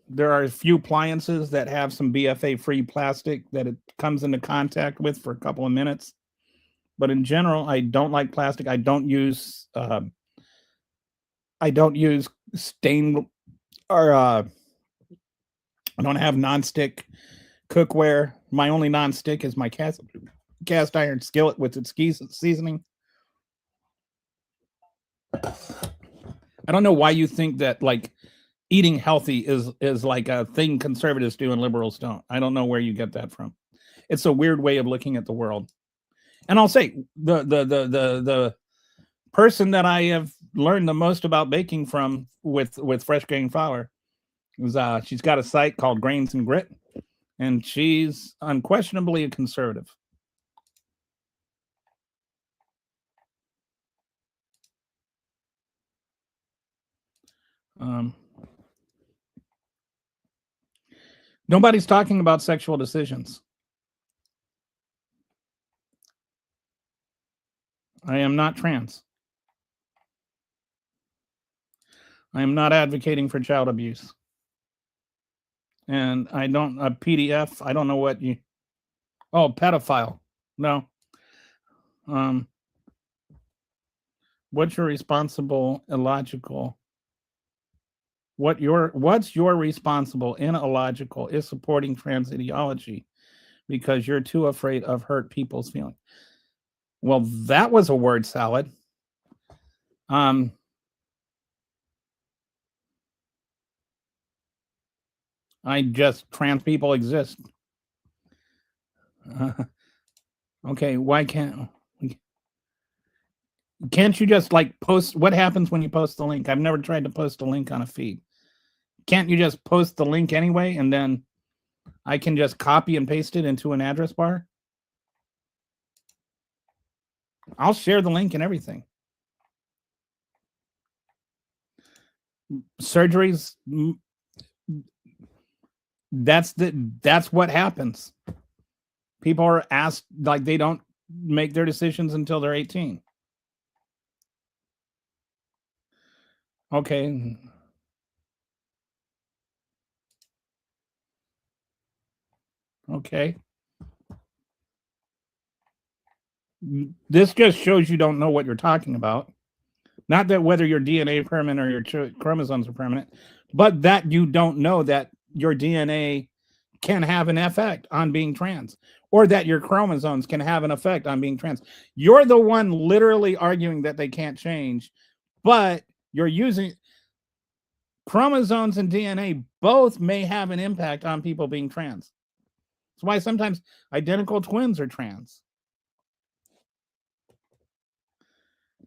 there are a few appliances that have some BFA free plastic that it comes into contact with for a couple of minutes. But in general, I don't like plastic. I don't use stain or I don't have nonstick cookware. My only nonstick is my cast iron skillet with its seasoning. I don't know why you think that like eating healthy is like a thing conservatives do and liberals don't. I don't know where you get that from. It's a weird way of looking at the world. And I'll say the person that I have learned the most about baking from with fresh grain flour is she's got a site called Grains and Grit, and she's unquestionably a conservative. Um, Nobody's talking about sexual decisions. I am not trans. I am not advocating for child abuse. And I don't a PDF. I don't know what you. Oh, pedophile. No. Um, what's your responsible illogical? What's your responsible in illogical is supporting trans ideology because you're too afraid of hurt people's feelings. Well, that was a word salad. Um, I just trans people exist. Okay, why can't you just like post? What happens when you post the link? I've never tried to post a link on a feed. Can't you just post the link anyway, and then I can just copy and paste it into an address bar? I'll share the link and everything. Surgeries, that's what happens. People are asked, like, they don't make their decisions until they're 18. Okay. Okay. This just shows you don't know what you're talking about. Not that whether your DNA permanent or your chromosomes are permanent, but that you don't know that your DNA can have an effect on being trans, or that your chromosomes can have an effect on being trans. You're the one literally arguing that they can't change, but you're using chromosomes and DNA both may have an impact on people being trans. That's why sometimes identical twins are trans.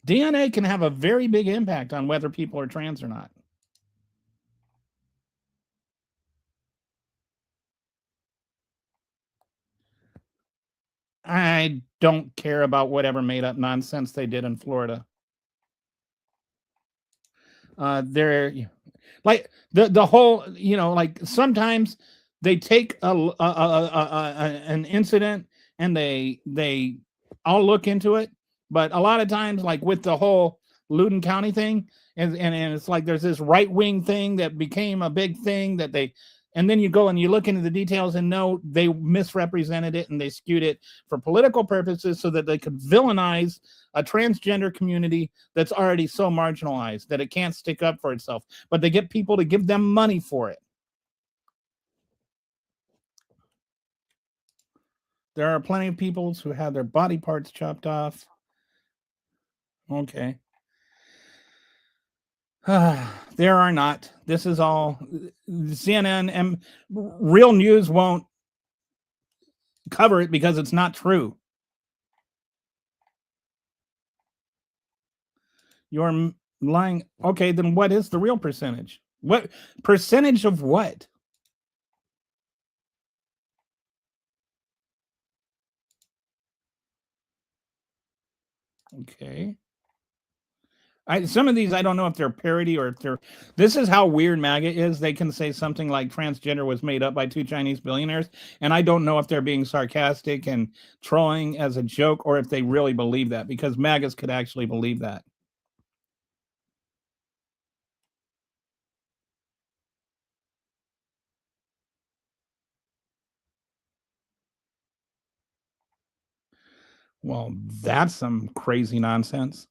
DNA can have a very big impact on whether people are trans or not. I don't care about whatever made up nonsense they did in Florida. They're like the whole, like sometimes they take an incident and they all look into it, but a lot of times, like with the whole Loudoun County thing, and it's like there's this right wing thing that became a big thing that they. And then you go and you look into the details and no, they misrepresented it and they skewed it for political purposes so that they could villainize a transgender community that's already so marginalized that it can't stick up for itself. But they get people to give them money for it. There are plenty of people who had their body parts chopped off. Okay. There are not. This is all CNN and real news won't cover it because it's not true. You're lying. Okay, then what is the real percentage? What percentage of what? Okay. Some of these I don't know if they're parody or if they're. This is how weird MAGA is. They can say something like transgender was made up by two Chinese billionaires, and I don't know if they're being sarcastic and trolling as a joke or if they really believe that, because MAGAs could actually believe that. Well, that's some crazy nonsense.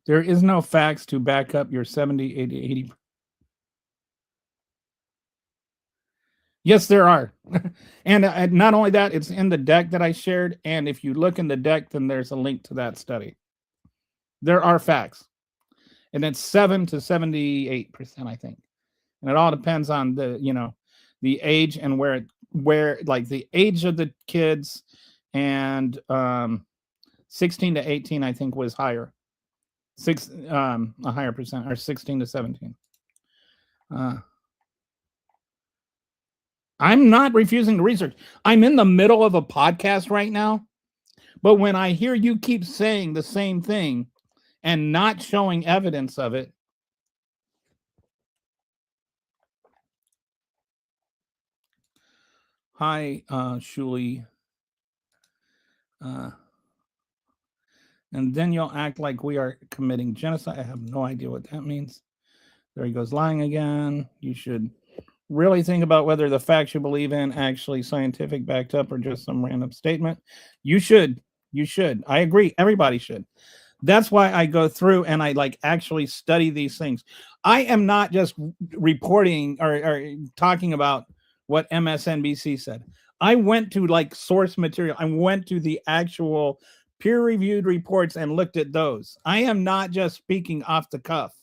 There is no facts to back up your 70, 80. Yes, there are. And not only that, it's in the deck that I shared. And if you look in the deck, then there's a link to that study. There are facts. And it's 7 to 78%, I think. And it all depends on the age and where like the age of the kids, and 16 to 18, I think, was higher. A higher percent, or 16 to 17. I'm not refusing to research. I'm in the middle of a podcast right now, but when I hear you keep saying the same thing and not showing evidence of it. Hi, Shuli. And then you'll act like we are committing genocide. I have no idea what that means. There he goes, lying again. You should really think about whether the facts you believe in actually scientific backed up or just some random statement. You should. You should. I agree. Everybody should. That's why I go through and I like actually study these things. I am not just reporting or talking about what MSNBC said. I went to like source material. I went to the actual peer-reviewed reports and looked at those. I am not just speaking off the cuff.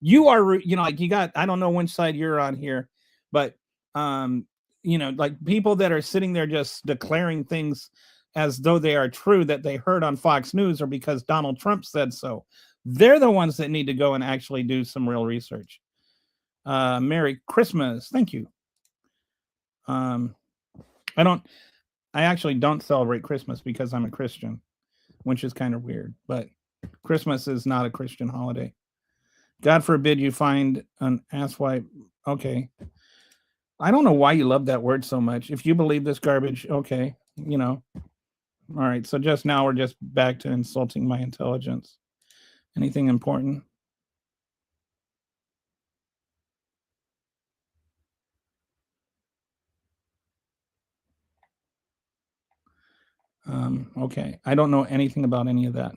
You are, like you got, I don't know which side you're on here, but like people that are sitting there just declaring things as though they are true that they heard on Fox News or because Donald Trump said so. They're the ones that need to go and actually do some real research. Merry Christmas. Thank you. I actually don't celebrate Christmas because I'm a Christian, which is kind of weird, but Christmas is not a Christian holiday. God forbid you find an asswipe. Okay. I don't know why you love that word so much. If you believe this garbage, okay, All right. So just now we're just back to insulting my intelligence. Anything important? Okay. I don't know anything about any of that.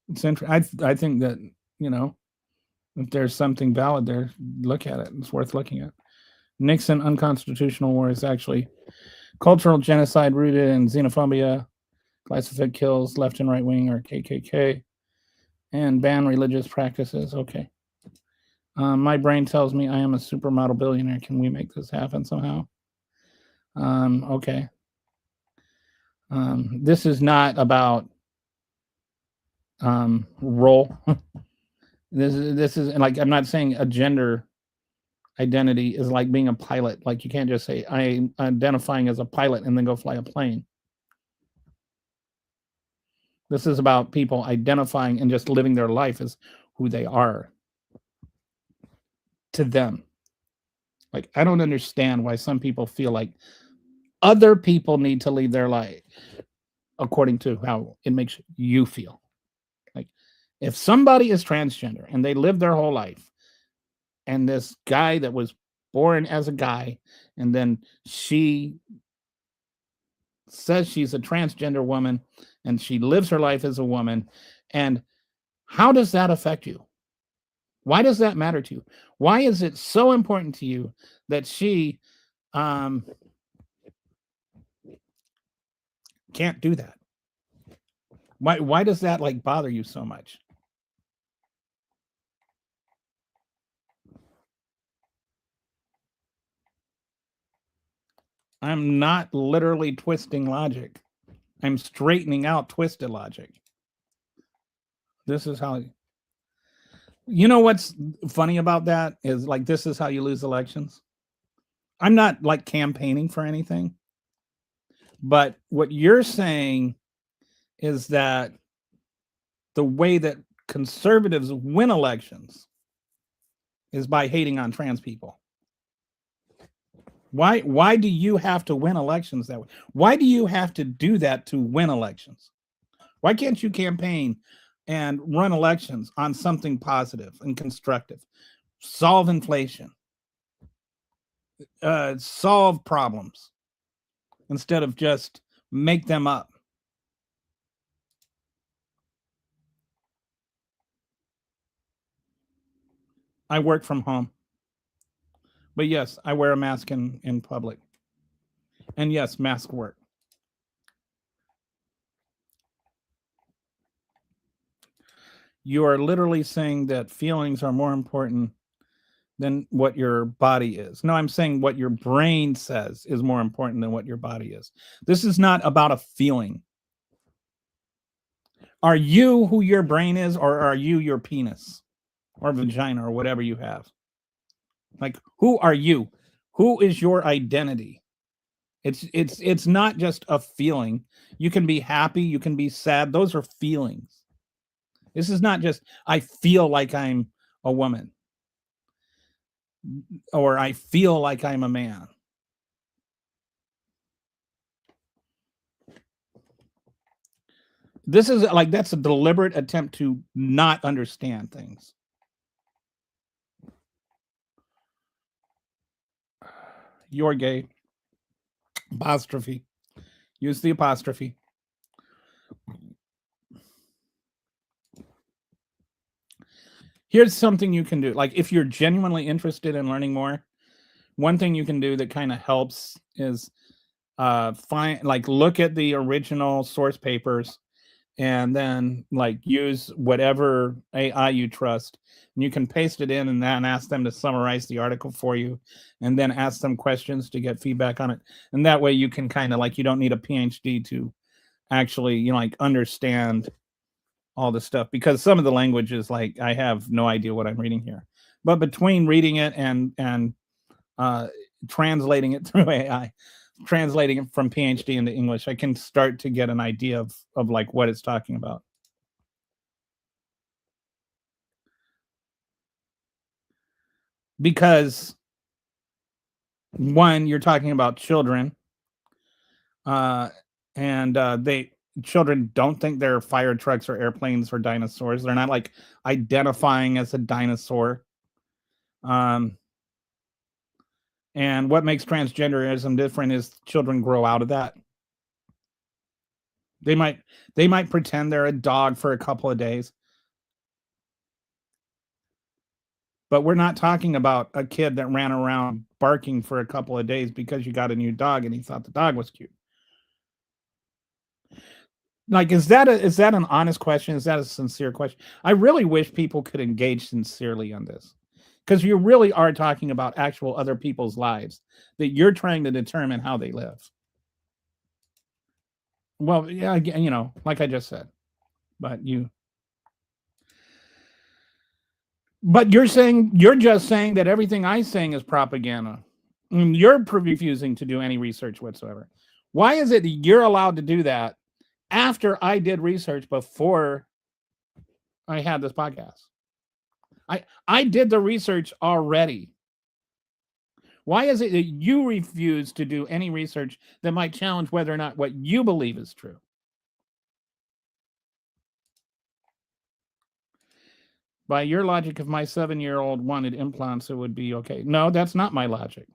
It's interesting. I think that, if there's something valid there, look at it. It's worth looking at. Nixon unconstitutional war is actually cultural genocide rooted in xenophobia, classified kills, left and right wing or KKK, and ban religious practices. Okay. My brain tells me I am a supermodel billionaire. Can we make this happen somehow? Okay. This is not about role. This is like, I'm not saying a gender identity is like being a pilot. Like you can't just say I identifying as a pilot and then go fly a plane. This is about people identifying and just living their life as who they are to them. Like, I don't understand why some people feel like other people need to lead their life according to how it makes you feel. Like, if somebody is transgender and they live their whole life, and this guy that was born as a guy, and then she says she's a transgender woman and she lives her life as a woman, and how does that affect you? Why does that matter to you? Why is it so important to you that she can't do that? Why does that like bother you so much? I'm not literally twisting logic. I'm straightening out twisted logic. This is how, you know what's funny about that is like, this is how you lose elections. I'm not like campaigning for anything, but what you're saying is that the way that conservatives win elections is by hating on trans people. Why do you have to win elections that way? Why do you have to do that to win elections? Why can't you campaign and run elections on something positive and constructive? Solve inflation, solve problems instead of just make them up. I work from home. But yes, I wear a mask in public. And yes, masks work. You are literally saying that feelings are more important than what your body is. No, I'm saying what your brain says is more important than what your body is. This is not about a feeling. Are you who your brain is, or are you your penis or vagina or whatever you have? Like, who are you? Who is your identity? It's not just a feeling. You can be happy, you can be sad. Those are feelings. This is not just I feel like I'm a woman or I feel like I'm a man. This is like, that's a deliberate attempt to not understand things. You're gay. Apostrophe. Use the apostrophe. Here's something you can do. Like, if you're genuinely interested in learning more, one thing you can do that kind of helps is look at the original source papers and then like use whatever AI you trust, and you can paste it in and then ask them to summarize the article for you, and then ask them questions to get feedback on it. And that way you can kind of like, you don't need a PhD to actually, you know, like understand all the stuff, because some of the language is like, I have no idea what I'm reading here. But between reading it and translating it through AI, translating it from PhD into English, I can start to get an idea of like what it's talking about. Because one, you're talking about children, and children don't think they're fire trucks or airplanes or dinosaurs. They're not like identifying as a dinosaur. And what makes transgenderism different is children grow out of that. They might pretend they're a dog for a couple of days. But we're not talking about a kid that ran around barking for a couple of days because you got a new dog and he thought the dog was cute. Like, is that an honest question? Is that a sincere question? I really wish people could engage sincerely on this, because you really are talking about actual other people's lives that you're trying to determine how they live. Well, yeah, you know, like I just said, but you're just saying that everything I'm saying is propaganda. You're refusing to do any research whatsoever. Why is it that you're allowed to do that after I did research before I had this podcast? I did the research already. Why is it that you refuse to do any research that might challenge whether or not what you believe is true? By your logic, if my 7-year-old wanted implants, it would be okay. No, that's not my logic.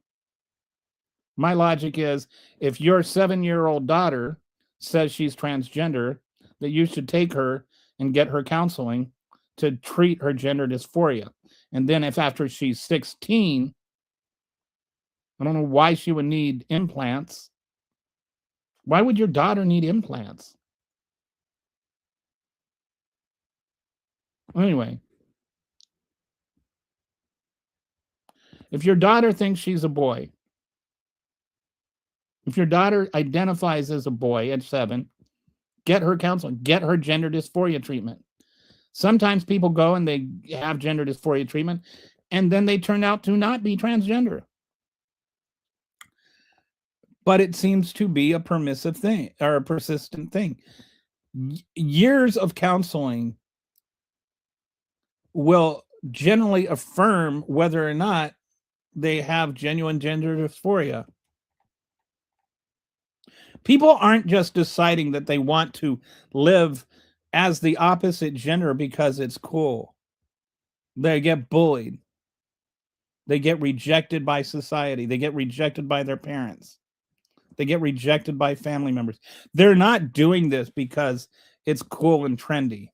My logic is, if your 7-year-old daughter says she's transgender, that you should take her and get her counseling to treat her gender dysphoria. And then if after she's 16, I don't know why she would need implants. Why would your daughter need implants? Anyway, if your daughter thinks she's a boy, if your daughter identifies as a boy at 7, Get her counseling. Get her gender dysphoria treatment. Sometimes people go and they have gender dysphoria treatment, and then they turn out to not be transgender. But it seems to be a permissive thing or a persistent thing. Years of counseling will generally affirm whether or not they have genuine gender dysphoria. People aren't just deciding that they want to live as the opposite gender because it's cool. They get bullied. They get rejected by society. They get rejected by their parents. They get rejected by family members. They're not doing this because it's cool and trendy.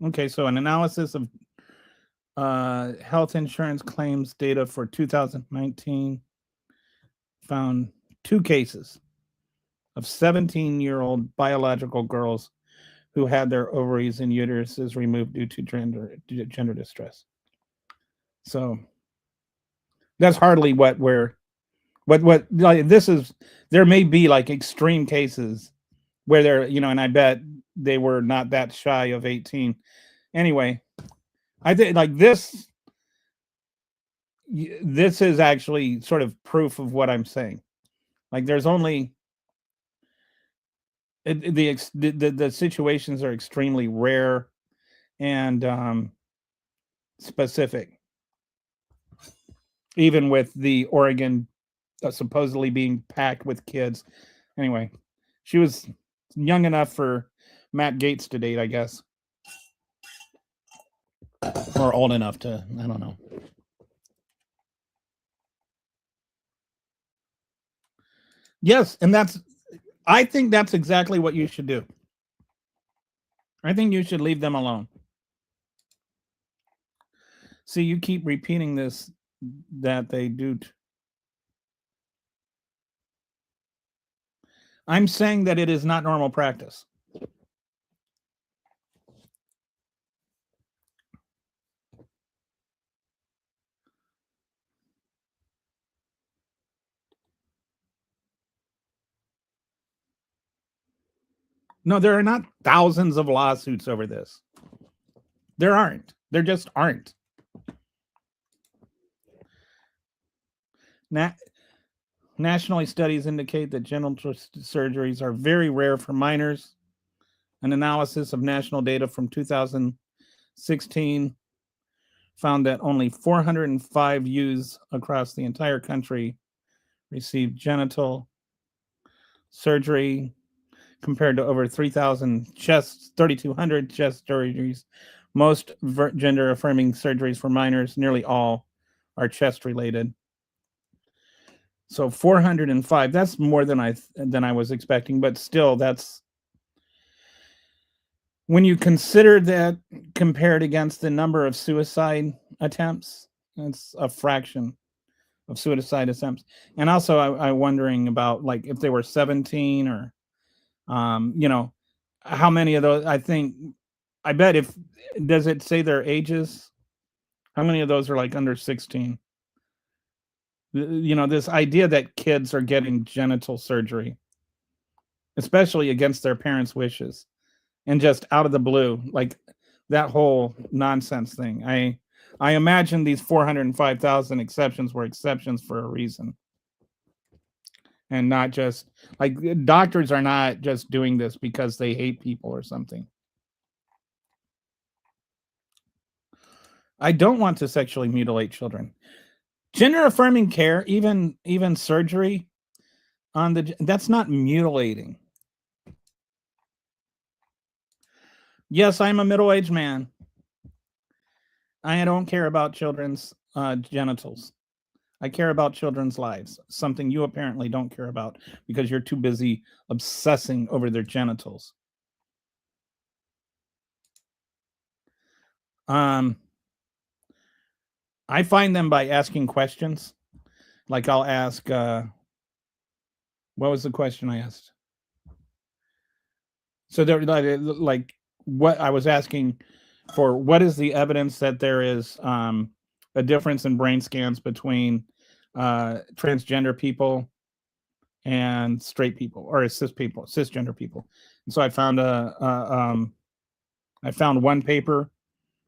Okay, so an analysis of health insurance claims data for 2019 found 2 cases of 17-year-old biological girls who had their ovaries and uteruses removed due to gender distress. So that's hardly what like, this is. There may be like extreme cases where they're, and I bet they were not that shy of 18. Anyway, I think like this is actually sort of proof of what I'm saying. Like there's only the situations are extremely rare and specific. Even with the Oregon supposedly being packed with kids. Anyway, she was young enough for Matt Gaetz to date, I guess. Or old enough to, I don't know. Yes, and I think that's exactly what you should do. I think you should leave them alone. See, you keep repeating this, that they do. I'm saying that it is not normal practice. No, there are not thousands of lawsuits over this. There aren't. There just aren't. Nationally, studies indicate that genital surgeries are very rare for minors. An analysis of national data from 2016 found that only 405 youths across the entire country received genital surgery, compared to over 3,200 chest surgeries. Most gender-affirming surgeries for minors, nearly all, are chest-related. So 405, that's more than I was expecting, but still, that's, when you consider that compared against the number of suicide attempts, it's a fraction of suicide attempts. And also, I'm wondering about like if they were 17 or, how many of those? I bet does it say their ages? How many of those are like under 16? This idea that kids are getting genital surgery, especially against their parents' wishes, and just out of the blue, like that whole nonsense thing. I imagine these 405,000 exceptions were exceptions for a reason. And not just like doctors are not just doing this because they hate people or something. I don't want to sexually mutilate children. Gender affirming care, even surgery on that's not mutilating. Yes, I'm a middle-aged man. I don't care about children's genitals. I care about children's lives, something you apparently don't care about because you're too busy obsessing over their genitals. I find them by asking questions. Like I'll ask, what was the question I asked? So they're like what I was asking for, what is the evidence that there is a difference in brain scans between transgender people and straight people or cisgender people. And so I found one paper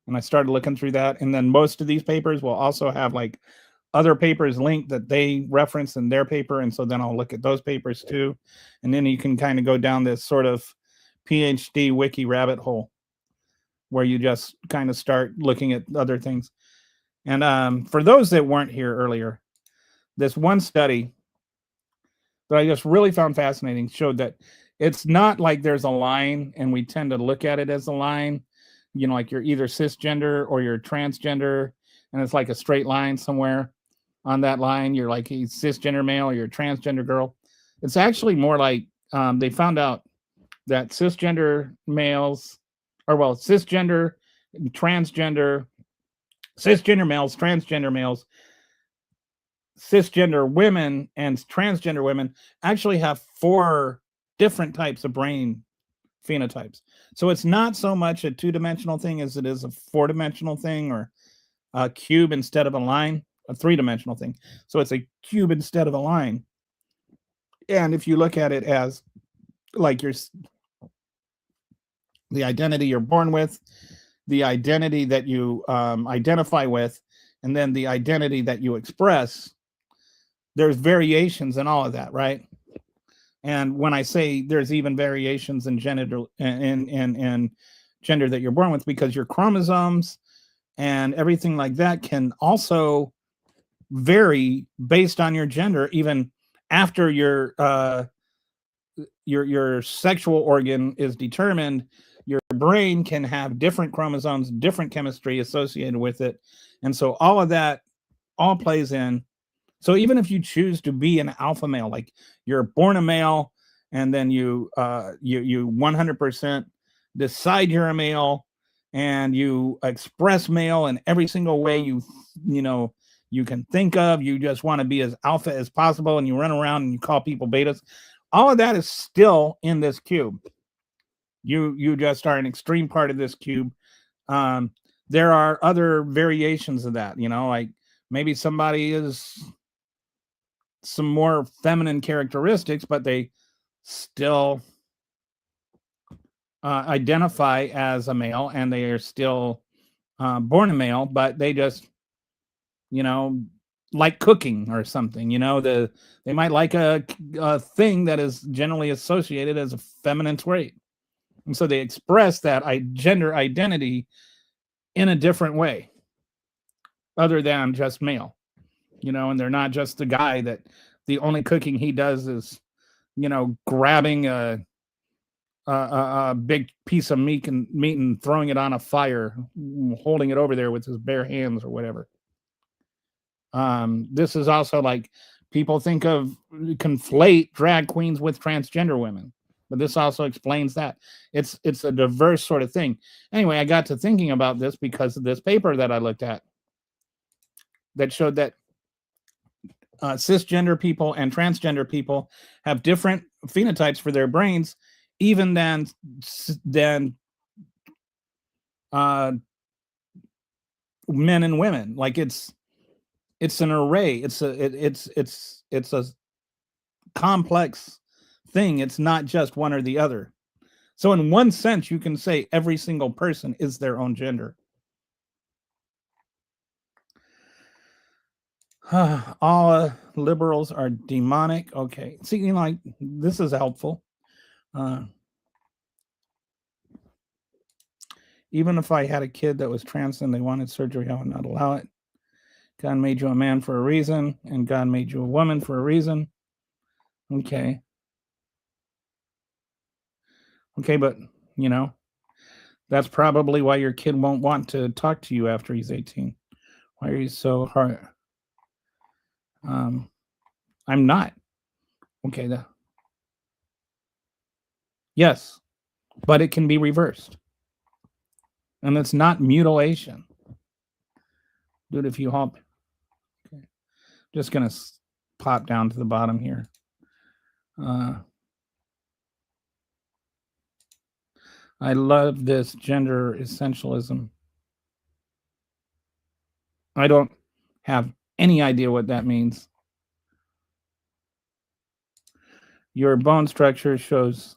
and I started looking through that. And then most of these papers will also have like other papers linked that they reference in their paper. And so then I'll look at those papers too. And then you can kind of go down this sort of PhD wiki rabbit hole where you just kind of start looking at other things. And for those that weren't here earlier, this one study that I just really found fascinating showed that it's not like there's a line and we tend to look at it as a line, you know, like you're either cisgender or you're transgender, and it's like a straight line somewhere on that line. You're like a cisgender male or you're a transgender girl. It's actually more like they found out that cisgender males, or well, cisgender males, transgender males, cisgender women, and transgender women actually have 4 different types of brain phenotypes. So it's not so much a 2-dimensional thing as it is a 4-dimensional thing, or a cube instead of a line, a 3-dimensional thing. So it's a cube instead of a line. And if you look at it as like the identity you're born with, the identity that you identify with, and then the identity that you express, there's variations in all of that, right? And when I say there's even variations in gender and gender that you're born with, because your chromosomes and everything like that can also vary based on your gender, even after your sexual organ is determined. Your brain can have different chromosomes, different chemistry associated with it, and so all of that all plays in. So even if you choose to be an alpha male, like you're born a male and then you 100% decide you're a male and you express male in every single way you can think of, you just want to be as alpha as possible, and you run around and you call people betas, all of that is still in this cube. You just are an extreme part of this cube. There are other variations of that, like maybe somebody is some more feminine characteristics, but they still identify as a male, and they are still born a male, but they just, like cooking or something. They might like a thing that is generally associated as a feminine trait, and so they express that gender identity in a different way, other than just male. And they're not just the guy that the only cooking he does is, grabbing a big piece of meat and throwing it on a fire, holding it over there with his bare hands or whatever. This is also like people conflate drag queens with transgender women, but this also explains that it's a diverse sort of thing. Anyway, I got to thinking about this because of this paper that I looked at that showed that cisgender people and transgender people have different phenotypes for their brains, even than men and women. Like it's an array. It's a complex thing. It's not just one or the other. So in one sense, you can say every single person is their own gender. All liberals are demonic. Okay. See, like this is helpful. Even if I had a kid that was trans and they wanted surgery, I would not allow it. God made you a man for a reason, and God made you a woman for a reason. Okay. Okay, but that's probably why your kid won't want to talk to you after he's 18. Why are you so hard? I'm not. Okay. Yes, but it can be reversed. And it's not mutilation. Dude, if you hop. Okay. Just going to pop down to the bottom here. I love this gender essentialism. I don't have any idea what that means. Your bone structure shows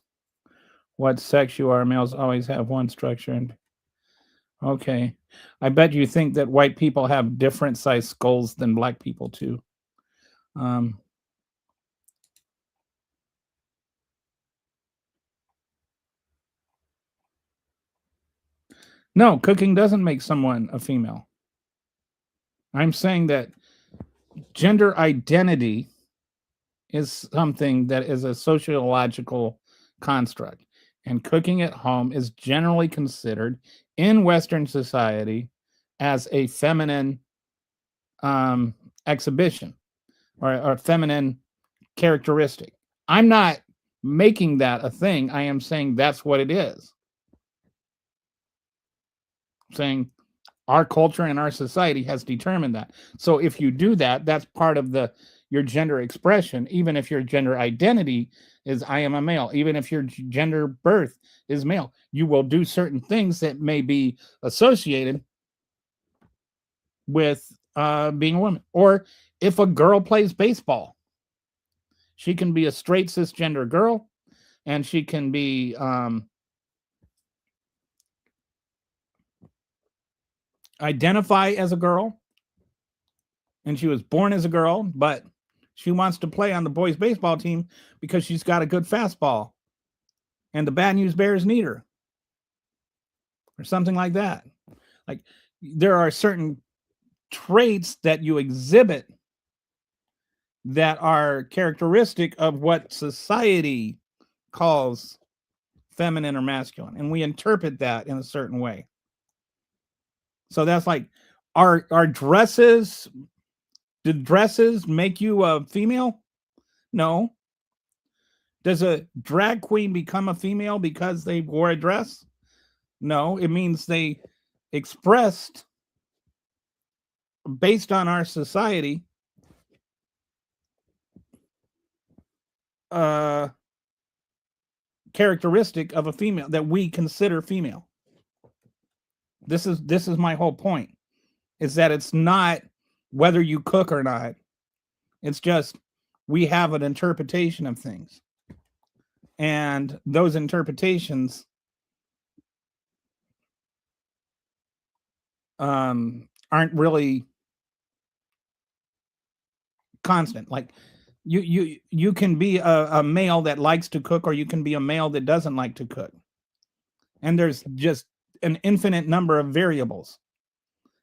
what sex you are. Males always have one structure. And okay, I bet you think that white people have different size skulls than black people too. Um, no, cooking doesn't make someone a female. I'm saying that gender identity is something that is a sociological construct. And cooking at home is generally considered in Western society as a feminine um, exhibition or feminine characteristic. I'm not making that a thing. I am saying that's what it is. Saying our culture and our society has determined that. So if you do that, that's part of the your gender expression. Even if your gender identity is I am a male, even if your gender birth is male, you will do certain things that may be associated with being a woman. Or if a girl plays baseball, she can be a straight cisgender girl, and she can be identify as a girl, and she was born as a girl, but she wants to play on the boys' baseball team because she's got a good fastball, and the Bad News Bears need her, or something like that. Like there are certain traits that you exhibit that are characteristic of what society calls feminine or masculine, and we interpret that in a certain way. So that's like our dresses. Did dresses make you a female? No. Does a drag queen become a female because they wore a dress? No. It means they expressed, based on our society, uh characteristic of a female that we consider female. This is my whole point, is that it's not whether you cook or not. It's just we have an interpretation of things. And those interpretations aren't really constant. Like you can be a male that likes to cook, or you can be a male that doesn't like to cook. And there's just an infinite number of variables.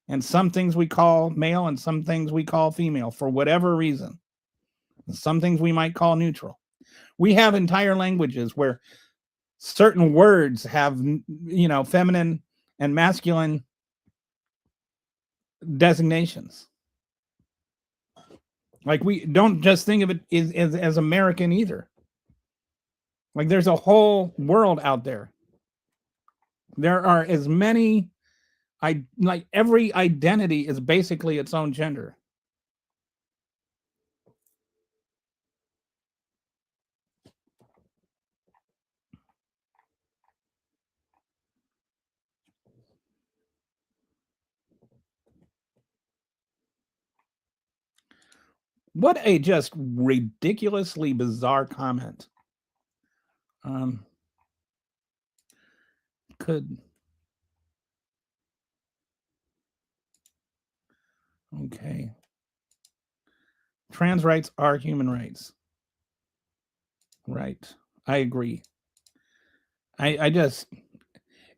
And some things we call male and some things we call female for whatever reason. Some things we might call neutral. We have entire languages where certain words have, feminine and masculine designations. Like we don't just think of it as American either. Like there's a whole world out there. There are as many, like every identity is basically its own gender. What a just ridiculously bizarre comment. Um, could okay. Trans rights are human rights. Right. I agree. I just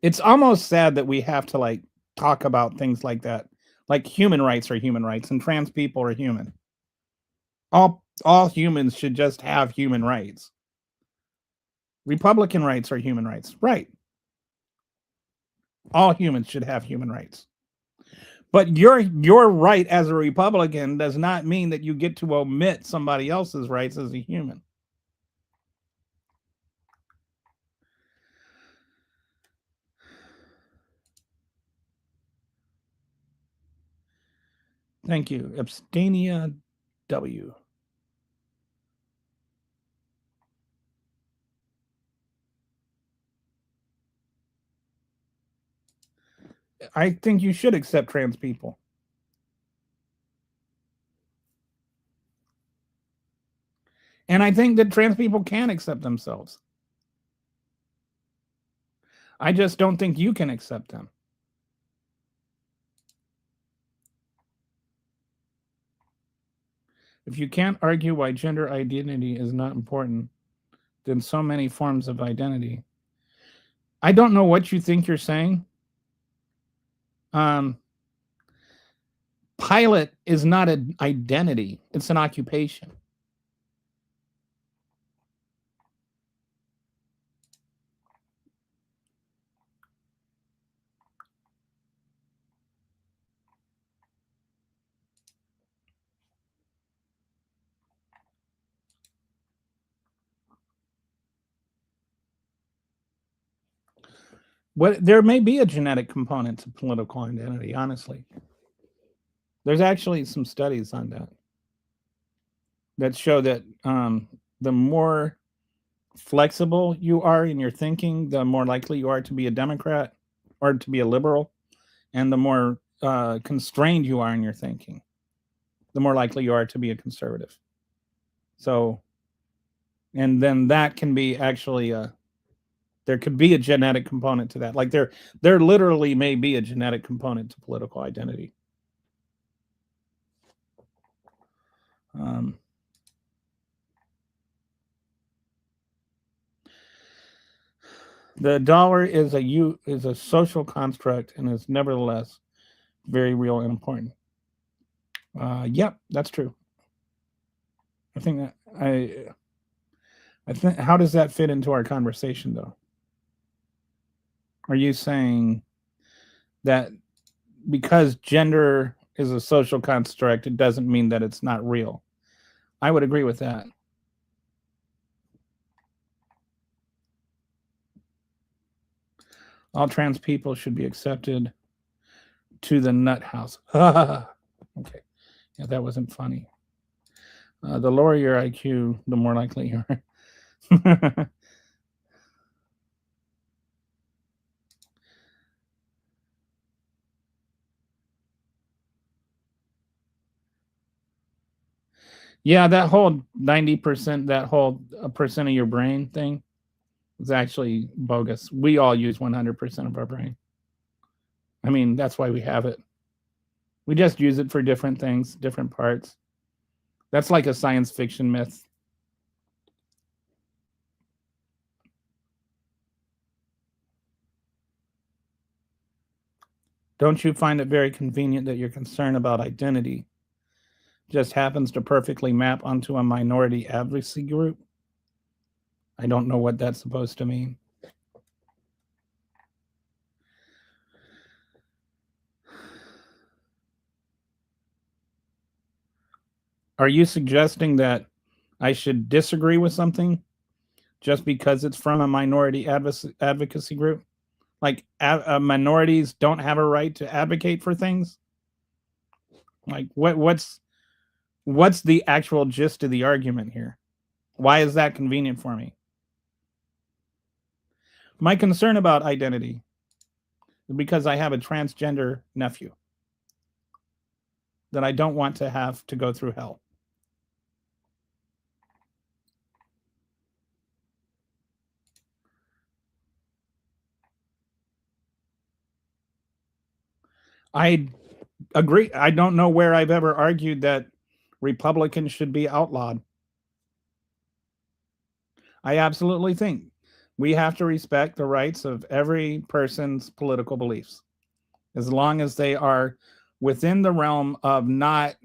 it's almost sad that we have to like talk about things like that. Like human rights are human rights and trans people are human. All humans should just have human rights. Republican rights are human rights. Right. All humans should have human rights. But your right as a Republican does not mean that you get to omit somebody else's rights as a human. Thank you. Abstania W. I think you should accept trans people. And I think that trans people can accept themselves. I just don't think you can accept them. If you can't argue why gender identity is not important, then so many forms of identity. I don't know what you think you're saying. Um, Pilot is not an identity, it's an occupation. What there may be a genetic component to political identity, honestly. There's actually some studies on that show that the more flexible you are in your thinking, the more likely you are to be a Democrat or to be a liberal, and the more constrained you are in your thinking, the more likely you are to be a conservative. So, and then that can be actually there could be a genetic component to that. Like there literally may be a genetic component to political identity. Um, the dollar is a social construct and is nevertheless very real and important. Yep, that's true. I think that I think how does that fit into our conversation though? Are you saying that because gender is a social construct, it doesn't mean that it's not real? I would agree with that. All trans people should be accepted to the nut house. Okay. Yeah, that wasn't funny. The lower your IQ, the more likely you are. Yeah, that whole 90%, that whole percent of your brain thing is actually bogus. We all use 100% of our brain. I mean, that's why we have it. We just use it for different things, different parts. That's like a science fiction myth. Don't you find it very convenient that your concern about identity just happens to perfectly map onto a minority advocacy group? I don't know what that's supposed to mean. Are you suggesting that I should disagree with something just because it's from a minority advocacy group? Like minorities don't have a right to advocate for things? Like what's the actual gist of the argument here? Why is that convenient for me? My concern about identity is because I have a transgender nephew that I don't want to have to go through hell. I agree. I don't know where I've ever argued that Republicans should be outlawed. I absolutely think we have to respect the rights of every person's political beliefs as long as they are within the realm of not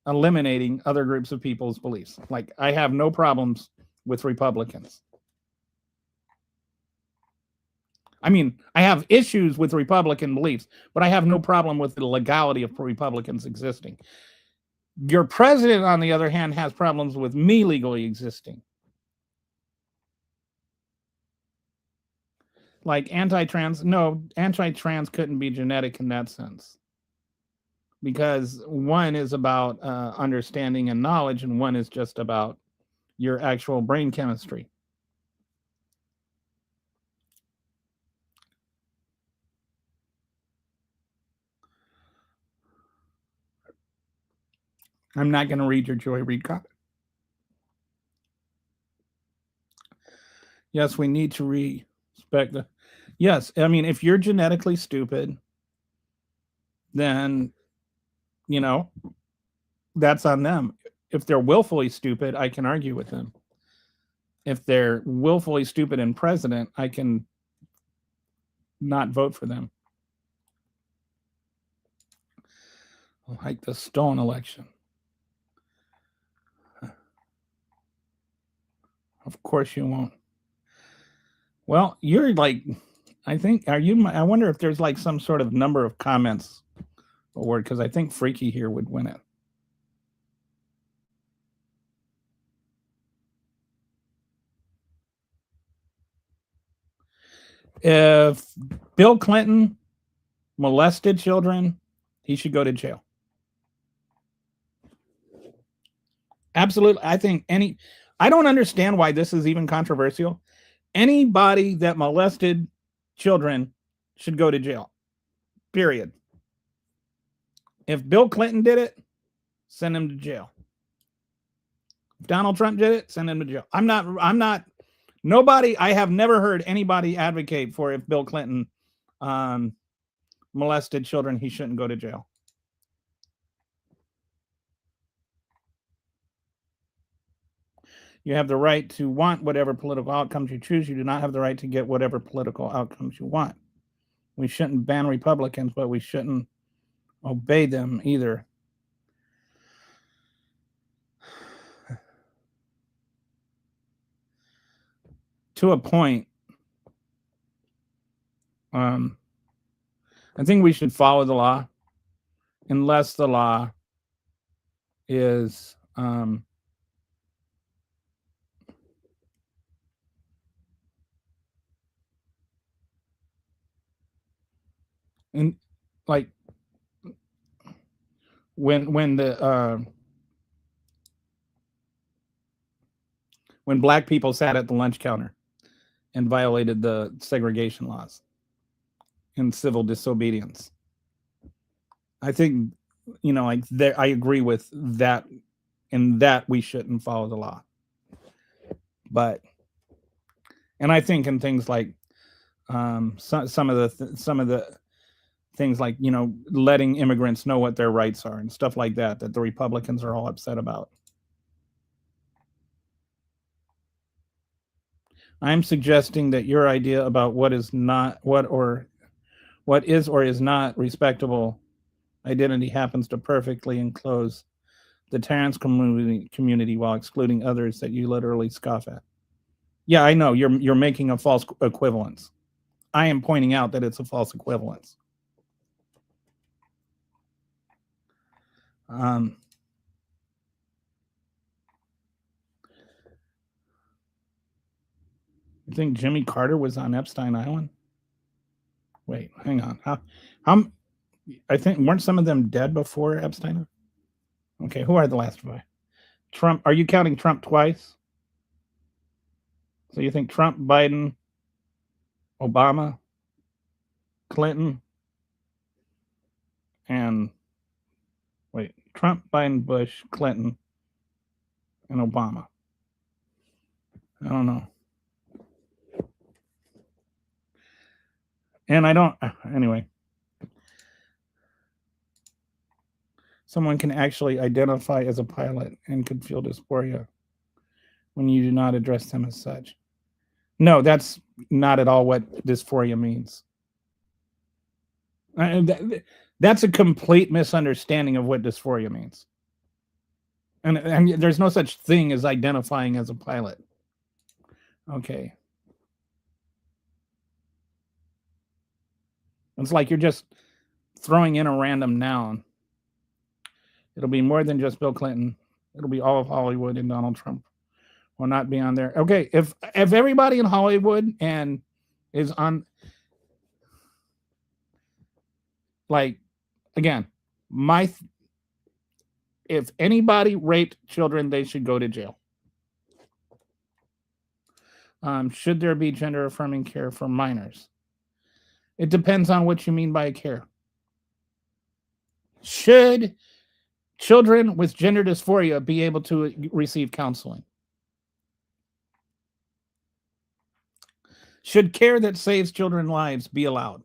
eliminating other groups of people's beliefs. Like, I have no problems with Republicans. I mean, I have issues with Republican beliefs, but I have no problem with the legality of Republicans existing. Your president, on the other hand, has problems with me legally existing. Like anti-trans, no, anti-trans couldn't be genetic in that sense. Because one is about understanding and knowledge, and one is just about your actual brain chemistry. I'm not going to read your Joy Reid comment. Yes, we need to respect the. Yes, I mean, if you're genetically stupid, then, you know, that's on them. If they're willfully stupid, I can argue with them. If they're willfully stupid and president, I can not vote for them. Like the stolen election. Of course you won't. Well, you're like, I think, are you? I wonder if there's like some sort of number of comments award, because I think Freaky here would win it. If Bill Clinton molested children, he should go to jail. Absolutely. I think I don't understand why this is even controversial. Anybody that molested children should go to jail. Period. If Bill Clinton did it, send him to jail. If Donald Trump did it, send him to jail. I have never heard anybody advocate for if Bill Clinton molested children, he shouldn't go to jail. You have the right to want whatever political outcomes you choose. You do not have the right to get whatever political outcomes you want. We shouldn't ban Republicans, but we shouldn't obey them either. To a point, I think we should follow the law unless the law is and like when black people sat at the lunch counter and violated the segregation laws in civil disobedience. I think, like I agree with that, in that we shouldn't follow the law. But, and I think in things like some of the things like, letting immigrants know what their rights are and stuff like that the Republicans are all upset about. I'm suggesting that your idea about what is or is not respectable identity happens to perfectly enclose the trans community while excluding others that you literally scoff at. Yeah, I know you're making a false equivalence. I am pointing out that it's a false equivalence. You think Jimmy Carter was on Epstein Island? Wait, hang on. How? I think weren't some of them dead before Epstein? Okay, who are the last five? Trump. Are you counting Trump twice? So you think Trump, Biden, Obama, Clinton, and wait, Trump, Biden, Bush, Clinton, and Obama. I don't know. And I don't, anyway. Someone can actually identify as a pilot and could feel dysphoria when you do not address them as such. No, that's not at all what dysphoria means. That's a complete misunderstanding of what dysphoria means. And there's no such thing as identifying as a pilot. Okay. It's like you're just throwing in a random noun. It'll be more than just Bill Clinton. It'll be all of Hollywood, and Donald Trump will not be on there. Okay, if everybody in Hollywood and is on, like, again, if anybody raped children, they should go to jail. Should there be gender affirming care for minors? It depends on what you mean by care. Should children with gender dysphoria be able to receive counseling? Should care that saves children's lives be allowed?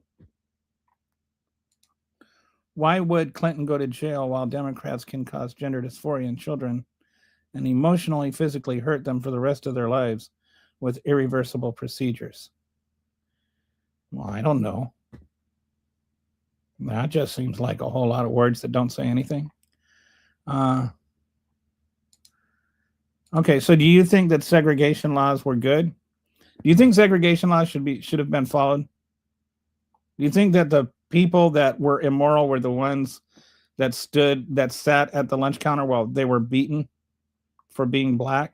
Why would Clinton go to jail while Democrats can cause gender dysphoria in children and emotionally, physically hurt them for the rest of their lives with irreversible procedures? Well, I don't know. That just seems like a whole lot of words that don't say anything. Okay, so do you think that segregation laws were good? Do you think segregation laws should have been followed? Do you think that the people that were immoral were the ones that sat at the lunch counter while they were beaten for being black?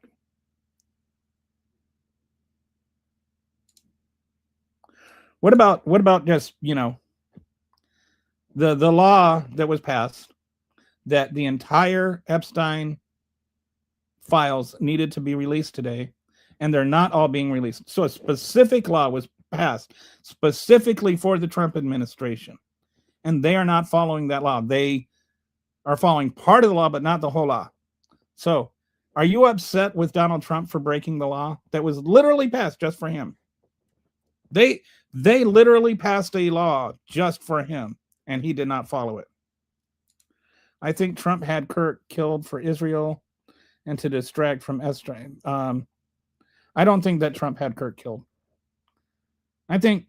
What about just, the law that was passed that the entire Epstein files needed to be released today, and they're not all being released. So a specific law was passed specifically for the Trump administration, and they are not following that law. They are following part of the law, but not the whole law. So are you upset with Donald Trump for breaking the law that was literally passed just for him? They literally passed a law just for him, and he did not follow it. I think Trump had Kirk killed for Israel and to distract from Epstein. I don't think that Trump had Kirk killed. I think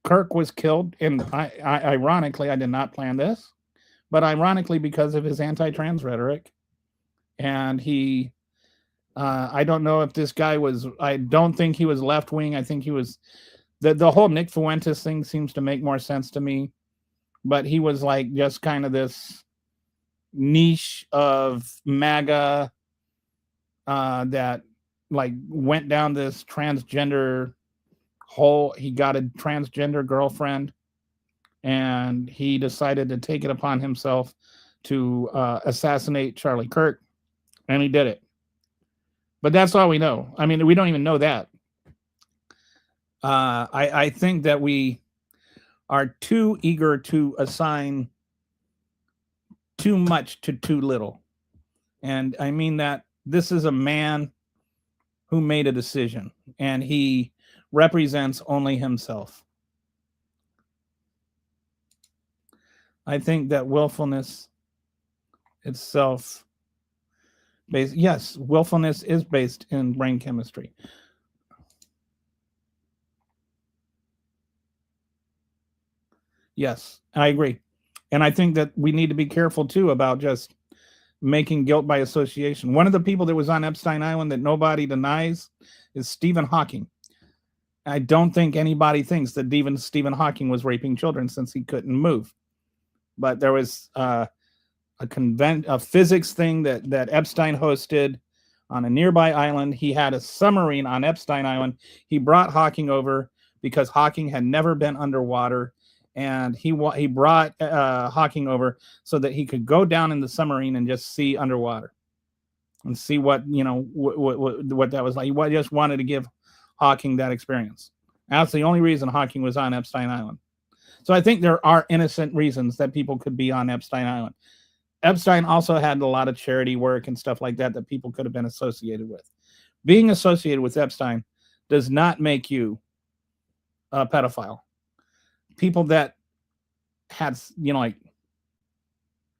Kirk was killed, and ironically, I did not plan this, but ironically because of his anti-trans rhetoric. And he, I don't know if this guy was, I don't think he was left-wing. I think he was, the whole Nick Fuentes thing seems to make more sense to me, but he was like just kind of this niche of MAGA that like went down this transgender hole. He got a transgender girlfriend, and he decided to take it upon himself to assassinate Charlie Kirk, and he did it. But that's all we know. I mean, we don't even know that. I think that we are too eager to assign too much to too little. And I mean that this is a man who made a decision, and he represents only himself. I think that willfulness itself, willfulness is based in brain chemistry. Yes, I agree. And I think that we need to be careful too about just making guilt by association. One of the people that was on Epstein Island that nobody denies is Stephen Hawking. I don't think anybody thinks that even Stephen Hawking was raping children since he couldn't move. But there was a physics thing that Epstein hosted on a nearby island. He had a submarine on Epstein Island. He brought Hawking over because Hawking had never been underwater. And he brought Hawking over so that he could go down in the submarine and just see underwater and see what that was like. He just wanted to give Hawking that experience. That's the only reason Hawking was on Epstein Island. So I think there are innocent reasons that people could be on Epstein Island. Epstein also had a lot of charity work and stuff like that people could have been associated with. Being associated with Epstein does not make you a pedophile. People that had, like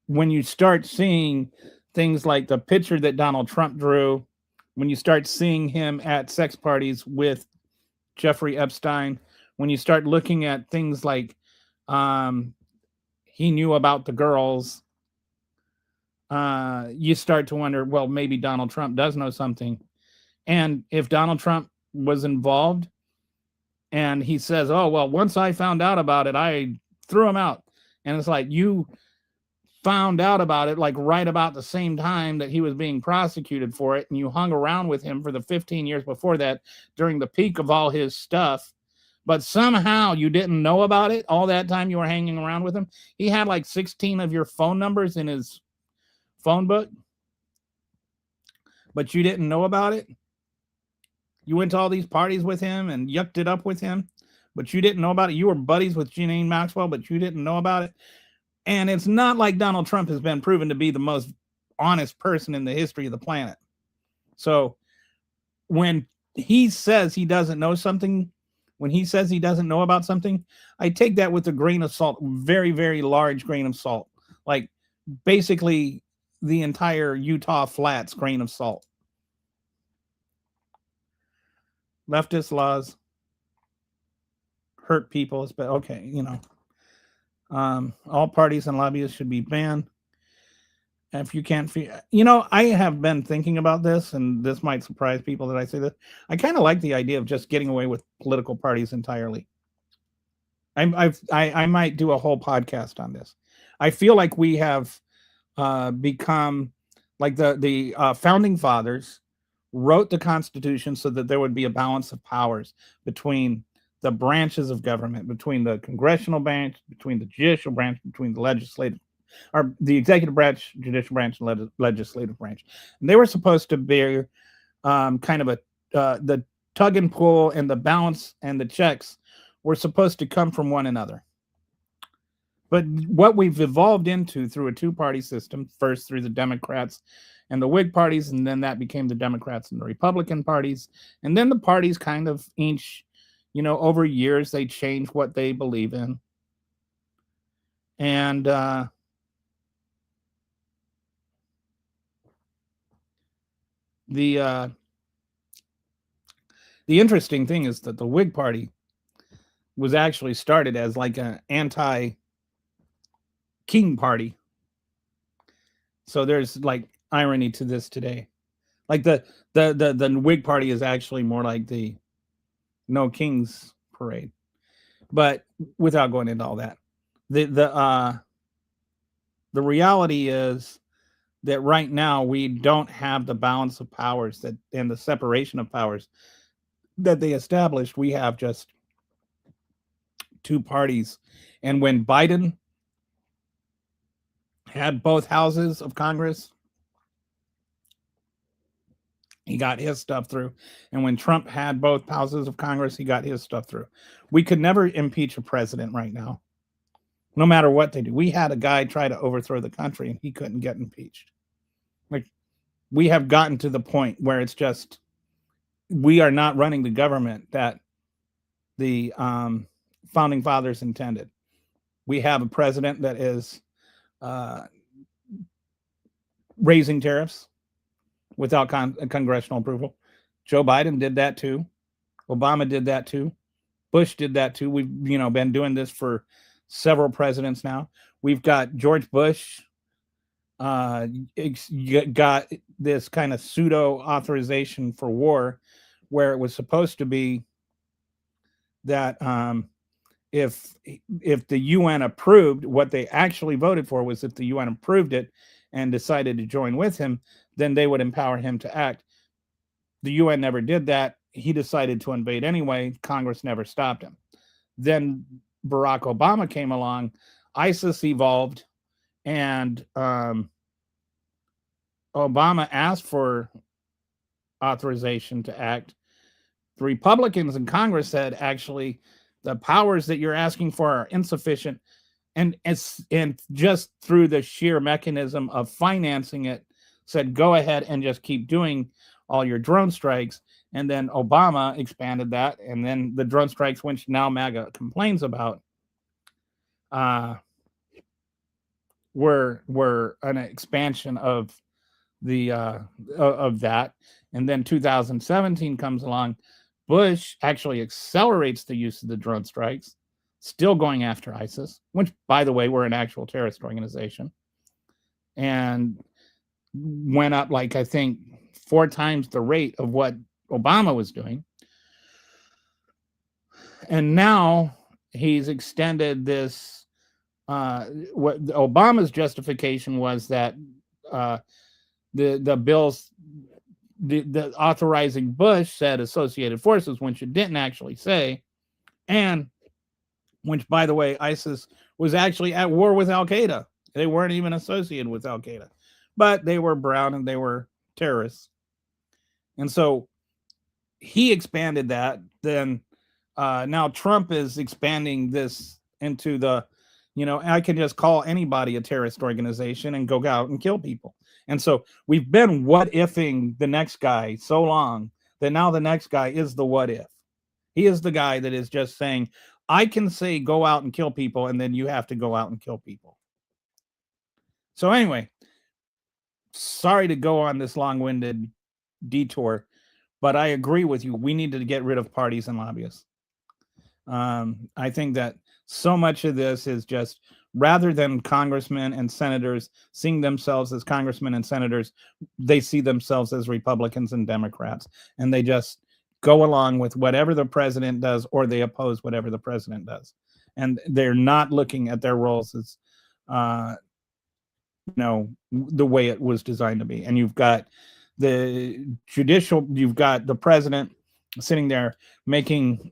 when you start seeing things like the picture that Donald Trump drew, when you start seeing him at sex parties with Jeffrey Epstein, when you start looking at things like he knew about the girls, you start to wonder, well, maybe Donald Trump does know something. And if Donald Trump was involved, and he says, oh, well, once I found out about it, I threw him out. And it's like, you found out about it like right about the same time that he was being prosecuted for it. And you hung around with him for the 15 years before that during the peak of all his stuff. But somehow you didn't know about it all that time you were hanging around with him. He had like 16 of your phone numbers in his phone book, but you didn't know about it. You went to all these parties with him and yucked it up with him, but you didn't know about it. You were buddies with Jeanine Maxwell, but you didn't know about it. And it's not like Donald Trump has been proven to be the most honest person in the history of the planet. So when he says he doesn't know something, when he says he doesn't know about something, I take that with a grain of salt, very, very large grain of salt. Like basically the entire Utah Flats grain of salt. Leftist laws hurt people, but okay, all parties and lobbyists should be banned. If you can't feel, I have been thinking about this, and this might surprise people that I say this. I kind of like the idea of just getting away with political parties entirely. I might do a whole podcast on this. I feel like we have become like the founding fathers wrote the Constitution so that there would be a balance of powers between the branches of government, between the congressional branch, between the judicial branch, between the legislative, or the executive branch, judicial branch, and legislative branch. And they were supposed to be kind of the tug and pull, and the balance and the checks were supposed to come from one another. But what we've evolved into through a two-party system, first through the Democrats and the Whig parties, and then that became the Democrats and the Republican parties, and then the parties kind of each, over years, they change what they believe in. And the interesting thing is that the Whig Party was actually started as like an anti-king party. So there's like irony to this today. Like the Whig Party is actually more like the No Kings parade. But without going into all that, the reality is that right now we don't have the balance of powers and the separation of powers that they established. We have just two parties. And when Biden had both houses of Congress, he got his stuff through. And when Trump had both houses of Congress, he got his stuff through. We could never impeach a president right now, no matter what they do. We had a guy try to overthrow the country and he couldn't get impeached. Like, we have gotten to the point where it's just, we are not running the government that the founding fathers intended. We have a president that is raising tariffs without congressional approval. Joe Biden did that too. Obama did that too. Bush did that too. We've been doing this for several presidents now. We've got George Bush got this kind of pseudo authorization for war, where it was supposed to be that if the UN approved, what they actually voted for was if the UN approved it and decided to join with him, then they would empower him to act. The UN never did that. He decided to invade anyway. Congress never stopped him. Then Barack Obama came along. ISIS evolved, and Obama asked for authorization to act. The Republicans in Congress said, actually, the powers that you're asking for are insufficient. And just through the sheer mechanism of financing it, said, go ahead and just keep doing all your drone strikes. And then Obama expanded that. And then the drone strikes, which now MAGA complains about, were an expansion of that. And then 2017 comes along. Bush actually accelerates the use of the drone strikes, still going after ISIS, which, by the way, were an actual terrorist organization, and went up, like, I think 4 times the rate of what Obama was doing. And now he's extended this. What Obama's justification was that the bills, the authorizing Bush said associated forces, which it didn't actually say, and which, by the way, ISIS was actually at war with Al Qaeda. They weren't even associated with Al Qaeda, but they were brown and they were terrorists. And so he expanded that. Then now Trump is expanding this into the, I can just call anybody a terrorist organization and go out and kill people. And so we've been what-ifing the next guy so long that now the next guy is the what if. He is the guy that is just saying, I can say go out and kill people, and then you have to go out and kill people. So anyway, sorry to go on this long-winded detour, but I agree with you. We need to get rid of parties and lobbyists. I think that so much of this is just, rather than congressmen and senators seeing themselves as congressmen and senators, they see themselves as Republicans and Democrats, and they just go along with whatever the president does, or they oppose whatever the president does. And they're not looking at their roles as, the way it was designed to be. And you've got you've got the president sitting there making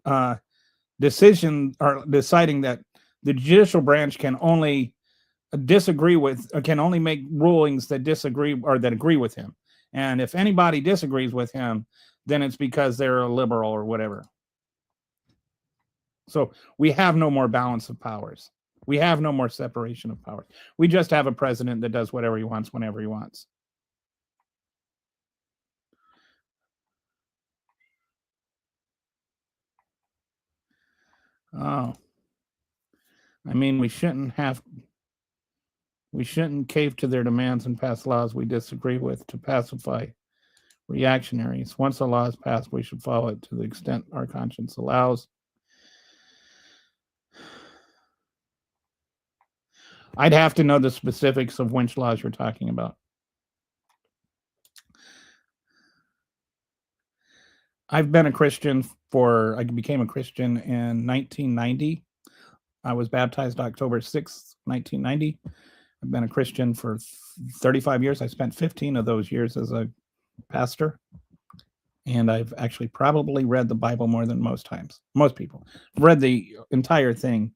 decision, or deciding that the judicial branch can only disagree with, or can only make rulings that disagree or that agree with him. And if anybody disagrees with him, then it's because they're a liberal or whatever. So we have no more balance of powers. We have no more separation of powers. We just have a president that does whatever he wants whenever he wants. Oh, I mean, we shouldn't cave to their demands and pass laws we disagree with to pacify reactionaries. Once a law is passed, we should follow it to the extent our conscience allows. I'd have to know the specifics of which laws you're talking about. I've been a Christian I became a Christian in 1990. I was baptized October 6th, 1990. I've been a Christian for 35 years. I spent 15 of those years as a pastor. And I've actually probably read the Bible more than most people. I've read the entire thing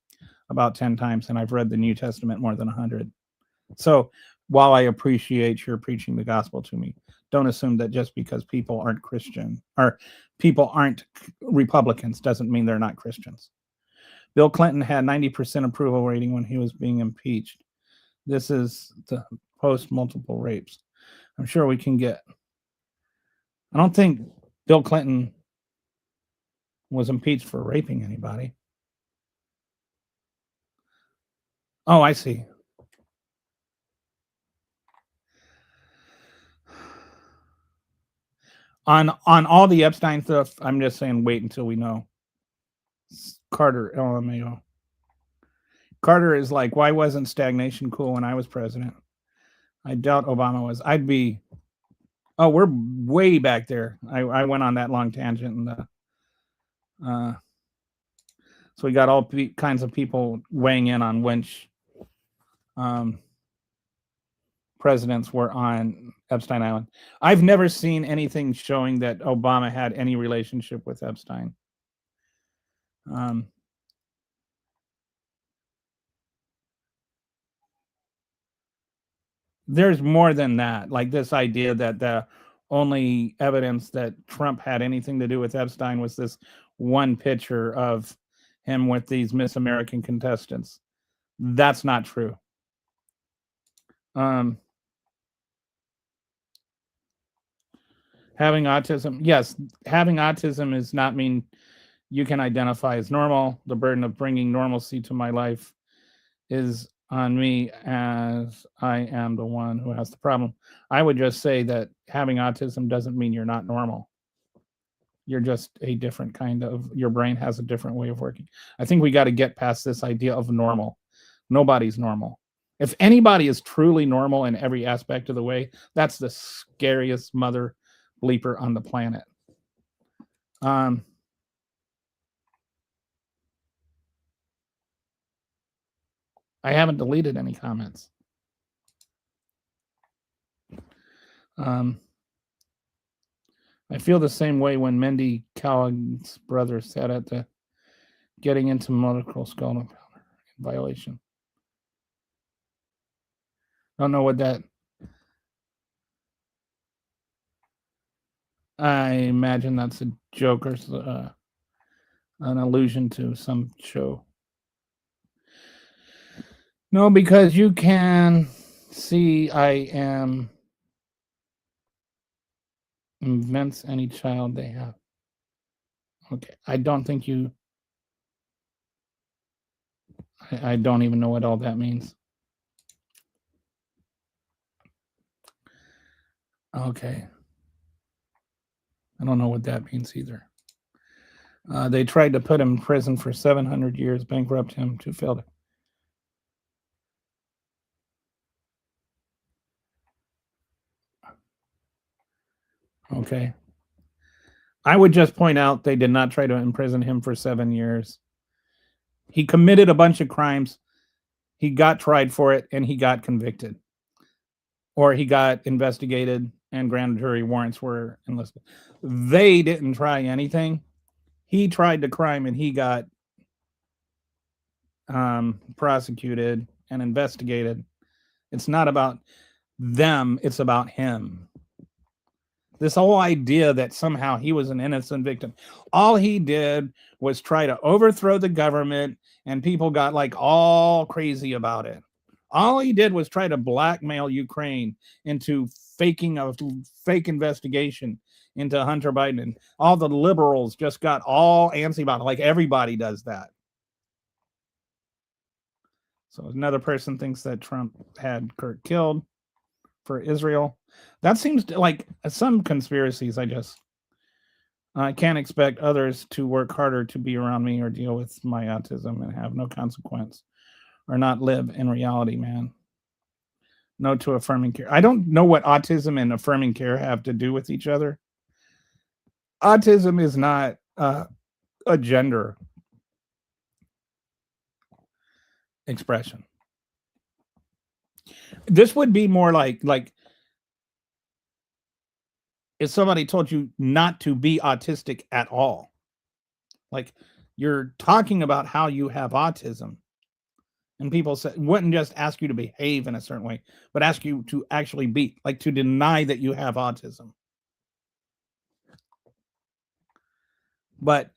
about 10 times, and I've read the New Testament more than 100. So while I appreciate your preaching the gospel to me, don't assume that just because people aren't Christian or people aren't Republicans doesn't mean they're not Christians. Bill Clinton had 90% approval rating when he was being impeached. This is the post multiple rapes. I'm sure we can get. I don't think Bill Clinton was impeached for raping anybody. Oh, I see. On all the Epstein stuff, I'm just saying wait until we know. Carter, LMAO. Carter is like, why wasn't stagnation cool when I was president? I doubt Obama was. I'd be. Oh, we're way back there. I went on that long tangent, and so we got all kinds of people weighing in on which presidents were on Epstein Island. I've never seen anything showing that Obama had any relationship with Epstein. There's more than that. Like this idea that the only evidence that Trump had anything to do with Epstein was this one picture of him with these Miss American contestants. That's not true. Having autism, yes, having autism does not mean you can identify as normal. The burden of bringing normalcy to my life is on me, as I am the one who has the problem. I would just say that having autism doesn't mean you're not normal. You're just a different kind of, your brain has a different way of working. I think we got to get past this idea of normal. Nobody's normal. If anybody is truly normal in every aspect of the way, that's the scariest mother bleeper on the planet. I haven't deleted any comments. I feel the same way when Mindy Kalig's brother said at the getting into medical skull and powder in violation. Don't know what that. I imagine that's a joke or an allusion to some show. No, because you can see I am invents any child they have. Okay, I don't think you. I don't even know what all that means. Okay. I don't know what that means either. They tried to put him in prison for 700 years, bankrupt him to fail. Okay. I would just point out they did not try to imprison him for 7 years. He committed a bunch of crimes. He got tried for it and he got convicted. Or he got investigated and grand jury warrants were enlisted. They didn't try anything. He tried the crime and he got prosecuted and investigated. It's not about them, it's about him. This whole idea that somehow he was an innocent victim. All he did was try to overthrow the government, and people got like all crazy about it. All he did was try to blackmail Ukraine into faking a fake investigation into Hunter Biden. And all the liberals just got all antsy about it, like everybody does that. So another person thinks that Trump had Kurt killed for Israel. That seems like some conspiracies. I can't expect others to work harder to be around me or deal with my autism and have no consequence or not live in reality, man. No to affirming care. I don't know what autism and affirming care have to do with each other. Autism is not a gender expression. This would be more like if somebody told you not to be autistic at all. Like you're talking about how you have autism. And people wouldn't just ask you to behave in a certain way, but ask you to actually be, like to deny that you have autism. But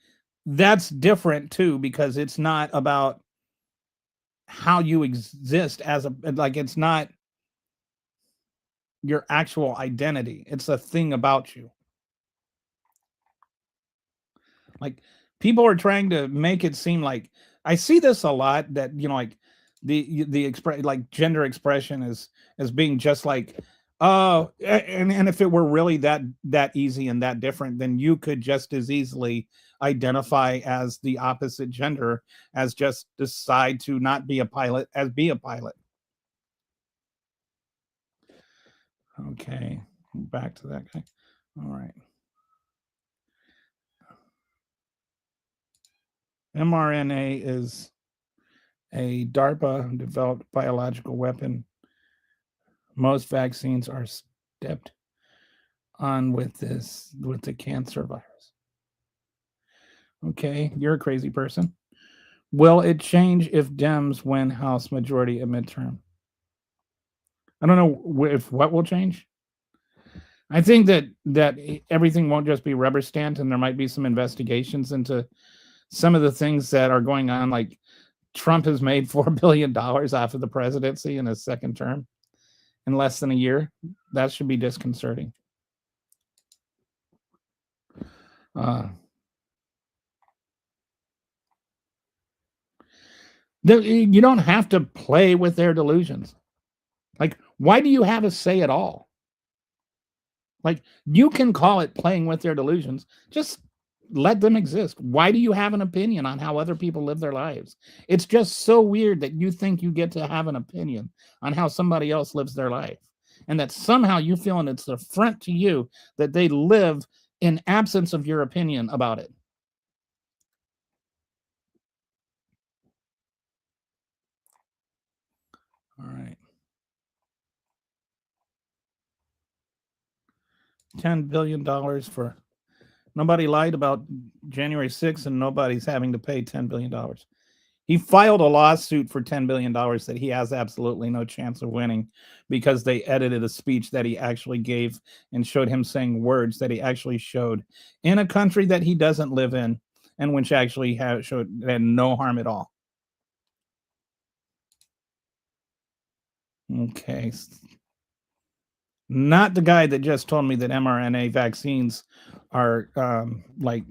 that's different too, because it's not about how you exist as it's not your actual identity. It's a thing about you. Like people are trying to make it seem like I see this a lot that, like the express like gender expression as being just like, oh, and if it were really that easy and that different, then you could just as easily identify as the opposite gender as just decide to not be a pilot as be a pilot. Okay, back to that guy. All right. mRNA is a DARPA developed biological weapon. Most vaccines are stepped on with the cancer virus. Okay, you're a crazy person. Will it change if Dems win House majority at midterm? I don't know if what will change. I think that everything won't just be rubber stamped, and there might be some investigations into some of the things that are going on. Like Trump has made $4 billion off of the presidency in his second term in less than a year. That should be disconcerting. You don't have to play with their delusions. Like, why do you have a say at all? Like, you can call it playing with their delusions. Just let them exist. Why do you have an opinion on how other people live their lives? It's just so weird that you think you get to have an opinion on how somebody else lives their life. And that somehow you feel and it's the affront to you that they live in absence of your opinion about it. All right. $10 billion for nobody lied about January 6th and nobody's having to pay $10 billion. He filed a lawsuit for $10 billion that he has absolutely no chance of winning because they edited a speech that he actually gave and showed him saying words that he actually showed in a country that he doesn't live in and which actually had no harm at all. Okay. Not the guy that just told me that mRNA vaccines are like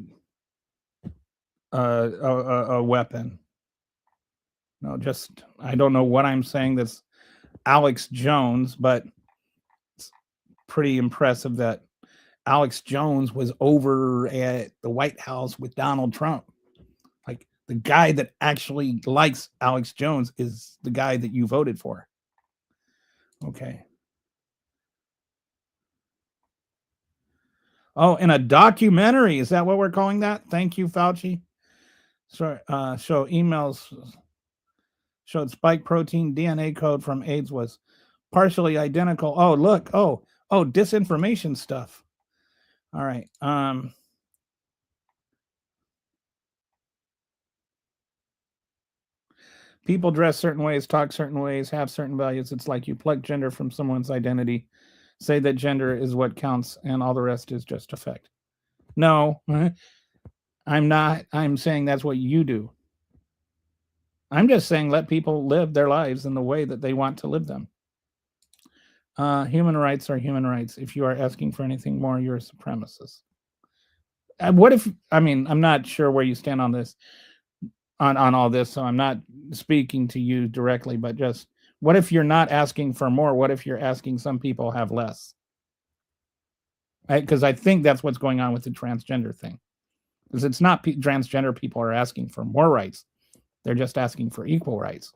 a weapon. No, just I don't know what I'm saying. That's Alex Jones, but it's pretty impressive that Alex Jones was over at the White House with Donald Trump. Like the guy that actually likes Alex Jones is the guy that you voted for. Okay. Oh, in a documentary. Is that what we're calling that? Thank you, Fauci. So, show emails showed spike protein DNA code from AIDS was partially identical. Oh, look. Oh, disinformation stuff. All right. People dress certain ways, talk certain ways, have certain values. It's like you pluck gender from someone's identity, say that gender is what counts, and all the rest is just effect. No, I'm not. I'm saying that's what you do. I'm just saying let people live their lives in the way that they want to live them. Human rights are human rights. If you are asking for anything more, you're a supremacist. What if, I mean, I'm not sure where you stand on this, on all this, so I'm not speaking to you directly, but just what if you're not asking for more? What if you're asking some people have less? Because I think that's what's going on with the transgender thing. Because it's not transgender people are asking for more rights. They're just asking for equal rights.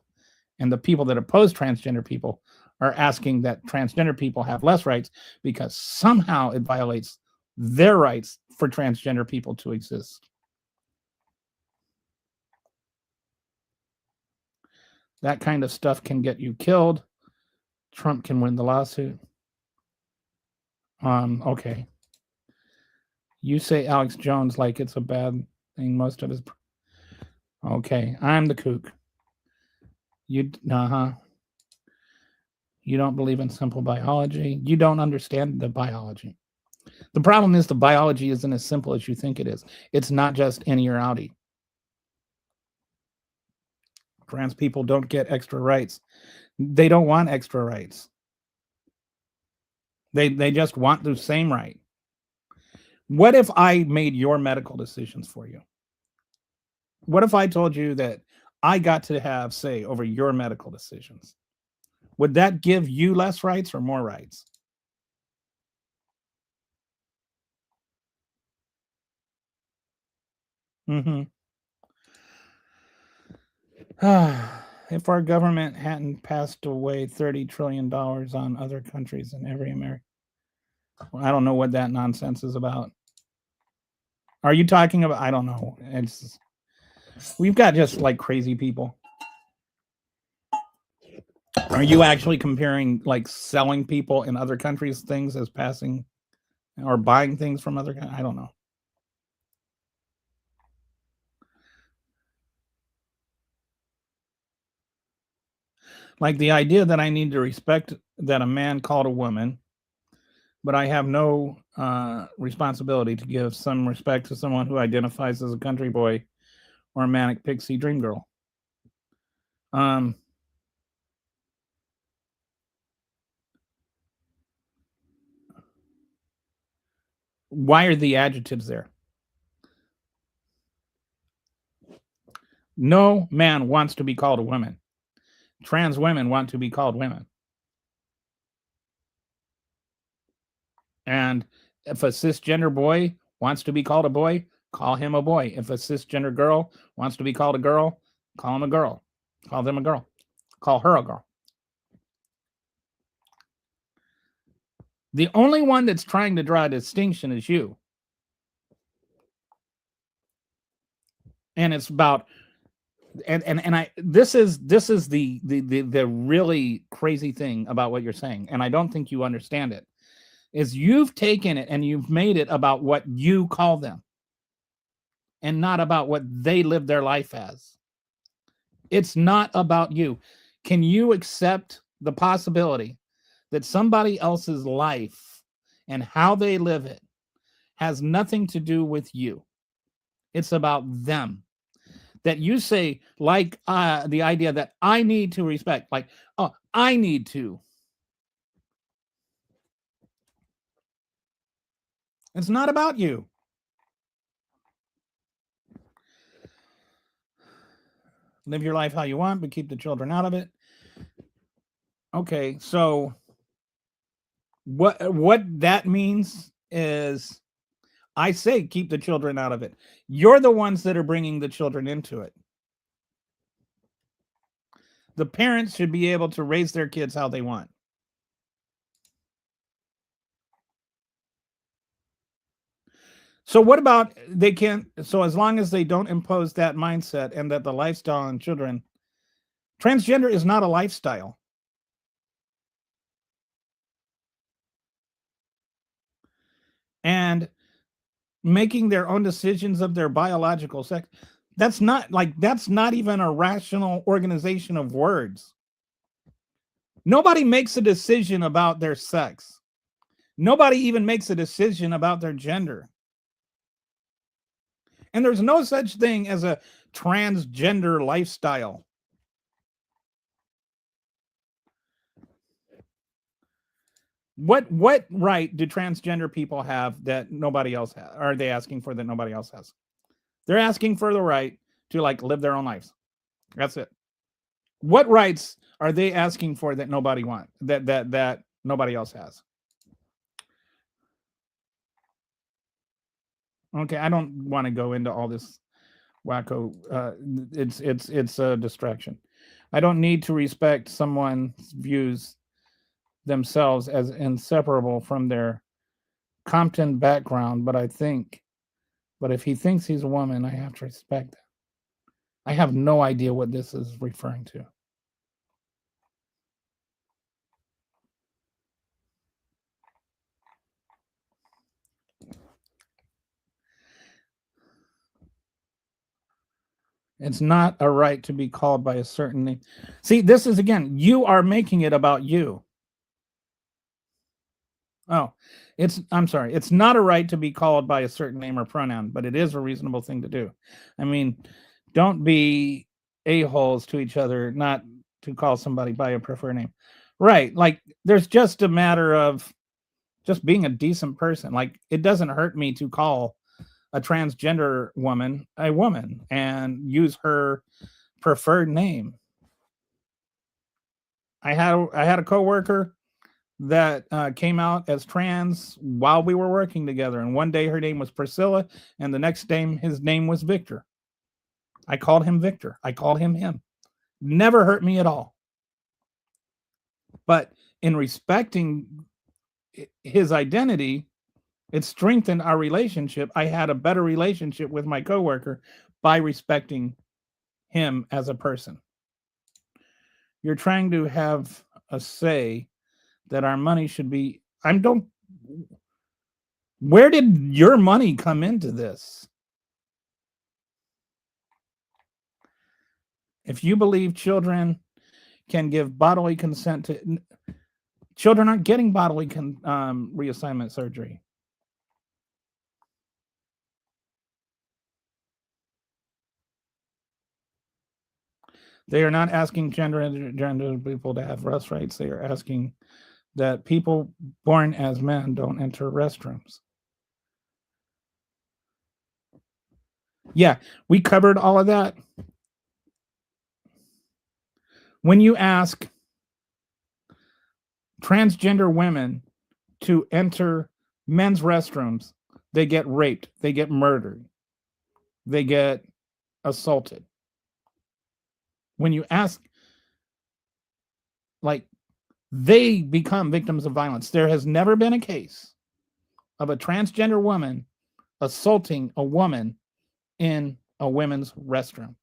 And the people that oppose transgender people are asking that transgender people have less rights because somehow it violates their rights for transgender people to exist. That kind of stuff can get you killed. Trump can win the lawsuit. Okay. You say Alex Jones like it's a bad thing. Most of his. Okay, I'm the kook. You You don't believe in simple biology. You don't understand the biology. The problem is the biology isn't as simple as you think it is. It's not just any or outie. Trans people don't get extra rights. They don't want extra rights. They just want the same right. What if I made your medical decisions for you? What if I told you that I got to have say over your medical decisions? Would that give you less rights or more rights? Mm-hmm. If our government hadn't passed away $30 trillion on other countries in every America, well, I don't know what that nonsense is about. Are you talking about? I don't know. We've got just like crazy people. Are you actually comparing like selling people in other countries things as passing or buying things from other countries? I don't know. Like the idea that I need to respect that a man called a woman, but I have no responsibility to give some respect to someone who identifies as a country boy or a manic pixie dream girl. Why are the adjectives there? No man wants to be called a woman. Trans women want to be called women. And if a cisgender boy wants to be called a boy, call him a boy. If a cisgender girl wants to be called a girl, call him a girl. Call them a girl. Call her a girl. The only one that's trying to draw a distinction is you. And it's about and I this is the really crazy thing about what you're saying, and I don't think you understand it, is you've taken it and you've made it about what you call them and not about what they live their life as. It's not about you. Can you accept the possibility that somebody else's life and how they live it has nothing to do with you? It's about them. That you say, like the idea that I need to respect, like, oh, I need to. It's not about you. Live your life how you want, but keep the children out of it. Okay, so what that means is I say keep the children out of it. You're the ones that are bringing the children into it. The parents should be able to raise their kids how they want. So what about they can't, so as long as they don't impose that mindset and that the lifestyle on children, transgender is not a lifestyle. And making their own decisions of their biological sex, that's not even a rational organization of words. Nobody makes a decision about their sex. Nobody even makes a decision about their gender. And there's no such thing as a transgender lifestyle. What right do transgender people have that nobody else has? Are they asking for that nobody else has? They're asking for the right to like live their own lives. That's it. What rights are they asking for that nobody wants, that nobody else has? Okay, I don't want to go into all this wacko. It's a distraction. I don't need to respect someone's views themselves as inseparable from their Compton background, but if he thinks he's a woman, I have to respect that. I have no idea what this is referring to. It's not a right to be called by a certain name. See, this is again, you are making it about you. Oh, I'm sorry. It's not a right to be called by a certain name or pronoun, but it is a reasonable thing to do. I mean, don't be a-holes to each other, not to call somebody by a preferred name. Right. Like there's just a matter of just being a decent person. Like it doesn't hurt me to call a transgender woman a woman and use her preferred name. I had a coworker that came out as trans while we were working together, and one day her name was Priscilla, and the next day his name was Victor. I called him Victor. I called him him. Never hurt me at all. But in respecting his identity, it strengthened our relationship. I had a better relationship with my coworker by respecting him as a person. You're trying to have a say that our money should be. Where did your money come into this? If you believe children can give bodily consent to, children aren't getting bodily reassignment surgery. They are not asking gender people to have rest rights. They are asking that people born as men don't enter restrooms. Yeah, we covered all of that. When you ask transgender women to enter men's restrooms, they get raped, they get murdered, they get assaulted. When you ask, like, they become victims of violence. There has never been a case of a transgender woman assaulting a woman in a women's restroom.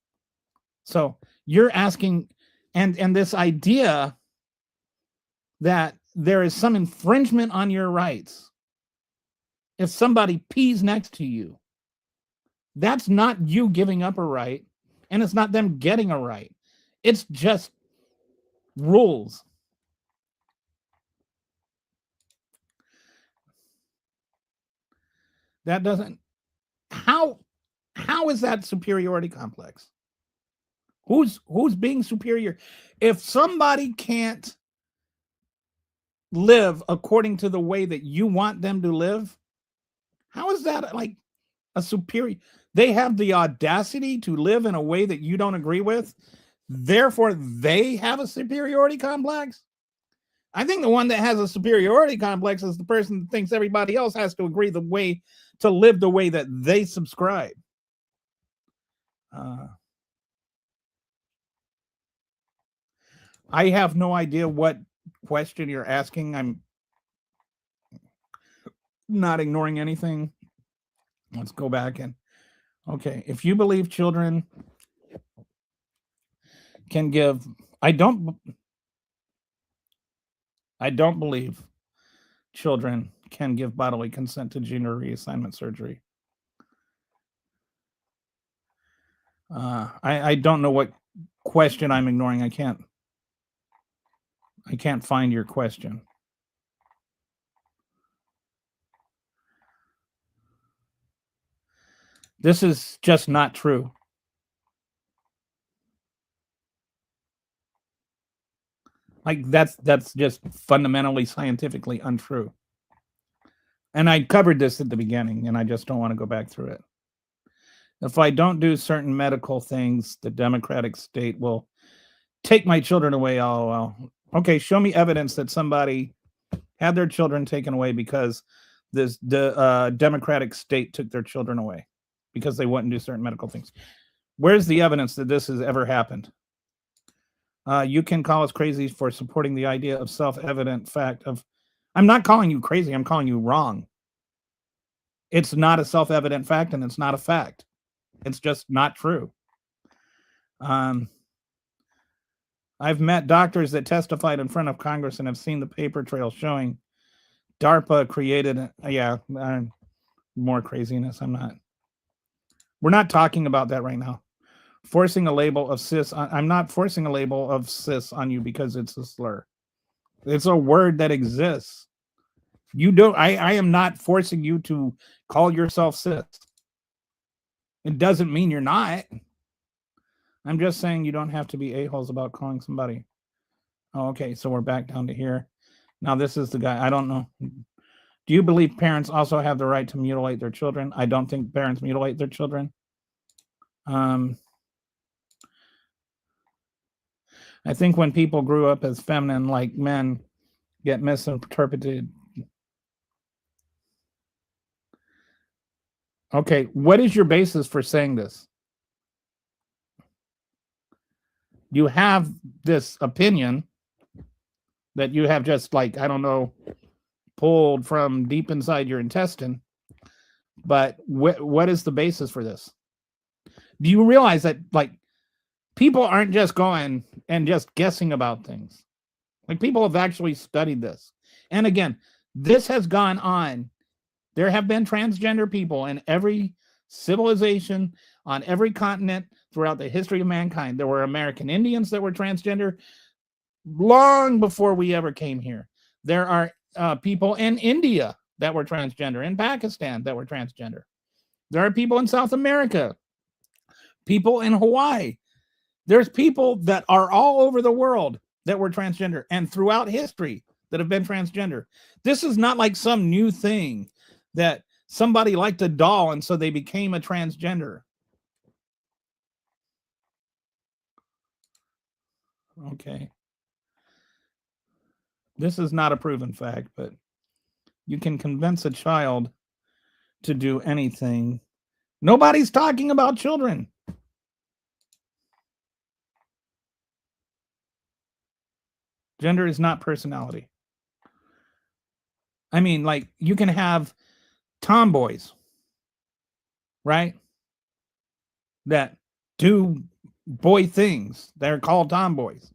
So you're asking, and this idea that there is some infringement on your rights if somebody pees next to you, that's not you giving up a right, and it's not them getting a right. It's just rules. That doesn't, how is that superiority complex? Who's being superior? If somebody can't live according to the way that you want them to live, How is that like a superior? They have the audacity to live in a way that you don't agree with. Therefore, they have a superiority complex. I think the one that has a superiority complex is the person that thinks everybody else has to agree the way to live the way that they subscribe. I have no idea what question you're asking. I'm not ignoring anything. Let's go back and okay. If you believe children can give, I don't believe children can give bodily consent to gender reassignment surgery. I don't know what question I'm ignoring. I can't find your question. This is just not true. Like that's just fundamentally scientifically untrue. And I covered this at the beginning, and I just don't want to go back through it. If I don't do certain medical things, the democratic state will take my children away. Oh, well. Okay, show me evidence that somebody had their children taken away because the democratic state took their children away because they wouldn't do certain medical things. Where's the evidence that this has ever happened? You can call us crazy for supporting the idea of self-evident fact of, I'm not calling you crazy, I'm calling you wrong. It's not a self-evident fact, and it's not a fact. It's just not true. I've met doctors that testified in front of Congress and have seen the paper trail showing DARPA created, more craziness. We're not talking about that right now. Forcing a label of cis, I'm not forcing a label of cis on you because it's a slur. It's a word that exists. You don't, I am not forcing you to call yourself cis. It doesn't mean you're not. I'm just saying you don't have to be a-holes about calling somebody. Oh, okay, so we're back down to here. Now this is the guy, I don't know. Do you believe parents also have the right to mutilate their children? I don't think parents mutilate their children. I think when people grew up as feminine like men get misinterpreted. Okay, what is your basis for saying this? You have this opinion that you have just like, I don't know, pulled from deep inside your intestine. But what is the basis for this? Do you realize that like people aren't just going and just guessing about things? Like people have actually studied this. And again, this has gone on. There have been transgender people in every civilization on every continent throughout the history of mankind. There were American Indians that were transgender long before we ever came here. There are people in India that were transgender, in Pakistan that were transgender. There are people in South America, people in Hawaii. There's people that are all over the world that were transgender and throughout history that have been transgender. This is not like some new thing that somebody liked a doll and so they became a transgender. Okay. This is not a proven fact, but you can convince a child to do anything. Nobody's talking about children. Gender is not personality. I mean, like, you can have tomboys, right? That do boy things. They're called tomboys.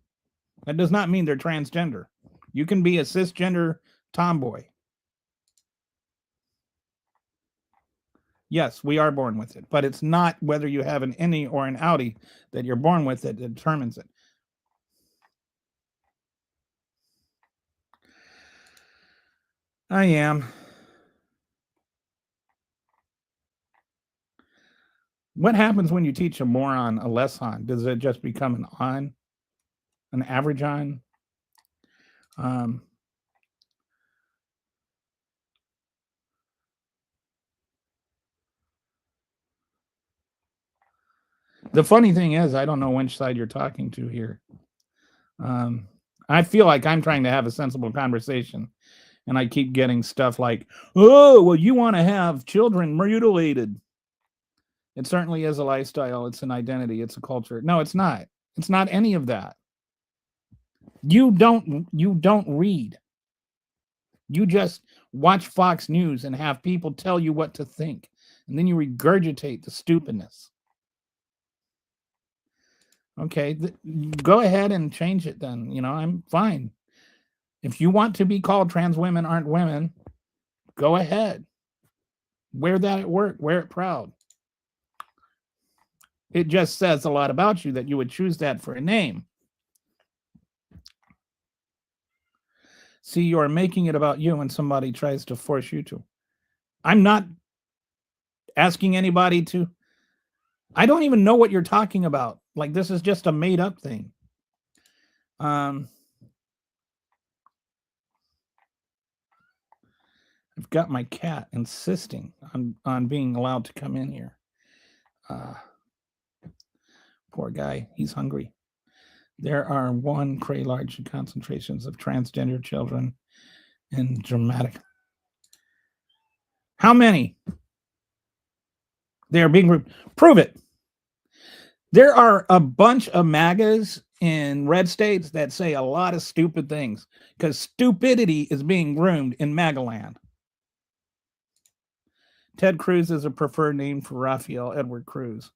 That does not mean they're transgender. You can be a cisgender tomboy. Yes, we are born with it, but it's not whether you have an innie or an outie that you're born with it that determines it. I am. What happens when you teach a moron a lesson? Does it just become an on, an average on? The funny thing is, I don't know which side you're talking to here. I feel like I'm trying to have a sensible conversation, and I keep getting stuff like, "Oh, well, you want to have children mutilated." It certainly is a lifestyle. It's an identity. It's a culture. No, it's not. It's not any of that. You don't read. You just watch Fox News and have people tell you what to think, and then you regurgitate the stupidness. Okay, go ahead and change it then. I'm fine. If you want to be called trans women aren't women, go ahead. Wear that at work. Wear it proud. It just says a lot about you that you would choose that for a name. See, you're making it about you when somebody tries to force you to. I'm not asking anybody to. I don't even know what you're talking about. Like, this is just a made up thing. I've got my cat insisting on being allowed to come in here. Poor guy, he's hungry. There are 1 cray large concentrations of transgender children in dramatic. How many? They are being grouped. Prove it. There are a bunch of MAGAs in red states that say a lot of stupid things because stupidity is being groomed in MAGA land. Ted Cruz is a preferred name for Raphael Edward Cruz.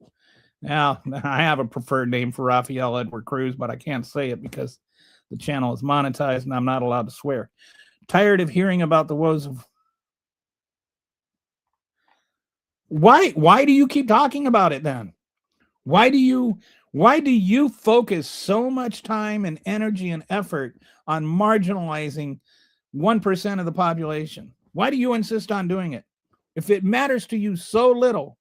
Now, I have a preferred name for Raphael Edward Cruz, but I can't say it because the channel is monetized and I'm not allowed to swear. Tired of hearing about the woes of... Why do you keep talking about it then? Why do you focus so much time and energy and effort on marginalizing 1% of the population? Why do you insist on doing it? If it matters to you so little,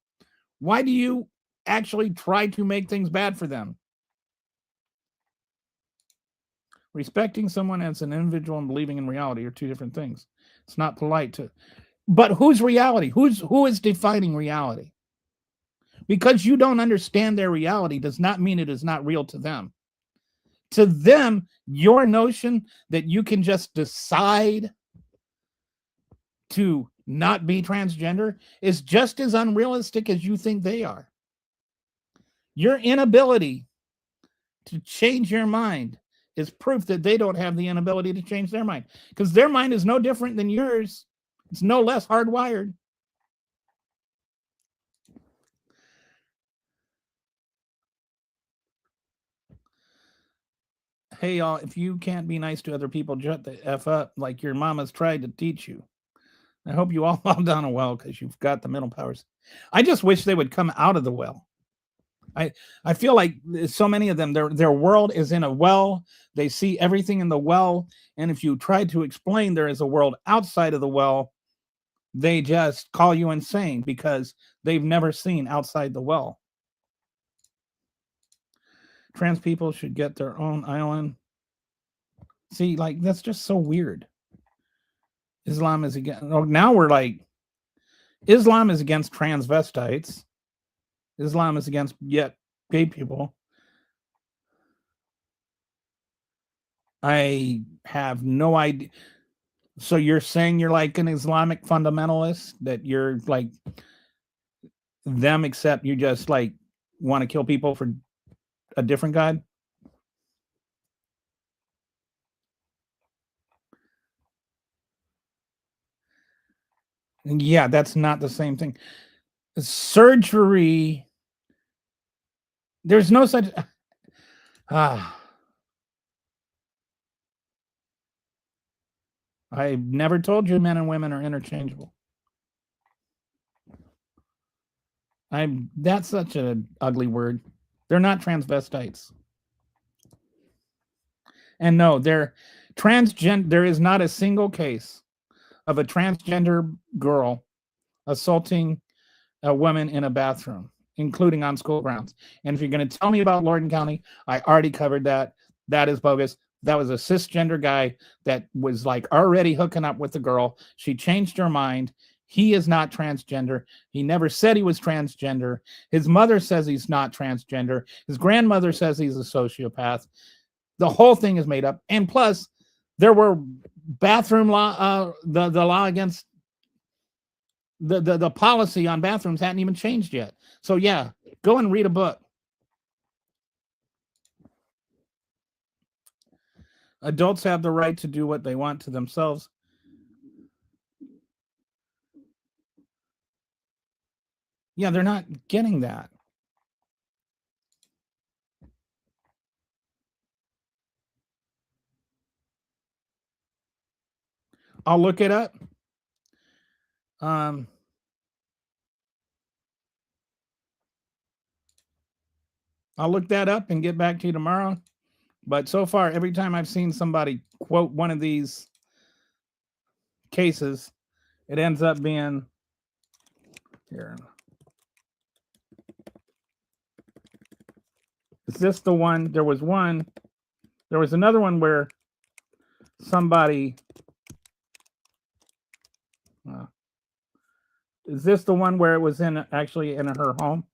why do you actually try to make things bad for them? Respecting someone as an individual and believing in reality are 2 different things. It's not polite to... But whose reality? Who is defining reality? Because you don't understand their reality does not mean it is not real to them. To them, your notion that you can just decide to not be transgender is just as unrealistic as you think they are. Your inability to change your mind is proof that they don't have the inability to change their mind, because their mind is no different than yours. It's no less hardwired. Hey, y'all, if you can't be nice to other people, shut the F up like your mama's tried to teach you. I hope you all fall down a well because you've got the mental powers. I just wish they would come out of the well. I feel like so many of them, their world is in a well. They see everything in the well. And if you try to explain there is a world outside of the well, they just call you insane because they've never seen outside the well. Trans people should get their own island. See, like, that's just so weird. Islam is against... Oh, now we're like, Islam is against transvestites. Islam is against gay people. I have no idea. So you're saying you're like an Islamic fundamentalist, that you're like them, except you just like want to kill people for a different God? Yeah, that's not the same thing. Surgery, there's no such... I never told you men and women are interchangeable. That's such an ugly word. They're not transvestites. And no, they're transgender. There is not a single case of a transgender girl assaulting a woman in a bathroom, including on school grounds. And if you're going to tell me about Loudoun County, I already covered that. That is bogus. That was a cisgender guy that was like already hooking up with the girl. She changed her mind. He is not transgender. He never said he was transgender. His mother says he's not transgender. His grandmother says he's a sociopath. The whole thing is made up. And plus, there were bathroom law, the law against the policy on bathrooms hadn't even changed yet. So yeah, go and read a book. Adults have the right to do what they want to themselves. Yeah, they're not getting that. I'll look it up. I'll look that up and get back to you tomorrow. But so far, every time I've seen somebody quote one of these cases, it ends up being here. Is this the one? There was another one where somebody. Is this the one where it was actually in her home?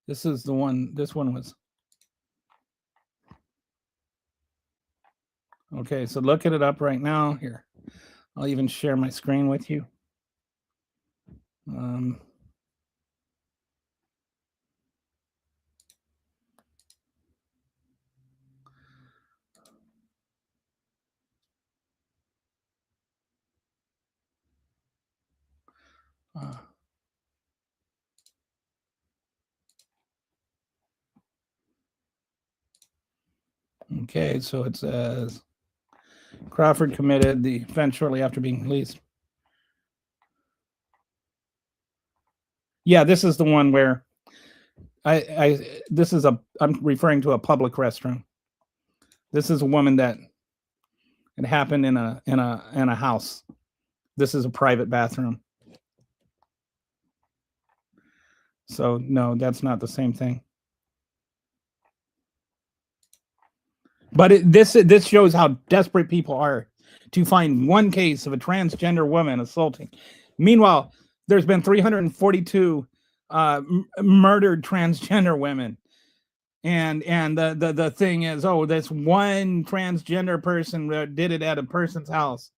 This is the one. This one was. Okay, so look it up right now. Here, I'll even share my screen with you. Okay, so it says Crawford committed the offense shortly after being released. Yeah, this is the one where I'm referring to a public restroom. This is a woman that it happened in a house. This is a private bathroom. So no, that's not the same thing. But this shows how desperate people are to find one case of a transgender woman assaulting. Meanwhile, there's been 342 murdered transgender women. And the thing is, oh, this one transgender person did it at a person's house.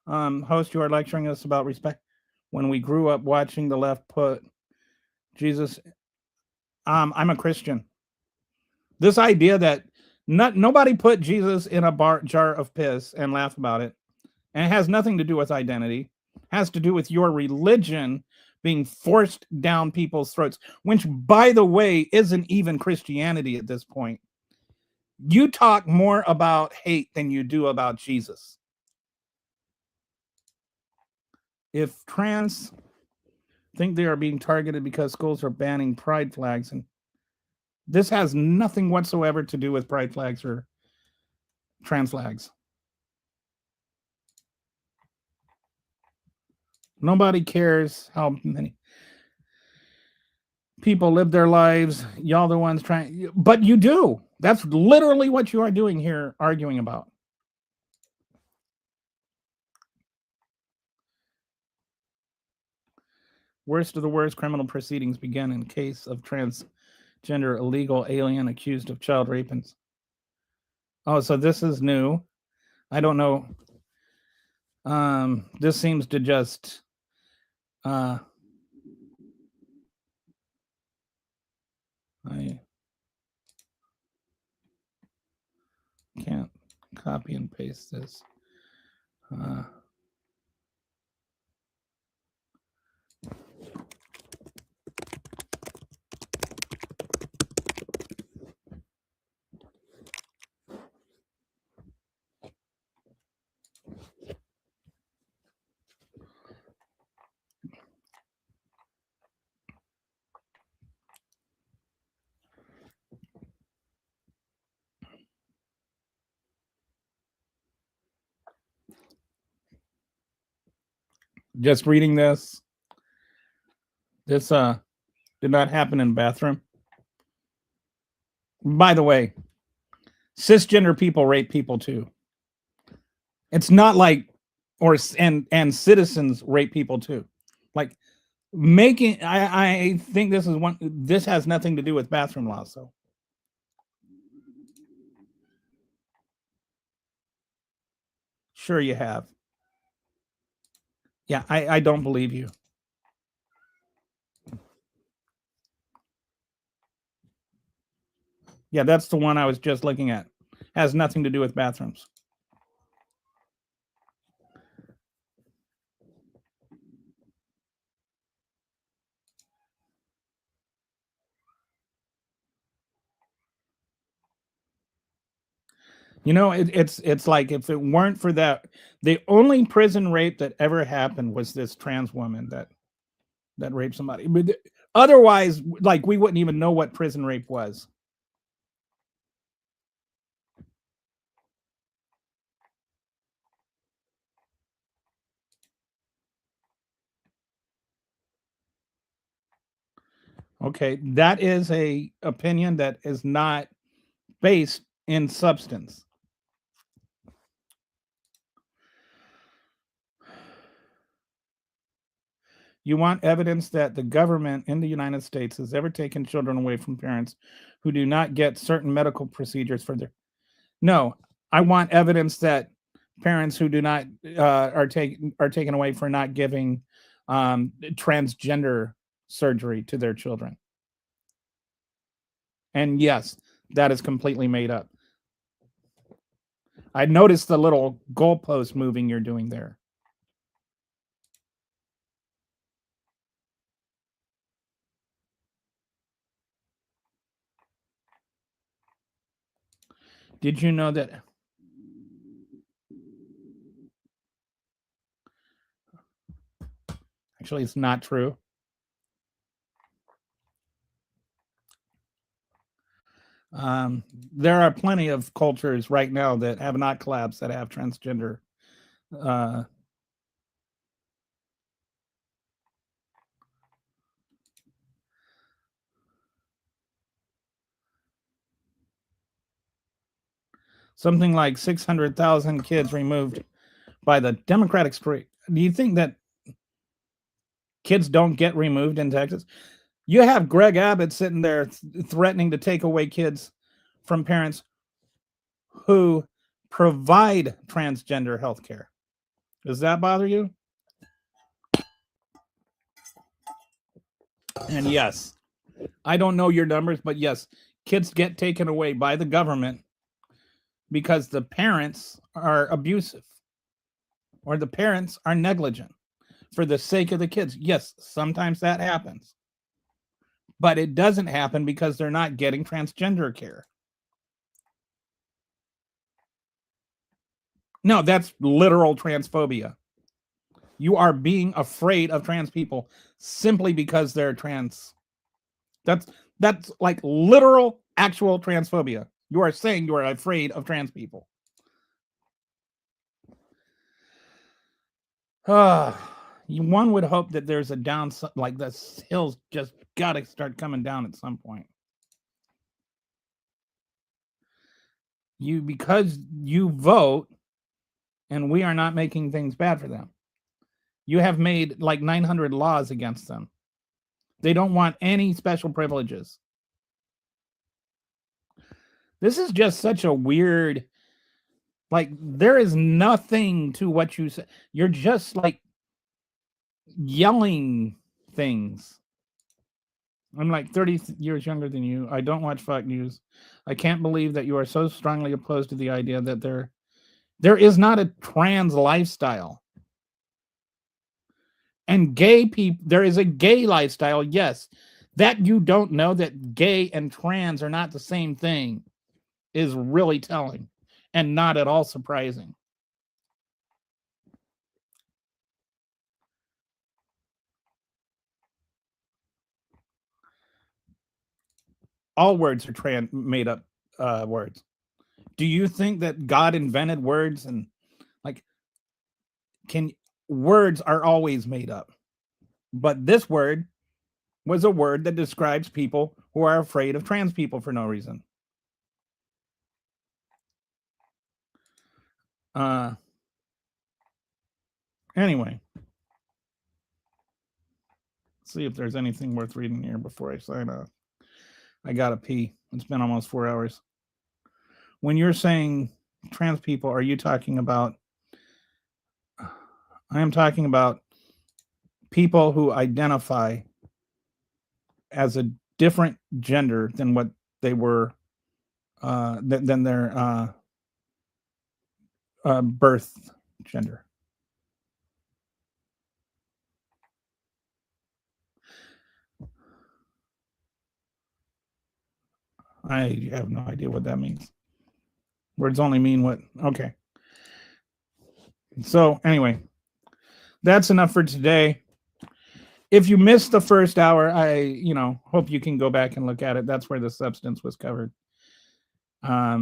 Host, you are lecturing us about respect. When we grew up watching the left put Jesus, I'm a Christian. This idea that nobody put Jesus in a jar of piss and laugh about it, and it has nothing to do with identity. It has to do with your religion being forced down people's throats, which, by the way, isn't even Christianity at this point. You talk more about hate than you do about Jesus. If trans think they are being targeted because schools are banning pride flags, and this has nothing whatsoever to do with pride flags or trans flags. Nobody cares how many people live their lives. Y'all the ones trying, but you do. That's literally what you are doing here, arguing about. Worst of the worst criminal proceedings begin in case of transgender illegal alien accused of child rape. Oh, so this is new. I don't know. This seems to just I can't copy and paste this. Just reading this. This did not happen in bathroom. By the way, cisgender people rape people too. It's not like and citizens rape people too. Like making I think this has nothing to do with bathroom laws, so sure you have. Yeah, I don't believe you. Yeah, that's the one I was just looking at. Has nothing to do with bathrooms. You know, it's like if it weren't for that, the only prison rape that ever happened was this trans woman that raped somebody. But otherwise, like we wouldn't even know what prison rape was. Okay, that is a opinion that is not based in substance. You want evidence that the government in the United States has ever taken children away from parents who do not get certain medical procedures for their. No, I want evidence that parents who do not are taken away for not giving transgender surgery to their children. And yes, that is completely made up. I noticed the little goalpost moving you're doing there. Did you know that? Actually, it's not true. There are plenty of cultures right now that have not collapsed that have transgender. Uh, Something like 600,000 kids removed by the Democratic streak. Do you think that kids don't get removed in Texas? You have Greg Abbott sitting there threatening to take away kids from parents who provide transgender health care. Does that bother you? And yes, I don't know your numbers, but yes, kids get taken away by the government because the parents are abusive or the parents are negligent for the sake of the kids. Yes, sometimes that happens. But it doesn't happen because they're not getting transgender care. No, that's literal transphobia. You are being afraid of trans people simply because they're trans. That's like literal actual transphobia. You are saying you are afraid of trans people. One would hope that there's a down, like the hills just got to start coming down at some point. Because you vote and we are not making things bad for them. You have made like 900 laws against them. They don't want any special privileges. This is just such a weird, like, there is nothing to what you say. You're just like yelling things. I'm like 30 years younger than you. I don't watch Fox News. I can't believe that you are so strongly opposed to the idea that there is not a trans lifestyle. And gay people, there is a gay lifestyle, yes. That you don't know that gay and trans are not the same thing is really telling and not at all surprising. All words are made up words. Do you think that God invented words and like words are always made up. But this word was a word that describes people who are afraid of trans people for no reason. Anyway, see if there's anything worth reading here before I sign off. I gotta pee. It's been almost 4 hours. When you're saying trans people, are you talking about? I am talking about people who identify as a different gender than what they were, than their birth gender. I have no idea what that means. Words only mean what. Okay. So anyway, that's enough for today. If you missed the first hour, I hope you can go back and look at it. That's where the substance was covered. But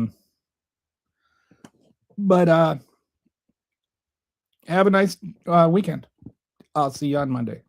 have a nice weekend. I'll see you on Monday.